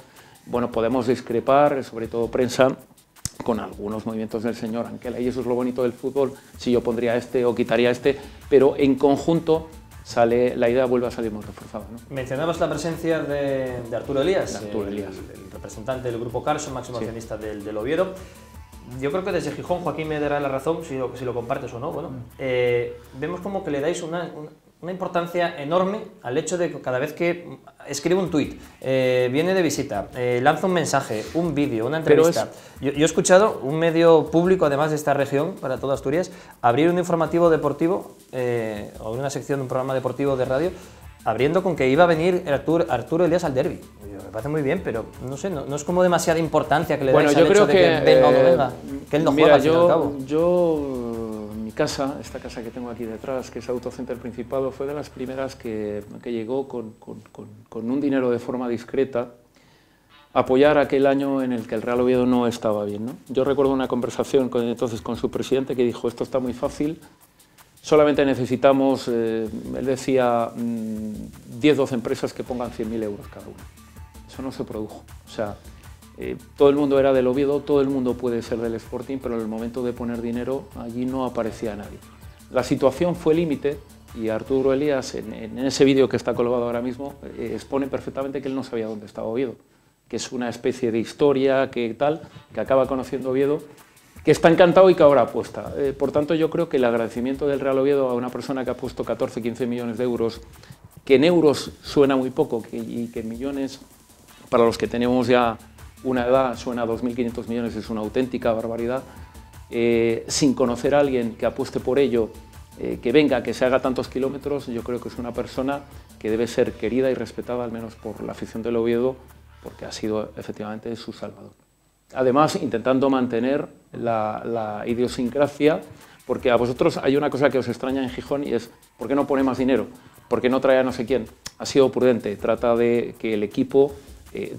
bueno, podemos discrepar, sobre todo prensa, con algunos movimientos del señor Anquela, y eso es lo bonito del fútbol, si yo pondría este o quitaría este, pero en conjunto la idea vuelve a salir muy reforzada, ¿no? Mencionabas la presencia de Arturo Elías, el representante del Grupo Carlson, máximo accionista del Oviedo. Yo creo que desde Gijón, Joaquín me dará la razón, si lo compartes o no, bueno, vemos como que le dais una importancia enorme al hecho de que cada vez que escribe un tuit, viene de visita, lanza un mensaje, un vídeo, una entrevista. Yo he escuchado un medio público, además de esta región, para toda Asturias, abrir un informativo deportivo, o una sección de un programa deportivo de radio, abriendo con que iba a venir Arturo Elías al derbi. Me parece muy bien, pero no sé, no es como demasiada importancia que le dais al hecho de que venga o no venga, que él no juega, al fin y al cabo. Mi casa, esta casa que tengo aquí detrás, que es Autocenter Principado, fue de las primeras que llegó con un dinero de forma discreta a apoyar aquel año en el que el Real Oviedo no estaba bien, ¿no? Yo recuerdo una conversación entonces con su presidente que dijo, esto está muy fácil, solamente necesitamos, él decía, 10-12 empresas que pongan 100.000 euros cada una. Eso no se produjo. O sea, todo el mundo era del Oviedo, todo el mundo puede ser del Sporting, pero en el momento de poner dinero allí no aparecía nadie. La situación fue límite y Arturo Elías, en ese vídeo que está colgado ahora mismo, expone perfectamente que él no sabía dónde estaba Oviedo, que es una especie de historia que acaba conociendo Oviedo, que está encantado y que ahora apuesta. Por tanto, yo creo que el agradecimiento del Real Oviedo a una persona que ha puesto 14-15 millones de euros, que en euros suena muy poco y que en millones, para los que tenemos ya una edad, suena a 2.500 millones, es una auténtica barbaridad, sin conocer a alguien que apueste por ello, que venga, que se haga tantos kilómetros, yo creo que es una persona que debe ser querida y respetada, al menos por la afición del Oviedo, porque ha sido efectivamente su salvador. Además, intentando mantener la idiosincrasia, porque a vosotros hay una cosa que os extraña en Gijón y es, ¿por qué no pone más dinero? ¿Por qué no trae a no sé quién? Ha sido prudente, trata de que el equipo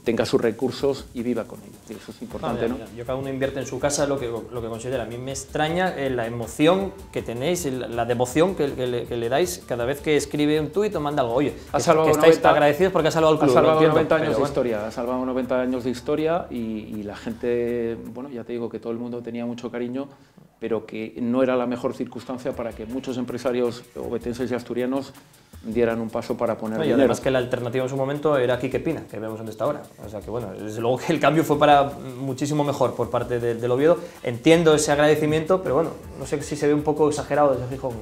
tenga sus recursos y viva con ellos. Y eso es importante, ¿no? Yo, cada uno invierte en su casa lo que considera. A mí me extraña la emoción que tenéis, la devoción que le dais cada vez que escribe un tuit o manda algo. Oye, que estáis agradecidos porque ha salvado al club. Ha salvado 90 años de historia, ha salvado 90 años de historia y la gente, bueno, ya te digo que todo el mundo tenía mucho cariño, pero que no era la mejor circunstancia para que muchos empresarios obetenses y asturianos dieran un paso para poner y dinero. además que la alternativa en su momento era Quique Pina, que vemos dónde está ahora. O sea que bueno, desde luego que el cambio fue para muchísimo mejor por parte del Oviedo. Entiendo ese agradecimiento, pero bueno, no sé si se ve un poco exagerado desde Gijón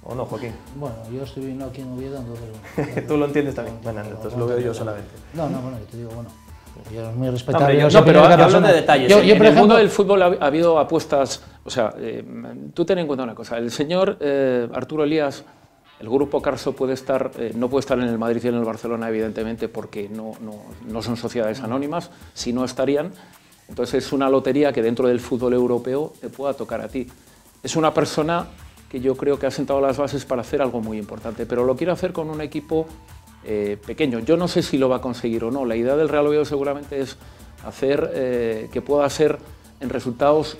o no, Joaquín. Bueno, yo estoy viendo aquí en Oviedo, entonces... Tú lo entiendes también. Bueno, entonces lo veo yo solamente. No, bueno, yo te digo, bueno... Yo es muy respetable. No, pero hablo de detalles. En el mundo del fútbol ha habido apuestas. O sea, tú ten en cuenta una cosa. El señor Arturo Elías, el grupo Carso puede estar, no puede estar en el Madrid y en el Barcelona, evidentemente, porque no son sociedades anónimas. Si no estarían. Entonces es una lotería que dentro del fútbol europeo te pueda tocar a ti. Es una persona que yo creo que ha sentado las bases para hacer algo muy importante, pero lo quiere hacer con un equipo pequeño. Yo no sé si lo va a conseguir o no. La idea del Real Oviedo seguramente es hacer que pueda ser en resultados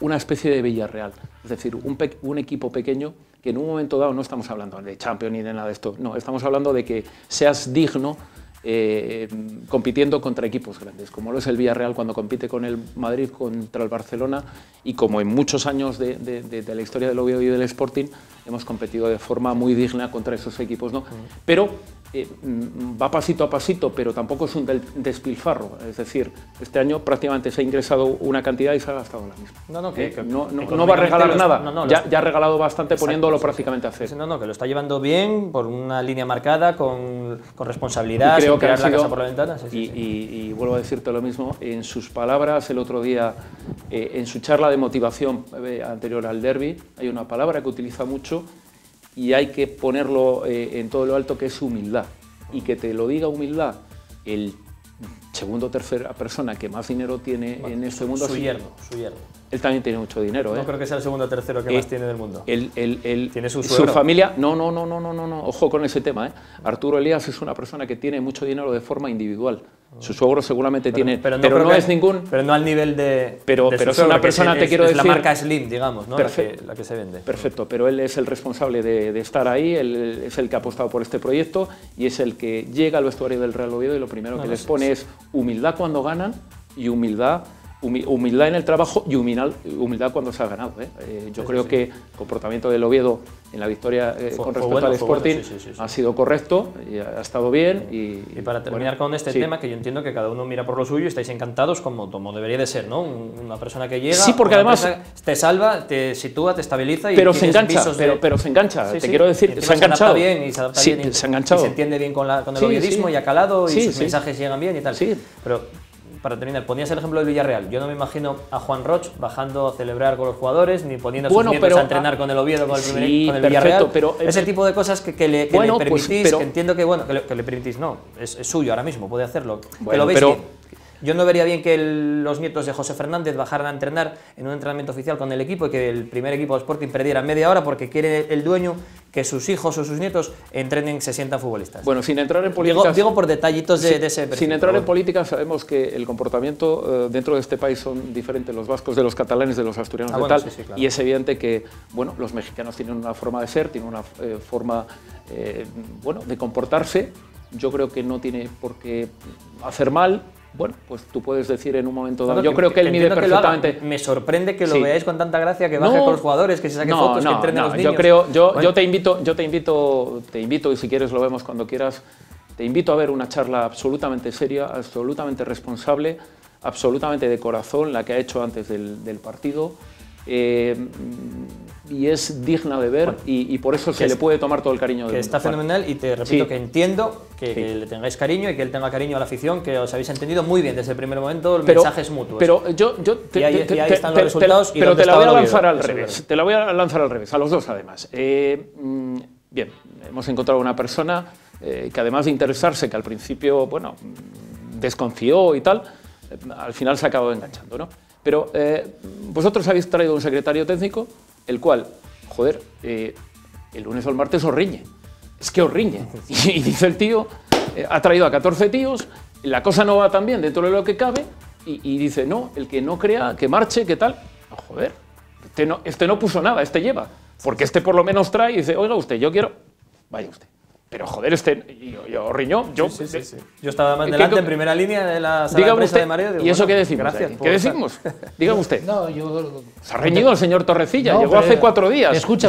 una especie de Villarreal, es decir, un equipo pequeño que en un momento dado, no estamos hablando de Champions ni de nada de esto, no, estamos hablando de que seas digno compitiendo contra equipos grandes, como lo es el Villarreal cuando compite con el Madrid contra el Barcelona, y como en muchos años de la historia del Oviedo y del Sporting hemos competido de forma muy digna contra esos equipos, ¿no? Pero va pasito a pasito, pero tampoco es un despilfarro. Es decir, este año prácticamente se ha ingresado una cantidad y se ha gastado la misma. No va a regalar nada. Ya ha regalado bastante poniéndolo prácticamente a cero. No, que lo está llevando bien, por una línea marcada, con responsabilidad, sin tirar la casa por la ventana. Y vuelvo a decirte lo mismo, en sus palabras el otro día, en su charla de motivación anterior al derbi, hay una palabra que utiliza mucho y hay que ponerlo en todo lo alto, que es humildad. Y que te lo diga humildad el segundo o tercera persona que más dinero tiene en este mundo. Su yerno. Él también tiene mucho dinero. No creo que sea el segundo o tercero que más tiene del mundo. Tiene su familia. No, ojo con ese tema. Arturo Elías es una persona que tiene mucho dinero de forma individual. Su suegro seguramente tiene, pero no es ningún... Pero no al nivel de... Pero es una persona, te quiero decir... Es la marca Slim, digamos, ¿no? La que se vende. Perfecto, pero él es el responsable de estar ahí, él es el que ha apostado por este proyecto y es el que llega al vestuario del Real Oviedo y lo primero que les pone es humildad cuando ganan y humildad en el trabajo y humildad cuando se ha ganado. Yo creo que el comportamiento del Oviedo en la victoria con respecto al Sporting ha sido correcto, y ha estado bien. Y para terminar con este tema, que yo entiendo que cada uno mira por lo suyo y estáis encantados como debería de ser, ¿no? Una persona que llega, porque además te salva, te sitúa, te estabiliza y pero se engancha, pero se engancha, te quiero decir, se ha enganchado. Se adapta bien, se ha enganchado. Y se entiende bien con el oviedismo y ha calado y sus mensajes llegan bien y tal. Pero para terminar, ponías el ejemplo del Villarreal. Yo no me imagino a Juan Roch bajando a celebrar con los jugadores, ni poniendo a sus nietos a entrenar con el Oviedo, con el Villarreal. Pero ese tipo de cosas que le permitís, que entiendo que le permitís, no, es suyo ahora mismo, puede hacerlo. Que lo veis bien. Yo no vería bien que los nietos de José Fernández bajaran a entrenar en un entrenamiento oficial con el equipo y que el primer equipo de Sporting perdiera media hora porque quiere el dueño que sus hijos o sus nietos entrenen, se sientan futbolistas. Bueno, sin entrar en política... Digo por detallitos de ese perfil. Sin entrar en política, sabemos que el comportamiento dentro de este país son diferentes los vascos de los catalanes, de los asturianos de tal, claro. Y es evidente que los mexicanos tienen una forma de ser, tienen una forma de comportarse. Yo creo que no tiene por qué hacer mal. Bueno, pues tú puedes decir en un momento dado. Yo creo que él mide perfectamente. Me sorprende que lo veáis con tanta gracia, que baje con los jugadores, que se saque fotos, que entrenen los niños. Yo te invito, y si quieres lo vemos cuando quieras, te invito a ver una charla absolutamente seria, absolutamente responsable, absolutamente de corazón, la que ha hecho antes del partido. Y es digna de ver, y por eso se le puede tomar todo el cariño del mundo. Está fenomenal, y te repito que entiendo que le tengáis cariño y que él tenga cariño a la afición, que os habéis entendido muy bien desde el primer momento, el mensaje es mutuo. Pero ahí están los resultados. Pero te la voy a lanzar al revés. Te la voy a lanzar al revés, a los dos además. Bien, hemos encontrado una persona que además de interesarse, que al principio, desconfió y tal, al final se ha acabado enganchando, ¿no? Pero vosotros habéis traído un secretario técnico, el cual, el lunes o el martes os riñe. Es que os riñe. Y dice el tío, ha traído a 14 tíos, la cosa no va tan bien dentro de lo que cabe, y dice, no, el que no crea, que marche, que tal. Este no puso nada, este lleva. Porque este por lo menos trae y dice, oiga usted, yo quiero... Vaya usted. Pero joder, yo riño, yo... Sí. Yo estaba más delante, en primera línea de la sala de prensa de Mareo. ¿Y eso qué decimos? Gracias. ¿Qué decimos? Dígame usted. No, yo... Se ha reñido el señor Torrecilla, no, llegó hace 4 días. Escucha,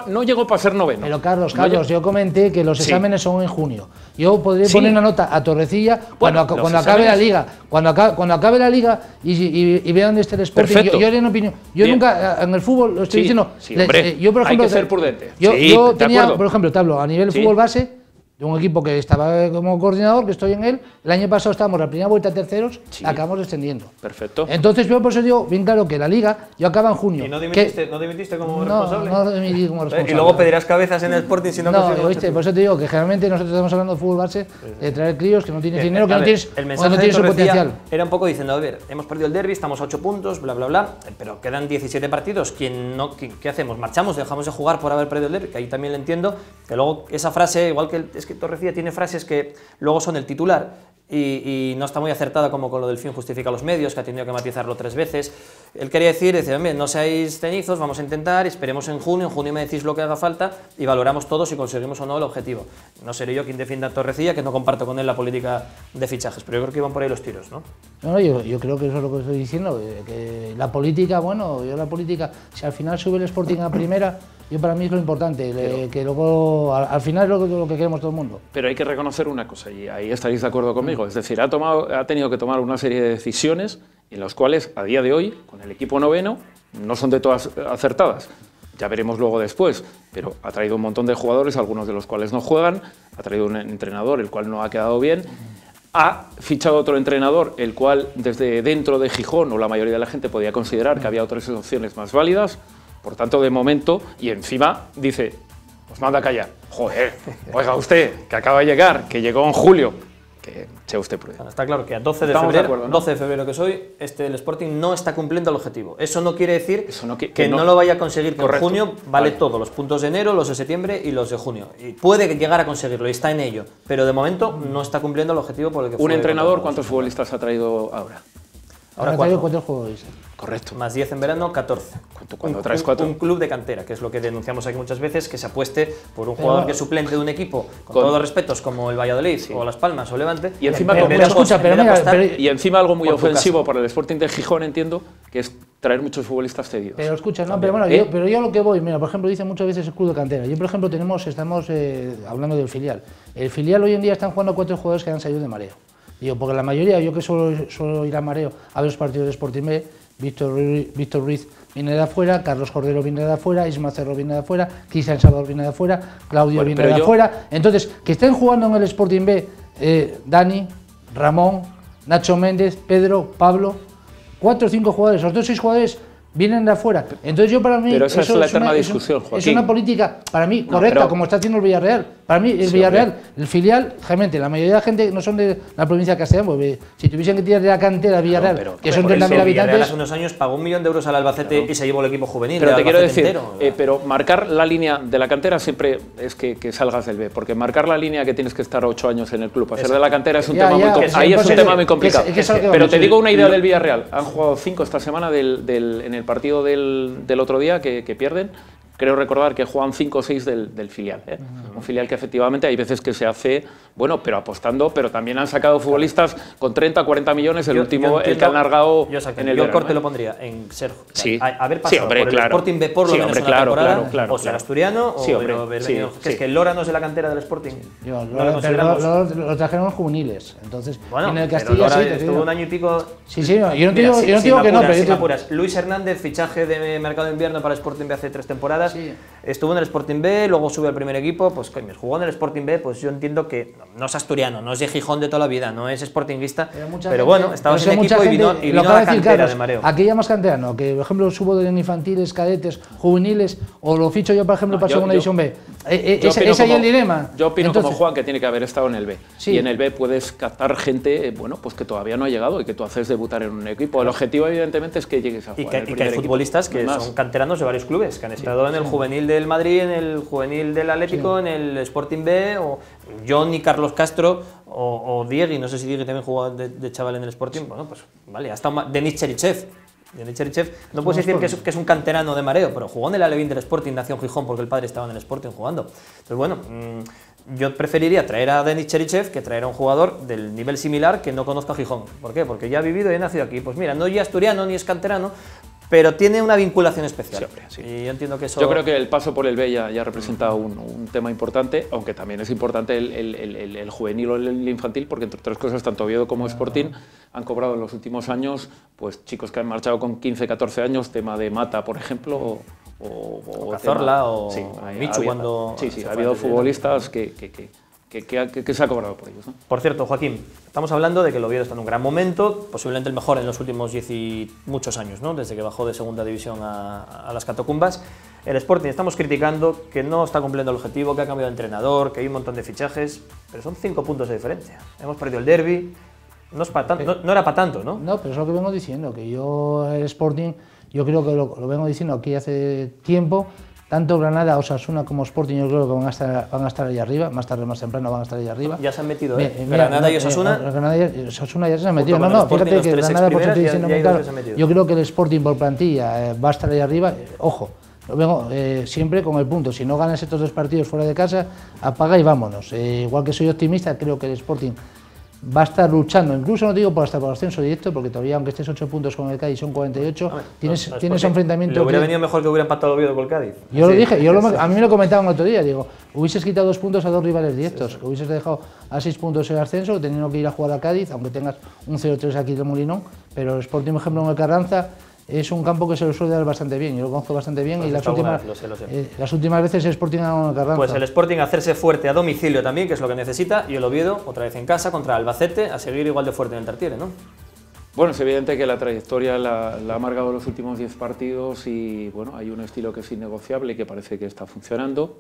no llegó para ser noveno. Pero Carlos, yo comenté que los exámenes son en junio. Yo podría poner una nota a Torrecilla cuando acabe la liga. Cuando acabe la liga y vea dónde esté el Sporting. Perfecto. Yo en opinión. Yo nunca, en el fútbol, lo estoy diciendo. Hombre, yo, por ejemplo, hay que ser prudente. Yo tenía, por ejemplo, te hablo a nivel fútbol base, de un equipo que estaba como coordinador, que estoy en él. El año pasado estábamos la primera vuelta terceros, acabamos descendiendo. Perfecto. Entonces yo por eso digo bien claro que la liga yo acaba en junio. ¿Y no dimitiste como responsable? No dimití como responsable. Y luego pedirás cabezas en el Sporting si no ¿viste? Por eso te digo que generalmente nosotros estamos hablando de fútbol base, de traer críos que no tienes dinero, que no tienes su potencial. Era un poco diciendo, a ver, hemos perdido el derbi, estamos a 8 puntos, bla, bla, bla, pero quedan 17 partidos. ¿Qué hacemos? ¿Marchamos? ¿Dejamos de jugar por haber perdido el derbi? Que ahí también lo entiendo. Que luego esa frase, igual que es que Torrecilla tiene frases que luego son el titular y no está muy acertada, como con lo del fin justifica los medios, que ha tenido que matizarlo 3 veces. Él quería decir, no seáis cenizos, vamos a intentar, esperemos en junio me decís lo que haga falta y valoramos todos si conseguimos o no el objetivo. No seré yo quien defienda a Torrecilla, que no comparto con él la política de fichajes, pero yo creo que iban por ahí los tiros, ¿no? No, yo creo que eso es lo que estoy diciendo, que la política, si al final sube el Sporting a primera, para mí es lo importante, que luego al final es lo que queremos todo el mundo. Pero hay que reconocer una cosa, y ahí estaréis de acuerdo conmigo, es decir, ha tenido que tomar una serie de decisiones en las cuales a día de hoy, con el equipo noveno, no son de todas acertadas. Ya veremos luego después, pero ha traído un montón de jugadores, algunos de los cuales no juegan, ha traído un entrenador el cual no ha quedado bien, ha fichado otro entrenador el cual desde dentro de Gijón, o la mayoría de la gente podía considerar que había otras opciones más válidas. Por tanto, de momento, y encima dice, os manda a callar. Joder, oiga usted, que acaba de llegar, que llegó en julio, que sea usted prudente. Bueno, está claro que a 12 de febrero que soy, el Sporting no está cumpliendo el objetivo. Eso no quiere decir que no lo vaya a conseguir, que en junio vale todo, los puntos de enero, los de septiembre y los de junio. Y puede llegar a conseguirlo y está en ello, pero de momento no está cumpliendo el objetivo por el que fue. ¿Un entrenador cuántos futbolistas ha traído ahora? Ahora ha traído 4 jugadores. Correcto. Más 10 en verano, 14. Cuando traes 4. Un club de cantera, que es lo que denunciamos aquí muchas veces, que se apueste por un jugador que es suplente de un equipo, con todos los respetos, como el Valladolid o Las Palmas o Levante. Y encima, y encima algo muy ofensivo para el Sporting de Gijón, entiendo, que es traer muchos futbolistas cedidos. Pero escucha, pero yo lo que voy, por ejemplo, dicen muchas veces el club de cantera. Yo, por ejemplo, estamos hablando del filial. El filial hoy en día están jugando 4 jugadores que han salido de Mareo. Porque la mayoría, yo que suelo ir a Mareo a ver los partidos de Sporting B, Víctor Ruiz viene de afuera, Carlos Cordero viene de afuera, Isma Cerro viene de afuera, Cristian Salvador viene de afuera, Claudio viene de afuera. Entonces, que estén jugando en el Sporting B Dani, Ramón, Nacho Méndez, Pedro, Pablo, 4 o 5 jugadores, los 2 o 6 jugadores vienen de afuera. Entonces yo para mí pero esa es la eterna discusión, Joaquín. Es una política para mí correcta, como está haciendo el Villarreal. Para mí el Villarreal, el filial, realmente la mayoría de la gente no son de la provincia de Castellón, porque si tuviesen que tirar de la cantera Villarreal, que son 30.000 habitantes. Hace unos años pagó 1 millón de euros al Albacete y se llevó el equipo juvenil. Pero te quiero decir, pero marcar la línea de la cantera siempre es que salgas del B, porque marcar la línea que tienes que estar 8 años en el club, hacer de la cantera es un tema muy complicado. Pero te digo una idea del Villarreal, han jugado 5 esta semana en el partido del otro día que pierden. Creo recordar que juegan 5 o 6 del filial. Un filial que efectivamente hay veces que se hace, pero apostando, pero también han sacado futbolistas con 30, 40 millones, el último, el que han largado en el verano. Yo el corte lo pondría en ser, haber pasado por el Sporting B por lo menos en la temporada, o ser asturiano, que es que el Lora no es de la cantera del Sporting. Lo trajeron juveniles, entonces en el Castilla estuvo 1 año y pico. Yo no digo que no, pero Luis Hernández, fichaje de mercado de invierno para el Sporting B hace 3 temporadas. Estuvo en el Sporting B, luego sube al primer equipo, pues jugó en el Sporting B, pues yo entiendo que no es asturiano, no es de Gijón de toda la vida, no es sportinguista, pero bueno, estaba en equipo y vino a la cantera de Mareo. Aquí llamas canterano, que por ejemplo subo de infantiles, cadetes, juveniles, o lo ficho yo, por ejemplo, pasó en una división B. Ese es el dilema. Yo opino como Juan que tiene que haber estado en el B. Y en el B puedes captar gente pues que todavía no ha llegado y que tú haces debutar en un equipo. El objetivo, evidentemente, es que llegues a jugar. Y que hay futbolistas que son canteranos de varios clubes, que han estado en el juvenil del Madrid, en el juvenil del Atlético, en el Sporting B, o John y Carlos Castro, o Diegui, no sé si Diegui también jugó de chaval en el Sporting. Bueno, pues vale, ha estado Denis Cherichev. No puedes decir que es un canterano de Mareo, pero jugó en el Alevín del Sporting, nació en Gijón porque el padre estaba en el Sporting jugando. Entonces, bueno, Yo preferiría traer a Denis Cherichev que traer a un jugador del nivel similar que no conozca a Gijón. ¿Por qué? Porque ya ha vivido y ha nacido aquí. Pues mira, no es asturiano ni es canterano, pero tiene una vinculación especial. Sí, hombre, sí. Y yo entiendo que eso... Yo creo que el paso por el B ya representa un tema importante, aunque también es importante el juvenil o el infantil, porque entre otras cosas, tanto Oviedo como Sporting han cobrado en los últimos años pues chicos que han marchado con 15, 14 años, tema de Mata, por ejemplo, o Cazorla, o sí, Michu cuando... Sí, ha habido futbolistas que se ha cobrado por ellos, ¿no? Por cierto, Joaquín, estamos hablando de que el Oviedo está en un gran momento, posiblemente el mejor en los últimos 10 y muchos años, ¿no? Desde que bajó de segunda división a las catacumbas. El Sporting estamos criticando que no está cumpliendo el objetivo, que ha cambiado de entrenador, que hay un montón de fichajes, pero son 5 puntos de diferencia. Hemos perdido el derbi, no era para tanto, ¿no? No, pero es lo que vengo diciendo, que yo el Sporting, yo creo que lo vengo diciendo aquí hace tiempo. Tanto Granada, Osasuna como Sporting yo creo que van a estar ahí arriba, más tarde o más temprano van a estar ahí arriba. Ya se han metido, Granada y Osasuna. Granada y Osasuna ya se han metido. No, fíjate que Granada, por estoy diciendo muy claro, yo creo que el Sporting por plantilla va a estar ahí arriba. Ojo, lo vengo siempre con el punto, si no ganas estos 2 partidos fuera de casa, apaga y vámonos. Igual que soy optimista, creo que el Sporting va a estar luchando, incluso no digo por hasta por ascenso directo, porque todavía aunque estés 8 puntos con el Cádiz son 48, tienes enfrentamiento... ¿Le hubiera venido mejor que hubiera empatado el Oviedo con el Cádiz? Yo lo dije, a mí me lo comentaban el otro día, digo, hubieses quitado 2 puntos a 2 rivales directos, que hubieses dejado a 6 puntos el ascenso, teniendo que ir a jugar a Cádiz, aunque tengas un 0-3 aquí del Molinón, pero el Sporting, por ejemplo, en el Carranza, es un campo que se lo suele dar bastante bien, yo lo conozco bastante bien, pues y las últimas veces el Sporting ha ganado en el Carranza. Pues el Sporting hacerse fuerte a domicilio también, que es lo que necesita, y el Oviedo otra vez en casa contra Albacete a seguir igual de fuerte en el Tartiere, ¿no? Bueno, es evidente que la trayectoria la ha marcado los últimos 10 partidos y bueno, hay un estilo que es innegociable y que parece que está funcionando.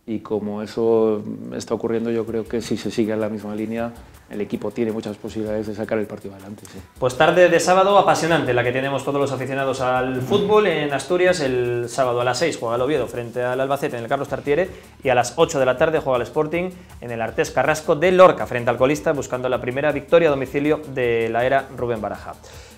Y como eso está ocurriendo, yo creo que si se sigue en la misma línea, el equipo tiene muchas posibilidades de sacar el partido adelante. Sí. Pues tarde de sábado apasionante, la que tenemos todos los aficionados al fútbol en Asturias. El sábado a las 6 juega el Oviedo frente al Albacete en el Carlos Tartiere y a las 8 de la tarde juega el Sporting en el Artés Carrasco de Lorca frente al colista, buscando la primera victoria a domicilio de la era Rubén Baraja.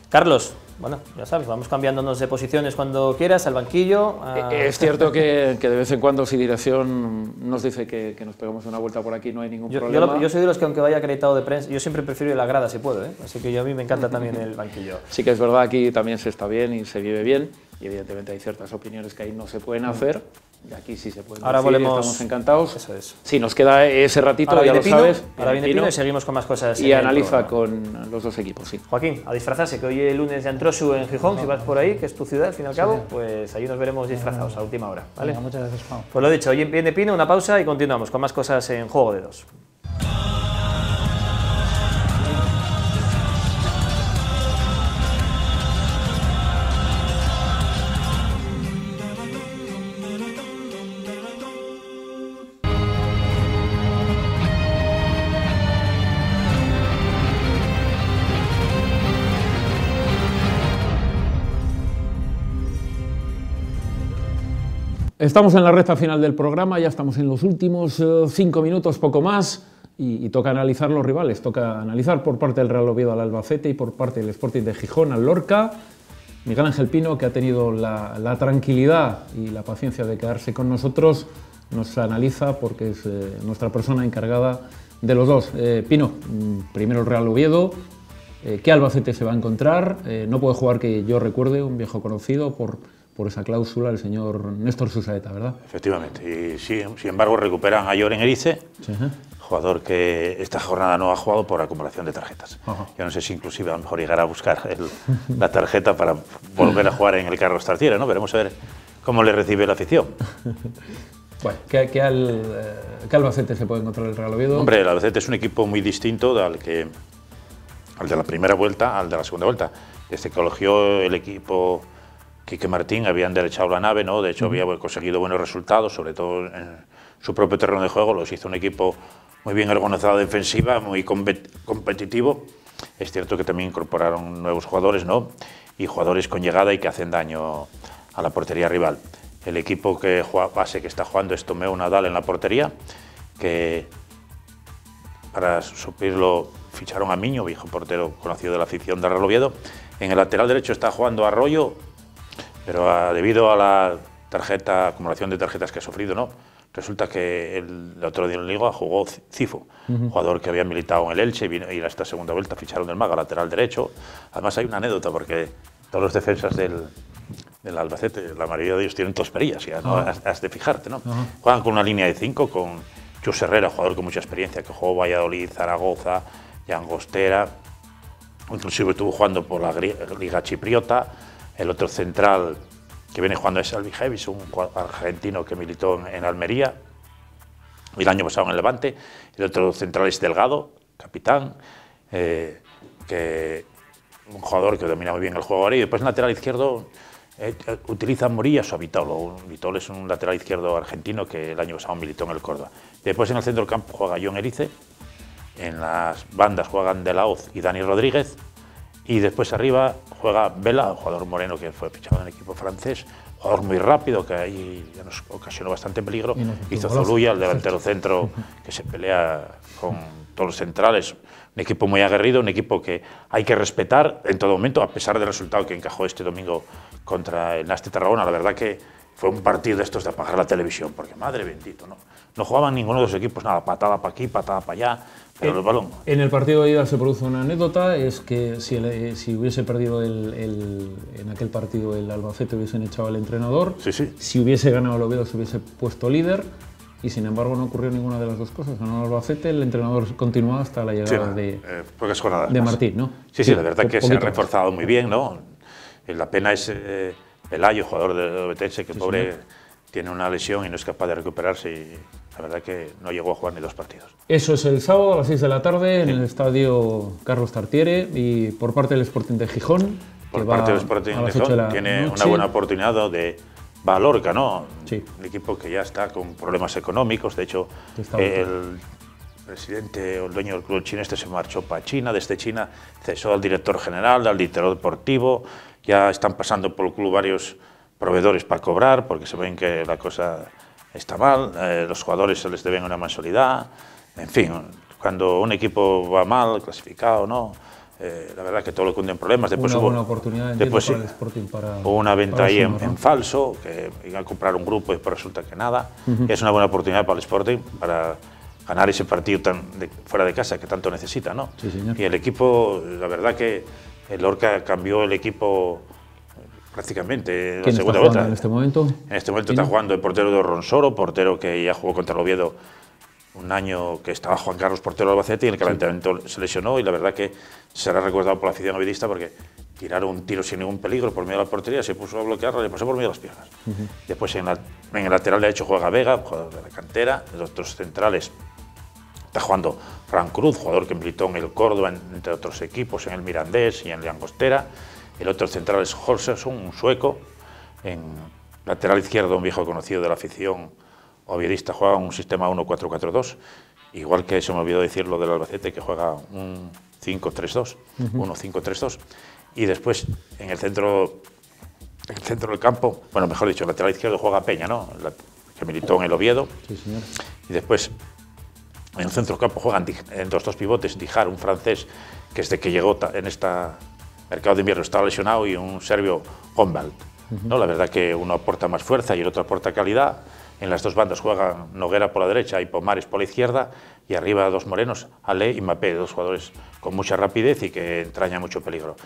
Carlos, bueno, ya sabes, vamos cambiándonos de posiciones cuando quieras, al banquillo. Es cierto que de vez en cuando, si dirección nos dice que nos pegamos una vuelta por aquí, no hay ningún problema. Yo soy de los que, aunque vaya acreditado de prensa, yo siempre prefiero la grada si puedo, ¿eh? Así que a mí me encanta también el banquillo. Sí que es verdad, aquí también se está bien y se vive bien, y evidentemente hay ciertas opiniones que ahí no se pueden hacer. Y aquí sí se puede. Ahora volvemos. Estamos encantados. Eso es. Sí, nos queda ese ratito, ahora ya lo Pino, sabes. Ahora viene Pino y seguimos con más cosas. Y analiza con los 2 equipos, sí. Joaquín, a disfrazarse, que hoy el lunes de Antrosu en Gijón, si vas por ahí, que es tu ciudad, al fin y al cabo, pues allí nos veremos disfrazados a última hora, ¿vale? Venga, muchas gracias, Juan. Pues lo dicho, hoy viene Pino, una pausa y continuamos con más cosas en Juego de Dos. Estamos en la recta final del programa, ya estamos en los últimos 5 minutos, poco más, y toca analizar los rivales. Toca analizar por parte del Real Oviedo al Albacete y por parte del Sporting de Gijón al Lorca. Miguel Ángel Pino, que ha tenido la tranquilidad y la paciencia de quedarse con nosotros, nos analiza porque es nuestra persona encargada de los dos. Pino, primero el Real Oviedo. ¿Qué Albacete se va a encontrar? No puede jugar, que yo recuerde, un viejo conocido por esa cláusula, el señor Néstor Susaeta, ¿verdad? Efectivamente, y sin embargo recuperan a Lloren Erice, jugador que esta jornada no ha jugado por acumulación de tarjetas. Yo no sé si inclusive a lo mejor llegará a buscar la tarjeta para volver a jugar en el Carlos Tartiere, ¿no? Veremos a ver cómo le recibe la afición. Bueno, ¿qué Albacete se puede encontrar el Real Oviedo? Hombre, el Albacete es un equipo muy distinto al de la primera vuelta al de la segunda vuelta. Desde que elogió el equipo Quique Martín, había enderechado la nave, ¿no? De hecho, había conseguido buenos resultados, sobre todo en su propio terreno de juego. Los hizo un equipo muy bien organizado defensiva, muy competitivo. Es cierto que también incorporaron nuevos jugadores, ¿no? Y jugadores con llegada y que hacen daño a la portería rival. El equipo que juega base, que está jugando, es Tomeu Nadal en la portería, que para suplirlo ficharon a Miño, viejo portero conocido de la afición de Real Oviedo. En el lateral derecho está jugando Arroyo, pero debido a la acumulación de tarjetas que ha sufrido, no resulta que el otro día en Liga jugó Cifo, jugador que había militado en el Elche y a esta segunda vuelta ficharon del Málaga, lateral derecho. Además hay una anécdota porque todos los defensas del Albacete, la mayoría de ellos tienen tosperillas, ya no has de fijarte, ¿no? Juegan con una línea de 5 con Chus Herrera, jugador con mucha experiencia, que jugó Valladolid, Zaragoza, Llangostera, inclusive estuvo jugando por la Liga Chipriota. El otro central que viene jugando es Albi Hevis, un argentino que militó en Almería y el año pasado en el Levante. El otro central es Delgado, capitán, un jugador que domina muy bien el juego ahora. Y después en lateral izquierdo utiliza Morillas o Vitolo. Vitolo es un lateral izquierdo argentino que el año pasado militó en el Córdoba. Después en el centro del campo juega John Erice, en las bandas juegan De La Hoz y Dani Rodríguez, y después arriba juega Vela, un jugador moreno que fue fichado en el equipo francés, jugador muy rápido que ahí ya nos ocasionó bastante peligro. Hizo Zoluya, el delantero centro que se pelea con todos los centrales. Un equipo muy aguerrido, un equipo que hay que respetar en todo momento, a pesar del resultado que encajó este domingo contra el Nasti Tarragona. La verdad que fue un partido de estos de apagar la televisión, porque madre bendito, no jugaban ninguno de los equipos, nada, patada para aquí, patada para allá, pero el balón. En el partido de ida se produce una anécdota, es que si hubiese perdido en aquel partido el Albacete hubiesen echado al entrenador, si hubiese ganado el Oviedo se hubiese puesto líder, y sin embargo no ocurrió ninguna de las dos cosas. Ganó el Albacete, el entrenador continuó hasta la llegada de Martín, ¿no? Sí, la verdad que se ha reforzado muy bien, ¿no? La pena es Pelayo, jugador del Obetense, que pobre tiene una lesión y no es capaz de recuperarse, y la verdad que no llegó a jugar ni 2 partidos. Eso es el sábado a las 6 de la tarde en el estadio Carlos Tartiere, y por parte del Sporting de Gijón, por parte del Sporting de Gijón tiene una buena oportunidad de Lorca, ¿no? Un equipo que ya está con problemas económicos. De hecho, el presidente o el dueño del club chino se marchó para China, desde China cesó al director general, al director deportivo. Ya están pasando por el club varios proveedores para cobrar, porque se ven que la cosa está mal. Los jugadores se les deben una mensualidad. En fin, cuando un equipo va mal, clasificado, ¿no? La verdad que todo lo cunde en problemas. Después hubo una oportunidad para el Sporting hubo una venta ahí en falso, que iban a comprar un grupo y después resulta que nada. Es una buena oportunidad para el Sporting para ganar ese partido fuera de casa que tanto necesita, ¿no? Sí, señor. Y el equipo, la verdad que el Lorca cambió el equipo prácticamente en la segunda vuelta. ¿En este momento? En este momento está jugando el portero de Ronsoro, portero que ya jugó contra el Oviedo un año, que estaba Juan Carlos, portero del Albacete, y en el calentamiento se lesionó, y la verdad que será recordado por la afición ovidista porque tiraron un tiro sin ningún peligro por medio de la portería, se puso a bloquearla y le pasó por medio de las piernas. Después en el lateral derecho juega Vega, jugador de la cantera. En los otros centrales está jugando Fran Cruz, jugador que militó en el Córdoba, entre otros equipos, en el Mirandés y en Llangostera. El otro central es Holserson, un sueco. En lateral izquierdo, un viejo conocido de la afición ovidista, juega un sistema 1-4-4-2, igual que se me olvidó decir lo del Albacete, que juega un 5-3-2, 1-5-3-2. Y después en el centro del campo, bueno, mejor dicho, el lateral izquierdo juega Peña, ¿no? Que militó en el Oviedo. Sí, señor. Y después en el centro del campo juegan dos pivotes, Dijar, un francés que desde que llegó en este mercado de invierno estaba lesionado, y un serbio, Hombald. ¿No? La verdad que uno aporta más fuerza y el otro aporta calidad. En las dos bandas juegan Noguera por la derecha y Pomares por la izquierda, y arriba dos morenos, Ale y Mapé, dos jugadores con mucha rapidez y que entrañan mucho peligro.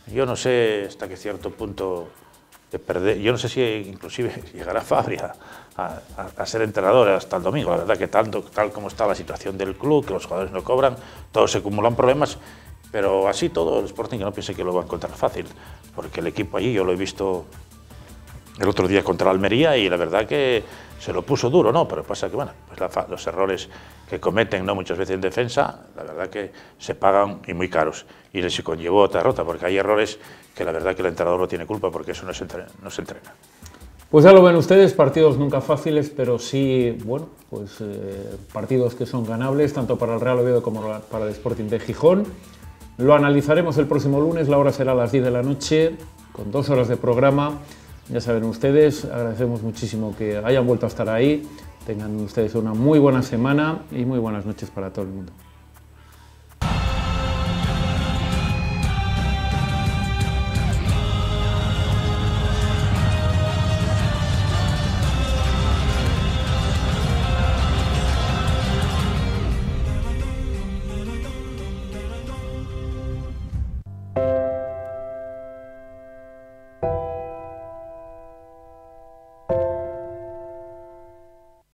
Yo no sé hasta qué cierto punto de perder, yo no sé si inclusive llegará Fabri a ser entrenador hasta el domingo. La verdad que tal como está la situación del club, que los jugadores no cobran, todos se acumulan problemas, pero así todo el Sporting, que no piense que lo va a encontrar fácil, porque el equipo allí yo lo he visto el otro día contra Almería y la verdad que se lo puso duro, ¿no? Pero pasa que, bueno, pues los errores que cometen, ¿no?, muchas veces en defensa, la verdad que se pagan y muy caros. Y les conllevó otra derrota, porque hay errores que la verdad que el entrenador no tiene culpa, porque eso no se entrena. Pues ya lo ven ustedes, partidos nunca fáciles, pero sí, bueno, pues partidos que son ganables, tanto para el Real Oviedo como para el Sporting de Gijón. Lo analizaremos el próximo lunes, la hora será a las 10 de la noche, con 2 horas de programa. Ya saben ustedes, agradecemos muchísimo que hayan vuelto a estar ahí. Tengan ustedes una muy buena semana y muy buenas noches para todo el mundo.